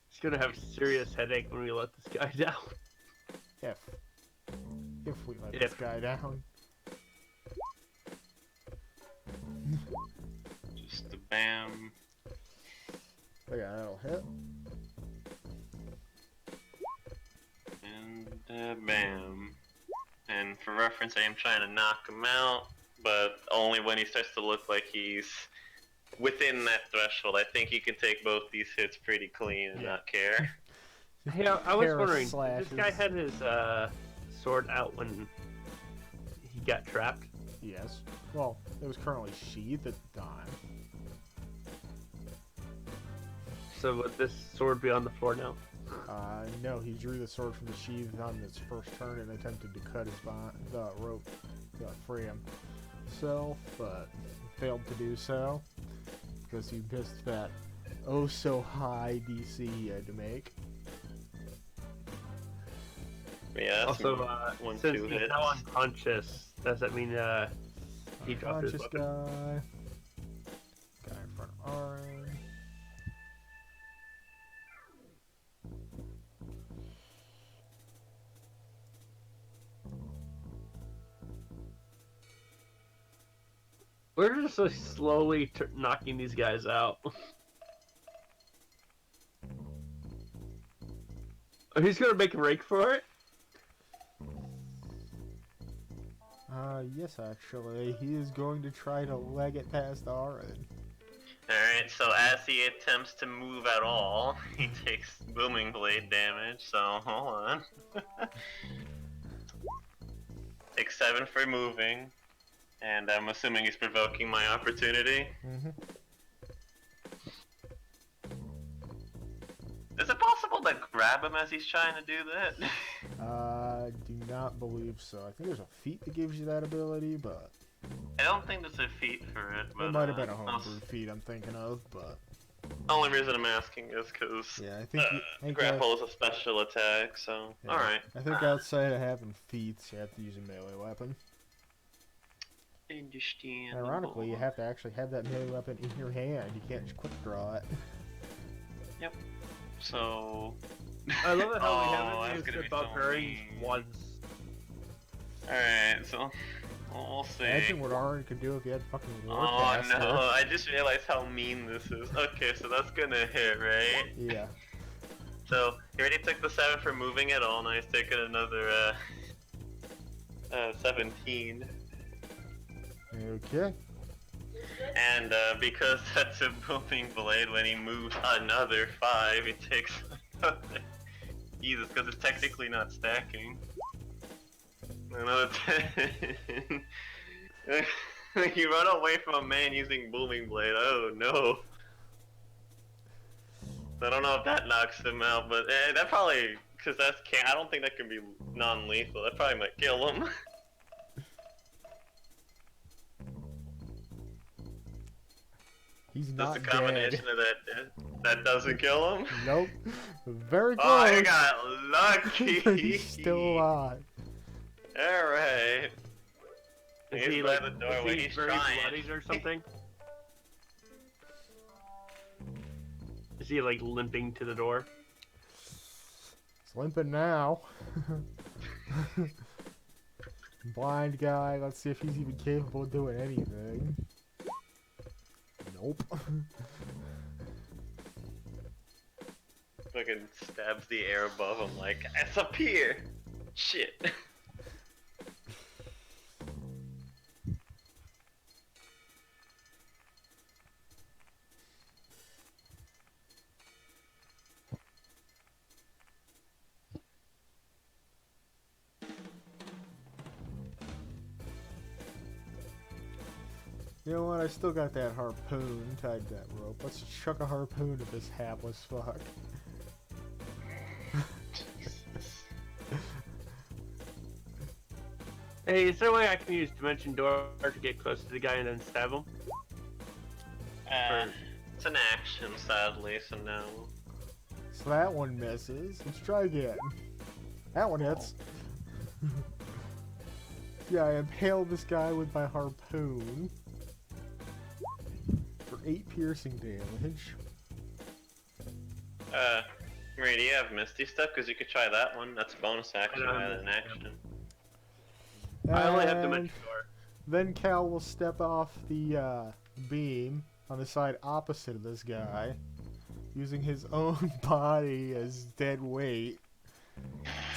He's gonna have a serious headache when we let this guy down. if we let Yep. this guy down. Just a bam. Oh yeah, that'll hit. And bam. And for reference, I am trying to knock him out, but only when he starts to look like he's within that threshold. I think he can take both these hits pretty clean and not care. Hey, I was Pair of wondering, this slashes. guy had his sword out when he got trapped. Yes. Well, it was currently sheathed at the time. So would this sword be on the floor now? No, he drew the sword from the sheath on his first turn and attempted to cut the rope to free himself, but failed to do so because he missed that oh so high DC he had to make. Yeah, that's Also, one, since two he's hits. now unconscious, does that mean he dropped his Unconscious weapon? guy in front of Aaron. We're just so slowly knocking these guys out. He's gonna make a break for it? Yes, actually, he is going to try to leg it past Aaron. Alright, so as he attempts to move at all, he takes booming blade damage, so hold on. Takes 7 for moving, and I'm assuming he's provoking my opportunity. Mm-hmm. Is it possible to grab him as he's trying to do that? Do not believe so. I think there's a feat that gives you that ability, but I don't think there's a feat for it, but it might have been a homebrew feat I'm thinking of, but the only reason I'm asking is because yeah, I think grapple is a special attack, so yeah, alright. I think outside of having feats, you have to use a melee weapon. Understand. Ironically, you have to actually have that melee weapon in your hand. You can't just quick draw it. Yep. So. I love it how we that's haven't used gonna the be so barbarians mean. once. Alright, so we'll see. Imagine what Aaron could do if he had fucking Oh Warcaster. no, I just realized how mean this is. Okay, so that's gonna hit, right? Yeah. So, he already took the 7 for moving at all, now he's taking another, 17. Okay. And, because that's a booming blade, when he moves another 5, he takes another... Jesus, because it's technically not stacking. Another 10. You run away from a man using booming blade, oh no. I don't know if that knocks him out, but that probably, because I don't think that can be non-lethal. That probably might kill him. He's Just not a combination dead. of that doesn't kill him. Nope. Very close. Oh, I got lucky. He's still alive. All right. Is He's he by like the doorway. is he He's very trying. bloodied or something? Is he like limping to the door? He's limping now. Blind guy. Let's see if he's even capable of doing anything. Nope. Fucking stabs the air above him like, it's up here. Shit. You know what? I still got that harpoon tied to that rope. Let's chuck a harpoon at this hapless fuck. Hey, is there a way I can use Dimension Door to get close to the guy and then stab him? It's an action, sadly, so no. So that one misses. Let's try again. That one hits. Yeah, I impale this guy with my harpoon for 8 piercing damage. Marie, do you have Misty stuff? Because you could try that one. That's a bonus action rather than action. I only have And dimension door. then Cal will step off the beam on the side opposite of this guy, using his own body as dead weight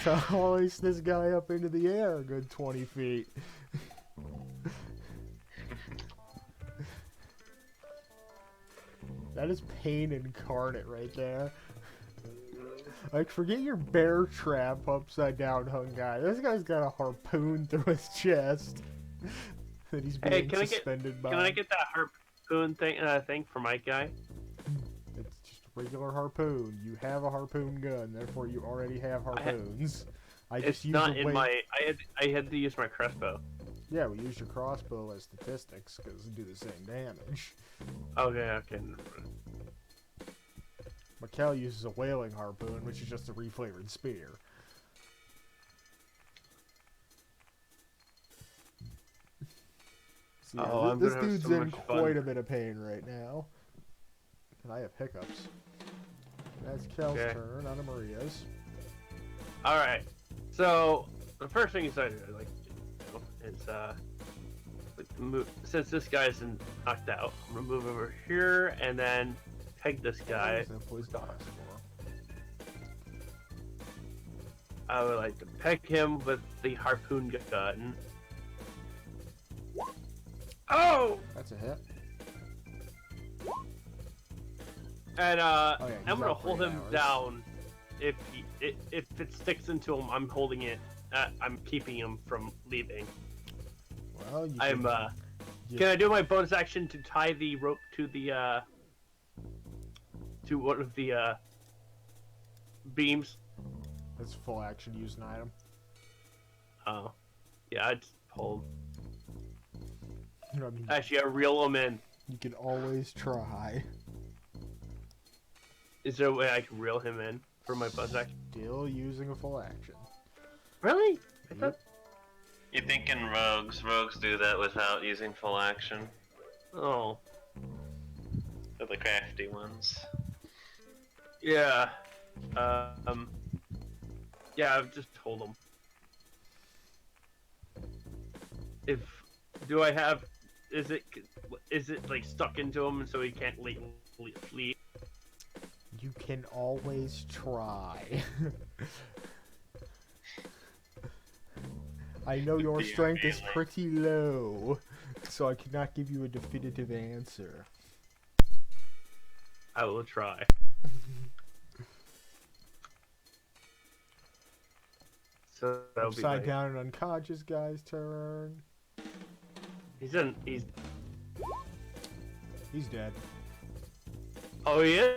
to hoist this guy up into the air a good 20 feet. That is pain incarnate right there. Like, forget your bear trap upside down hung guy. This guy's got a harpoon through his chest that he's being suspended by. Can I get that harpoon thing for my guy? It's just a regular harpoon. You have a harpoon gun, therefore you already have harpoons. It's not in my. I had to use my crossbow. Yeah, we used your crossbow as statistics because they do the same damage. Okay. Mikkel uses a whaling harpoon, which is just a reflavored spear. So, yeah, this dude's in quite a bit of pain right now. And I have hiccups. That's Kel's turn, Anna Maria's. Alright. So, the first thing I like to do is, move, since this guy's knocked out, I'm gonna move over here and then peg this guy. I would like to peg him with the harpoon gun. Oh! That's a hit. And yeah, I'm gonna hold him down. If it sticks into him, I'm holding it. I'm keeping him from leaving. Well, can I do my bonus action to tie the rope to the to one of the beams? That's full action. Use an item. Oh, yeah, I just pulled. You know what I mean? Actually, I reel him in. You can always try. Is there a way I can reel him in for my bonus action? Still using a full action. Really? I thought... You're thinking rogues. Rogues do that without using full action. Oh. They're the crafty ones. Yeah. Yeah, I've just told him. Do I have... Is it like stuck into him so he can't flee? You can always try. I know your strength is pretty low, so I cannot give you a definitive answer. I will try. So that'll Upside be down and unconscious guy's turn. He's dead. Oh, he is?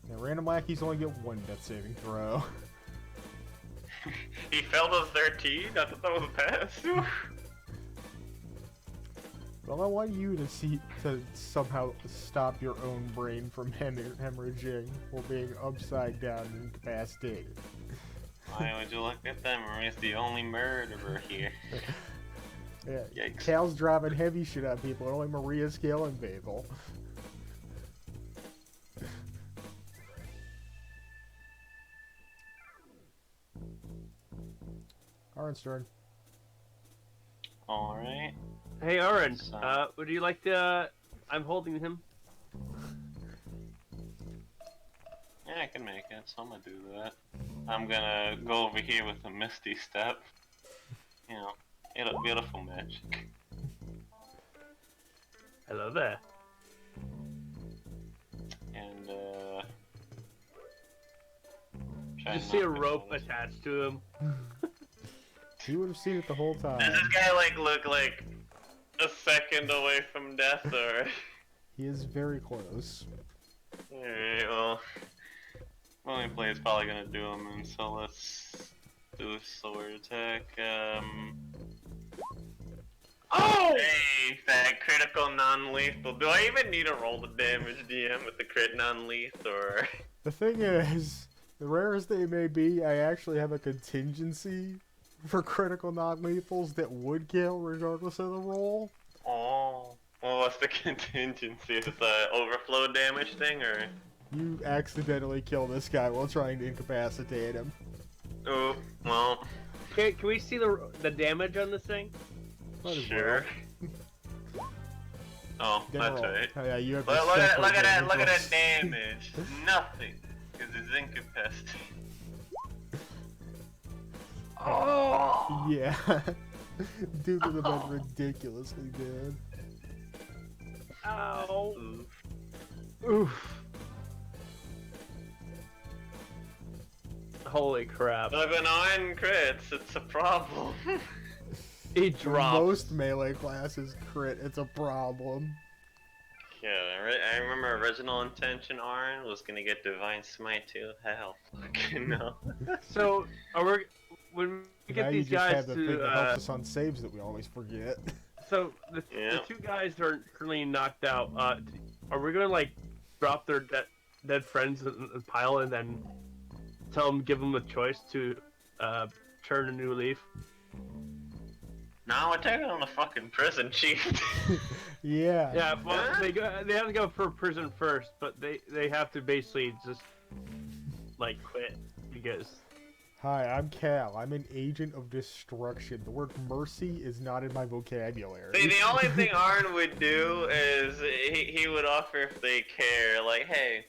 Now, random lackeys only get one death saving throw. He failed a 13? I thought that was a pass. Well, I want you to somehow stop your own brain from hemorrhaging while being upside down and incapacitated. Why would you look at them? Maria's the only murderer here. Yeah, Yikes. Cal's dropping heavy shit on people, only Maria's killing people. Aaron's turn. Alright. Hey, Aaron. So- Would you like to... I'm holding him. Yeah, I can make it, so I'm gonna do that. I'm gonna go over here with a Misty Step. You know, beautiful magic. Hello there. And, You see a rope attached to him. You would have seen it the whole time. Does this guy, like, look like a second away from death, or...? He is very close. Alright, well... Only play is probably gonna do him, and so let's do a sword attack. Oh! Hey, that critical non-lethal. Do I even need to roll the damage, DM, with the crit non-lethal, or...? The thing is, the rarest they may be, I actually have a contingency for critical non-lethals that would kill regardless of the roll. Oh. Well, what's the contingency? Is it the overflow damage thing, or...? You accidentally kill this guy while trying to incapacitate him. Oh, well, Can we see the damage on this thing? Might as sure. Oh, Then that's roll. right. Oh, yeah, you have Look, the look at separate that! damage Look at rolls. that damage. Nothing, because it's incapacitated. Oh! Yeah. Dude would have been ridiculously dead. Ow. Oof. Oof. Holy crap. I've been on crits. It's a problem. He For drops. most melee classes crit, it's a problem. Yeah, I remember original intention Arn was gonna get Divine Smite too. Hell, fucking no. So, when we Now get you these just guys have the thing that to, helps us on saves that we always forget. so the Yeah. two guys that are currently knocked out, are we gonna like drop their dead friends in a pile and then give them the choice to turn a new leaf? No, we're taking on the fucking prison chief. Yeah. Yeah, well, they have to go for prison first, but they have to basically just like quit because. Hi, I'm Cal. I'm an agent of destruction. The word mercy is not in my vocabulary. See, the only thing Arn would do is he would offer if they care, like, hey,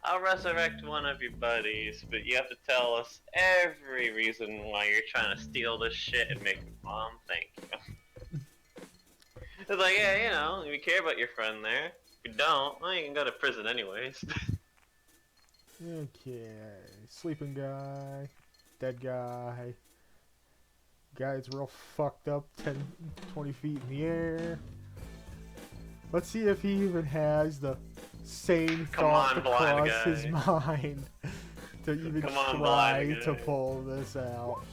I'll resurrect one of your buddies, but you have to tell us every reason why you're trying to steal this shit and make a bomb. Thank you. It's like, yeah, you know, if you care about your friend there. If you don't, well, you can go to prison anyways. Okay. Sleeping guy. Dead guy. Guy's real fucked up 10, 20 feet in the air. Let's see if he even has the sane Come thought on, to blind cross his guy. mind to even Come on, try blind to guy. pull this out.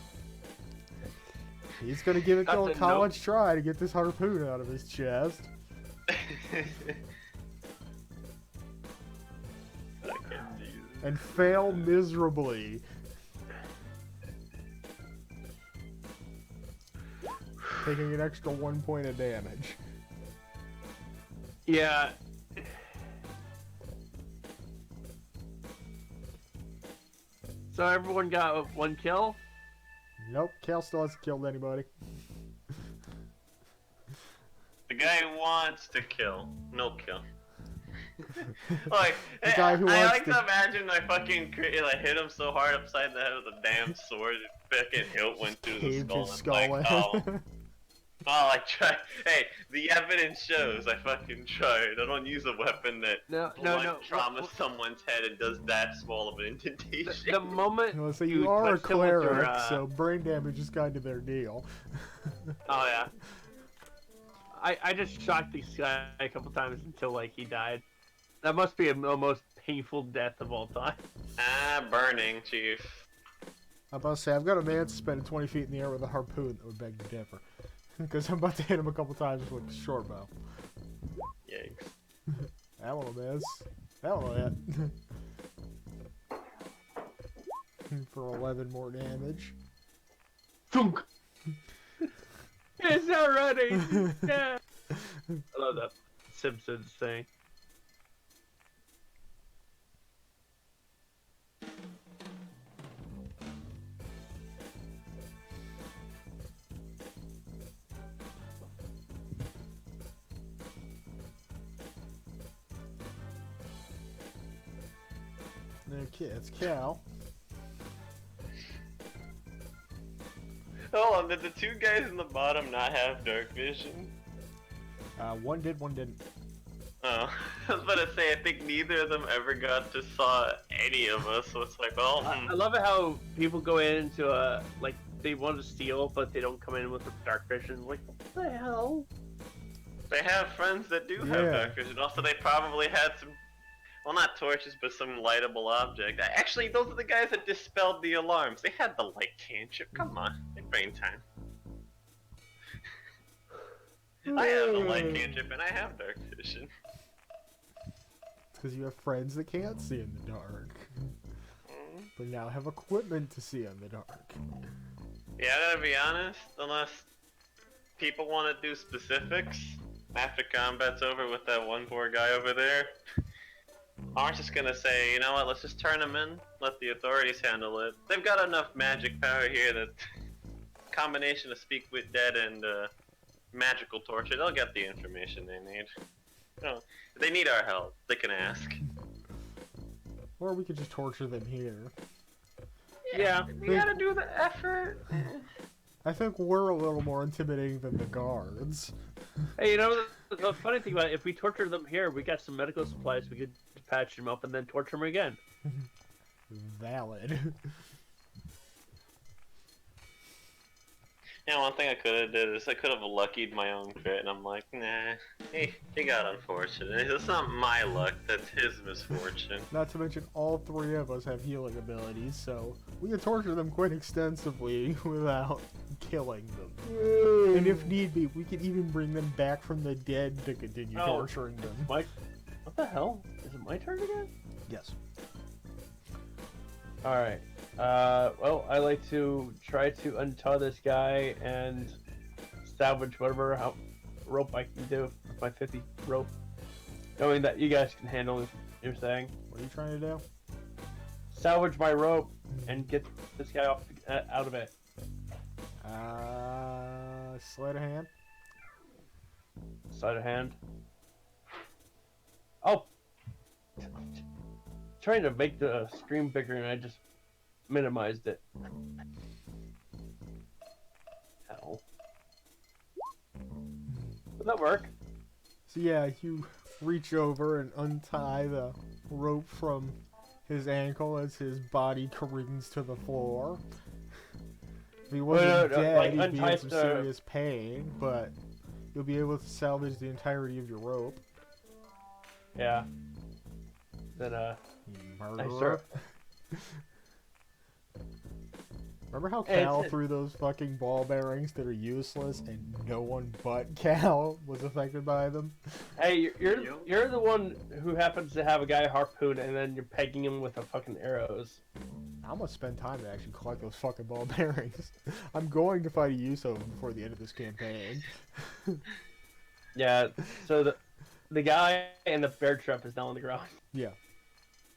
He's gonna give it That's a a college try to get this harpoon out of his chest. And fail miserably. Taking an extra 1 point of damage. Yeah. So everyone got one kill? Nope, Cal still hasn't killed anybody. The guy who wants to kill, no kill. Like, The guy who I wants like to- to imagine I fucking like hit him so hard upside the head with a damn sword, it fucking hilt went through the Caved skull. his And skull like, in. I tried. Hey, the evidence shows I fucking tried. I don't use a weapon that No. trauma someone's head and does that small of an indentation. The moment Well, so you are a touched him with your, cleric, so brain damage is kind of their deal. Oh yeah. I just shot this guy a couple times until like he died. That must be the most painful death of all time. Ah, burning, chief. I'm about to say, I've got a man suspended 20 feet in the air with a harpoon that would beg to differ. Because I'm about to hit him a couple times with a short bow. Yikes. That one will miss. That one will hit. For 11 more damage. Thunk. It's not running. Yeah. I love that Simpsons thing. Okay, it's Cal. Hold on, did the two guys in the bottom not have dark vision? One did, one didn't. Oh, I was about to say, I think neither of them ever got to saw any of us, so it's like, well, I love it how people go into a like they want to steal, but they don't come in with the dark vision. Like, what the hell? they have friends that do have Yeah. dark vision. Also, they probably had some, well, not torches, but some lightable object. Actually, those are the guys that dispelled the alarms. They had the light cantrip. Come on, it's brain time. I have a light cantrip and I have dark vision. Because you have friends that can't see in the dark. But now have equipment to see in the dark. Yeah, I gotta be honest, unless people want to do specifics, after combat's over with that one poor guy over there, Aren't just gonna say, you know what, let's just turn them in, let the authorities handle it. They've got enough magic power here that combination of speak with dead and magical torture, they'll get the information they need. No, if they need our help, they can ask. Or we could just torture them here. Yeah. We gotta do the effort. I think we're a little more intimidating than the guards. Hey, you know, the funny thing about it, if we torture them here, we got some medical supplies. We could patch them up and then torture them again. Valid. Yeah, one thing I could have did is I could have luckied my own crit, and I'm like, nah, he got unfortunate. It's not my luck, that's his misfortune. Not to mention all three of us have healing abilities, so we can torture them quite extensively without killing them. And if need be, we could even bring them back from the dead to continue torturing them. What the hell? Is it my turn again? Yes. Alright. Well, I like to try to untie this guy and salvage whatever rope I can do with my 50 rope. Knowing that you guys can handle it, you're saying. What are you trying to do? Salvage my rope and get this guy off out of it. Sleight of hand. Sleight of hand. Oh! Trying to make the screen bigger and I just minimized it. Hell. Would that work? So yeah, you reach over and untie the rope from his ankle as his body careens to the floor. If he wasn't dead, like, he'd be in untie some the- serious pain, but you'll be able to salvage the entirety of your rope. Yeah. Then, You I murderer. start... Remember how Hey, Cal it's- threw those fucking ball bearings that are useless and no one but Cal was affected by them? Hey, you're the one who happens to have a guy harpoon and then you're pegging him with the fucking arrows. I'm gonna spend time to actually collect those fucking ball bearings. I'm going to find a use of them before the end of this campaign. Yeah, so the guy in the bear trap is now on the ground. Yeah.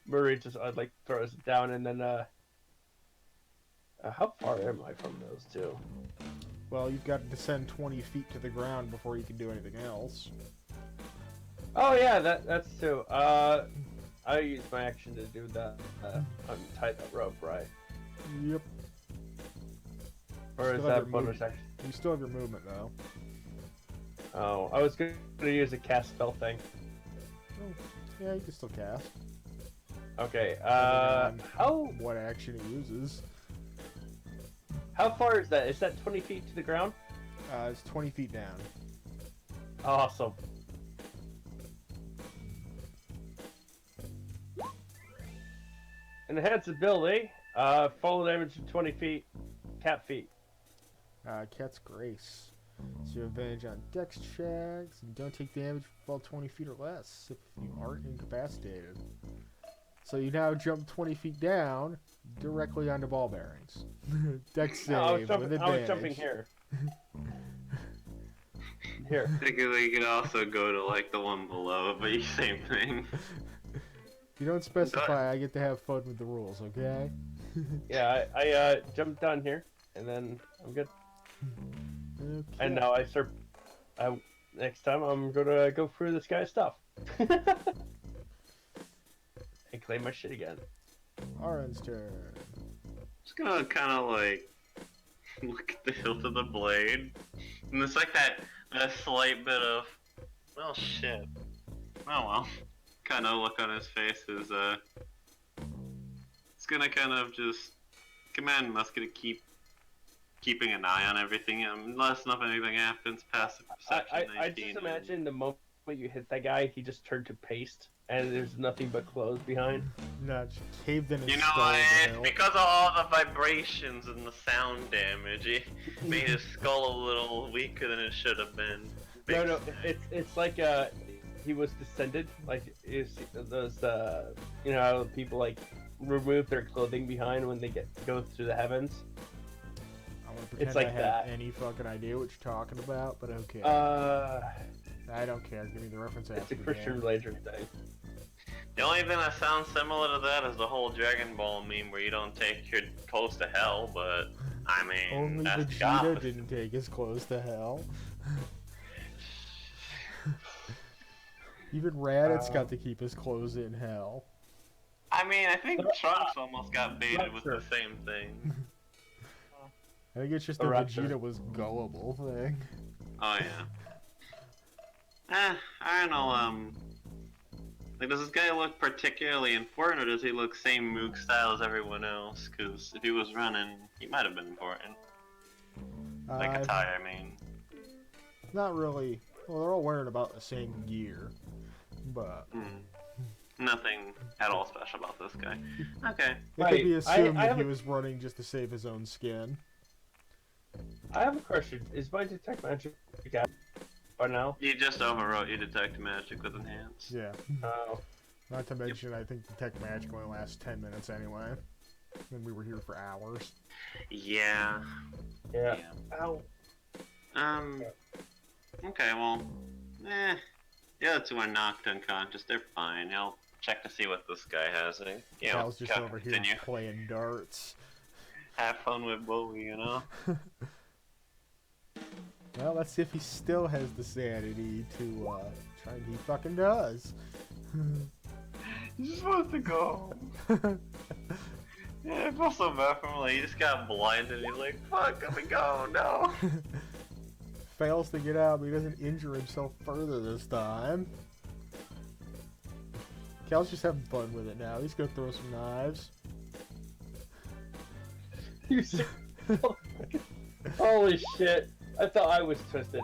Murray just like throws it down and then how far am I from those two? Well, you've got to descend 20 feet to the ground before you can do anything else. Oh yeah, that's true. I use my action to do that. Untie that rope, right? Yep. Or is Still have that your bonus movement. action? You still have your movement, though. Oh, I was gonna use a cast spell thing. Oh, yeah, you can still cast. Okay. Depending on How what action it uses. far is that? Is that 20 feet to the ground? It's 20 feet down. Awesome. Enhance ability. Fall damage to 20 feet. Cap feet. Cat's Grace. So you have advantage on dex checks, and don't take damage if you fall 20 feet or less if you aren't incapacitated. So you now jump 20 feet down, directly onto ball bearings. Dex save I with was advantage. jumping here. Here. Technically, you could also go to like the one below, but same thing. If you don't specify, I get to have fun with the rules, okay? Yeah, I jumped down here, and then I'm good. Okay. And now I start. Next time I'm gonna go through this guy's stuff. And claim my shit again. Aron's turn. Just gonna kind of like look at the hilt of the blade, and it's like that slight bit of, well, shit. Oh well. Kind of look on his face is it's gonna kind of just command Muska to keeping an eye on everything unless anything happens past the perception. I just imagine the moment you hit that guy, he just turned to paste, and there's nothing but clothes behind. Not caved in his You know, skull. it's because of all the vibrations and the sound damage. It made his skull a little weaker than it should have been. No, it's like he was descended, like those you know, people like remove their clothing behind when they go through the heavens. I want to pretend It's like I have that. any fucking idea what you're talking about, but okay. I don't care. Give me the reference It's after a the Christian game. religion thing. The only thing that sounds similar to that is the whole Dragon Ball meme where you don't take your clothes to hell, but I mean, Only that's the Vegeta opposite. didn't take his clothes to hell. Even Raditz got to keep his clothes in hell. I mean, I think Trunks almost got baited with the Sure. same thing. I think it's just a Raptor. Vegeta was gullible thing. Oh yeah. I don't know. Like, does this guy look particularly important, or does he look same Moog style as everyone else? Because if he was running, he might have been important. Like a tie, I mean. Not really. Well, they're all wearing about the same gear, but Nothing at all special about this guy. Okay. it could be assumed I that he have was running just to save his own skin. I have a question. Is my detect magic out by now? You just overwrote your detect magic with enhance. Yeah. Oh. Not to mention, I think Detect Magic only lasts 10 minutes anyway. And we were here for hours. Yeah. Yeah. Ow. Okay, well, the other two are knocked unconscious. They're fine. I'll check to see what this guy has. Cal's just over here continue. playing darts. Have fun with Bowie, you know? Well, let's see if he still has the sanity to try, and he fucking does. He just wants to go home. Yeah, I feel so bad for him. Like, he just got blinded. He's like, fuck, let me go, no. Fails to get out, but he doesn't injure himself further this time. Cal's just having fun with it now. He's gonna throw some knives. You see? Holy shit! I thought I was twisted.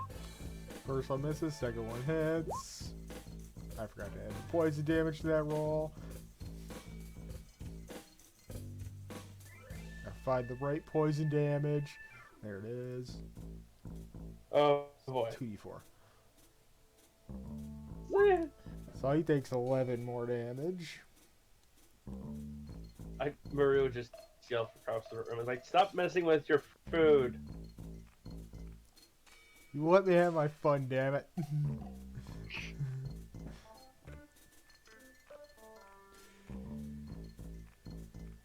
First one misses, second one hits. I forgot to add the poison damage to that roll. Gotta find the right poison damage. There it is. Oh boy. 2d4. So he takes 11 more damage. Marie would just yell across the room. Like, stop messing with your food. You let me have my fun, damn it.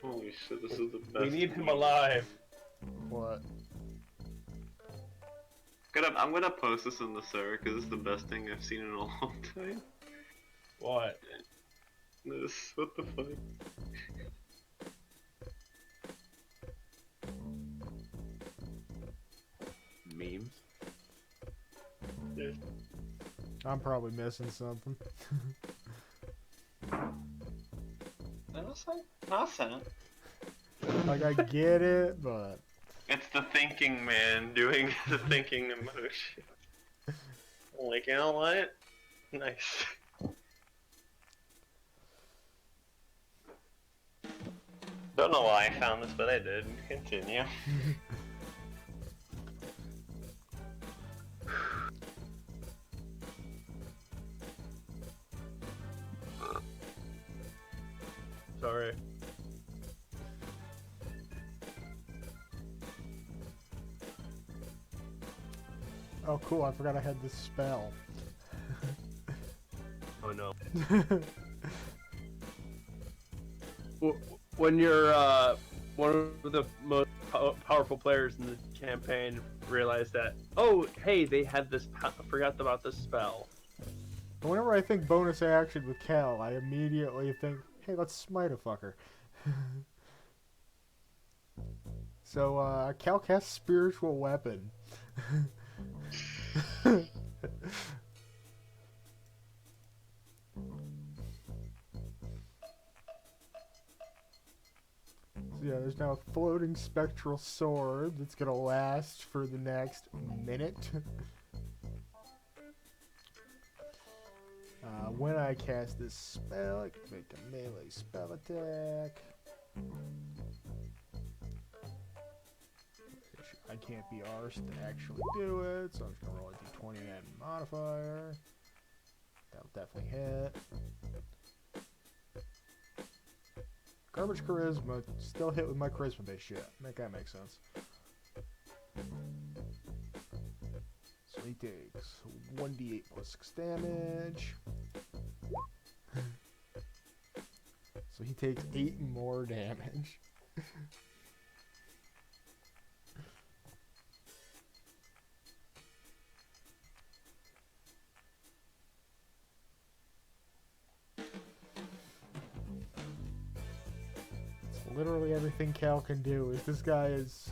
Holy shit, this is the best. We need him alive. What? I'm gonna post this in the server because it's the best thing I've seen in a long time. What? This, what the fuck? Memes. Yeah. I'm probably missing something. Awesome. Like, I get it, but... It's the thinking man doing the thinking emotion. Like, you know what? Nice. Don't know why I found this, but I did. Continue. Sorry. Oh, cool, I forgot I had this spell. Oh no. When you're one of the most powerful players in the campaign, realize that, oh, hey, they had this. Forgot about this spell. But whenever I think bonus action with Cal, I immediately think, hey, let's smite a fucker. So, Cal casts Spiritual Weapon. So yeah, there's now a floating spectral sword that's gonna last for the next minute. When I cast this spell, I can make a melee spell attack. I can't be arsed to actually do it, so I'm just gonna roll a d20 and add a modifier. That'll definitely hit. Garbage charisma, still hit with my charisma based shit. Make that make sense. So he takes 1d8 plus 6 damage. so he takes 8 more damage. It's literally everything Cal can do. Is this guy is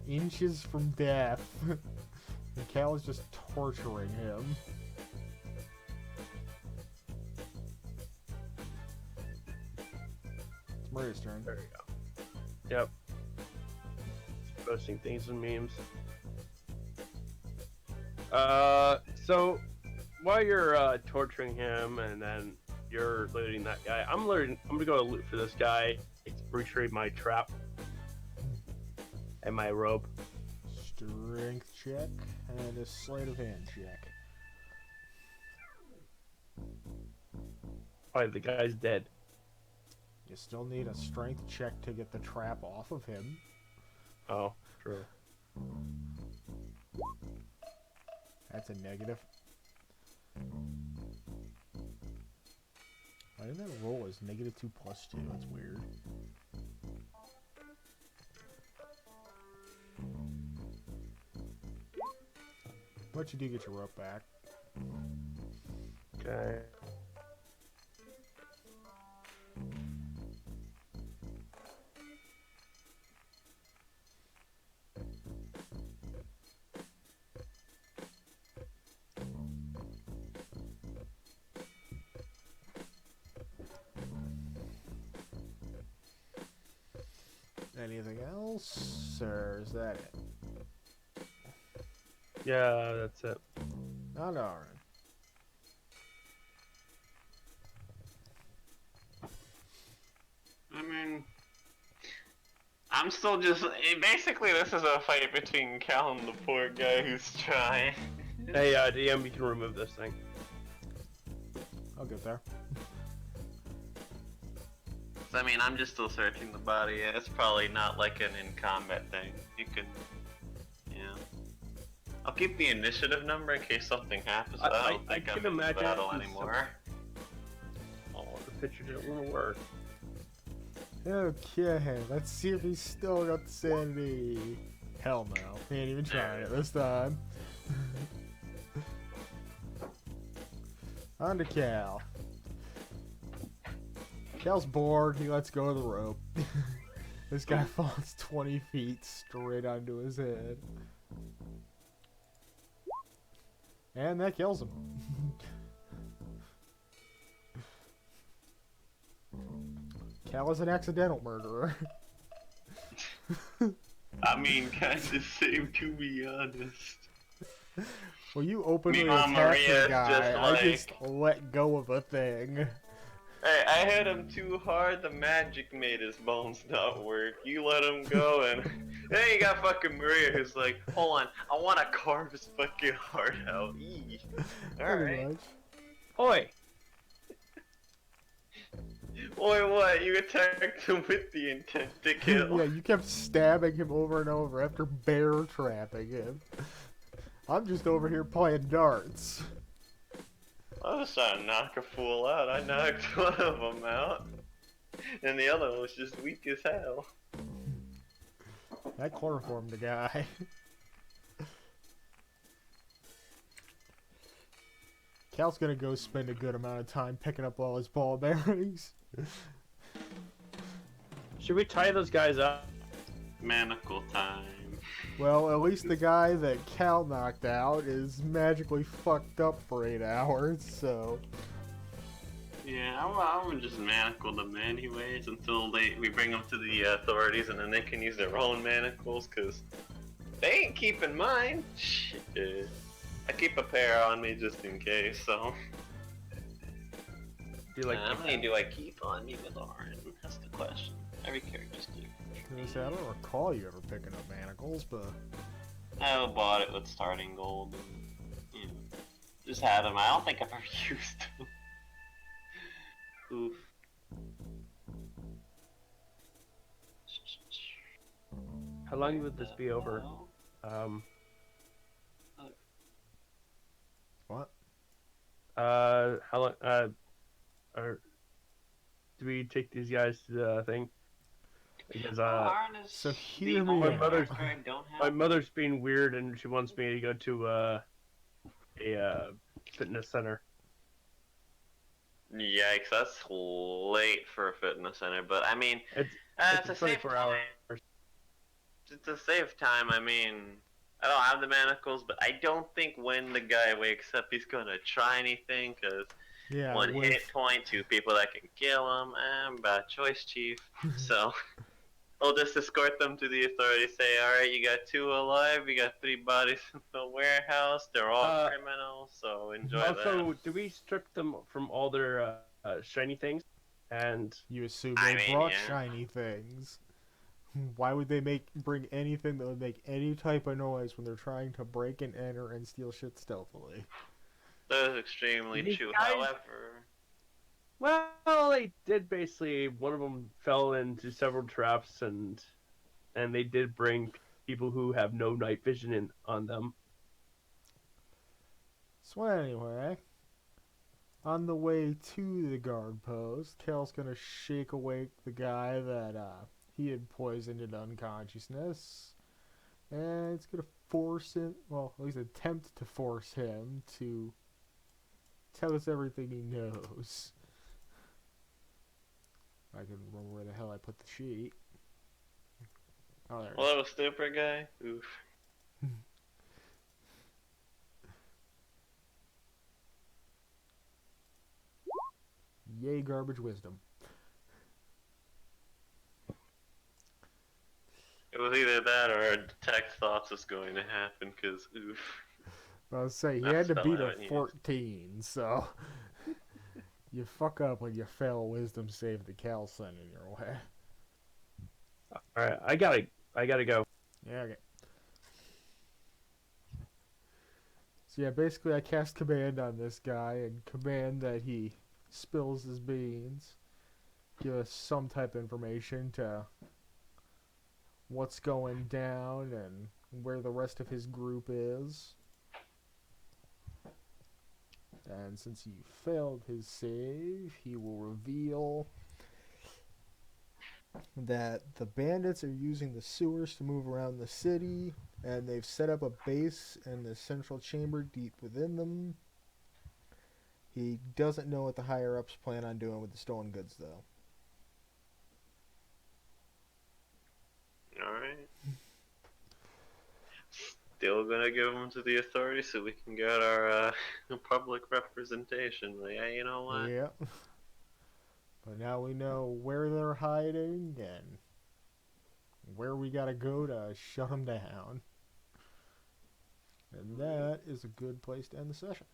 inches from death, and Cal is just torturing him. It's Maria's turn. There you go. Yep. Posting things and memes. So while you're torturing him and then you're looting that guy, I'm gonna go loot for this guy. Retrieve my trap and my rope. Strength check and a sleight of hand check. Oh, the guy's dead. You still need a strength check to get the trap off of him. Oh, true. That's a negative. Why did that roll as -2 + 2? That's weird. But you do get your rope back. Okay. Anything else? Or is that it? Yeah, that's it. Not alright. I mean, I'm still just. Basically, this is a fight between Cal and the poor guy who's trying. Hey, DM, you can remove this thing. I'll get there. I mean, I'm just still searching the body. It's probably not like an in-combat thing. You can, yeah. I'll keep the initiative number in case something happens. But I don't think I'm in the battle anymore. Oh, the picture didn't want to work. Okay, let's see if he's still got the sanity. Hell no. He ain't even trying it this time. On to Cal. Cal's bored, he lets go of the rope. This guy falls 20 feet straight onto his head. And that kills him. Cal is an accidental murderer. I mean, kind of same, to be honest. Well, you openly Meanwhile, attacked the Maria's guy. just I like- just let go of a thing. Hey, I hit him too hard, the magic made his bones not work. You let him go, and then you got fucking Maria who's like, hold on, I want to carve his fucking heart out. Eee. Pretty Alright. much. Oi! Boy, what? You attacked him with the intent to kill. Yeah, you kept stabbing him over and over after bear trapping him. I'm just over here playing darts. I was trying to knock a fool out. I knocked one of them out. And the other one was just weak as hell. That chloroformed the guy. Cal's gonna go spend a good amount of time picking up all his ball bearings. Should we tie those guys up? Manacle time. Well, at least the guy that Cal knocked out is magically fucked up for 8 hours, so... Yeah, I would just manacle them anyways until we bring them to the authorities, and then they can use their own manacles, because they ain't keeping mine. Shit. I keep a pair on me just in case, so... Do you like How many do I keep on me with Orin? That's the question. Every character's different. I don't recall you ever picking up manacles, but... I bought it with starting gold, and, you know, just had them. I don't think I've ever used them. Oof. How long would this be over? What? How long? do we take these guys to the thing? Because Arn is So the hear me only My out. mother's- character I don't my have. mother's being weird and she wants me to go to a fitness center. Yikes, that's late for a fitness center, but I mean, It's it's a it's safe 24 time. hours. It's a safe time. I mean, I don't have the manacles, but I don't think when the guy wakes up, he's gonna try anything. Cause Yeah, one with hit point, two people that can kill him. Bad choice, Chief. So we'll just escort them to the authorities. Say, all right, you got two alive. You got three bodies in the warehouse. They're all criminals. So enjoy Also, that. do we strip them from all their shiny things? And you assume I they mean, brought yeah. shiny things. Why would they bring anything that would make any type of noise when they're trying to break and enter and steal shit stealthily? That is extremely These true. guys- However, well, they did basically. One of them fell into several traps, and they did bring people who have no night vision on them. So anyway, on the way to the guard post, Cal's gonna shake awake the guy that he had poisoned into unconsciousness, and it's gonna force him, well, at least attempt to force him to tell us everything he knows. I can remember where the hell I put the sheet. Oh, there it is. well, that was stupid guy. Oof. Yay, garbage wisdom. It was either that or detect thoughts was going to happen. Cause oof. But I was saying, he That's had to beat spell I a haven't used. 14, so you fuck up when you fail wisdom save the Cal sent in your way. All right, I gotta go. Yeah, okay. So yeah, basically I cast command on this guy and command that he spills his beans. Give us some type of information to what's going down and where the rest of his group is. And since he failed his save, he will reveal that the bandits are using the sewers to move around the city, and they've set up a base in the central chamber deep within them. He doesn't know what the higher-ups plan on doing with the stolen goods, though. Alright. Still gonna give them to the authorities so we can get our public representation. Like, yeah, you know what? Yeah. But now we know where they're hiding and where we gotta go to shut them down. And that is a good place to end the session.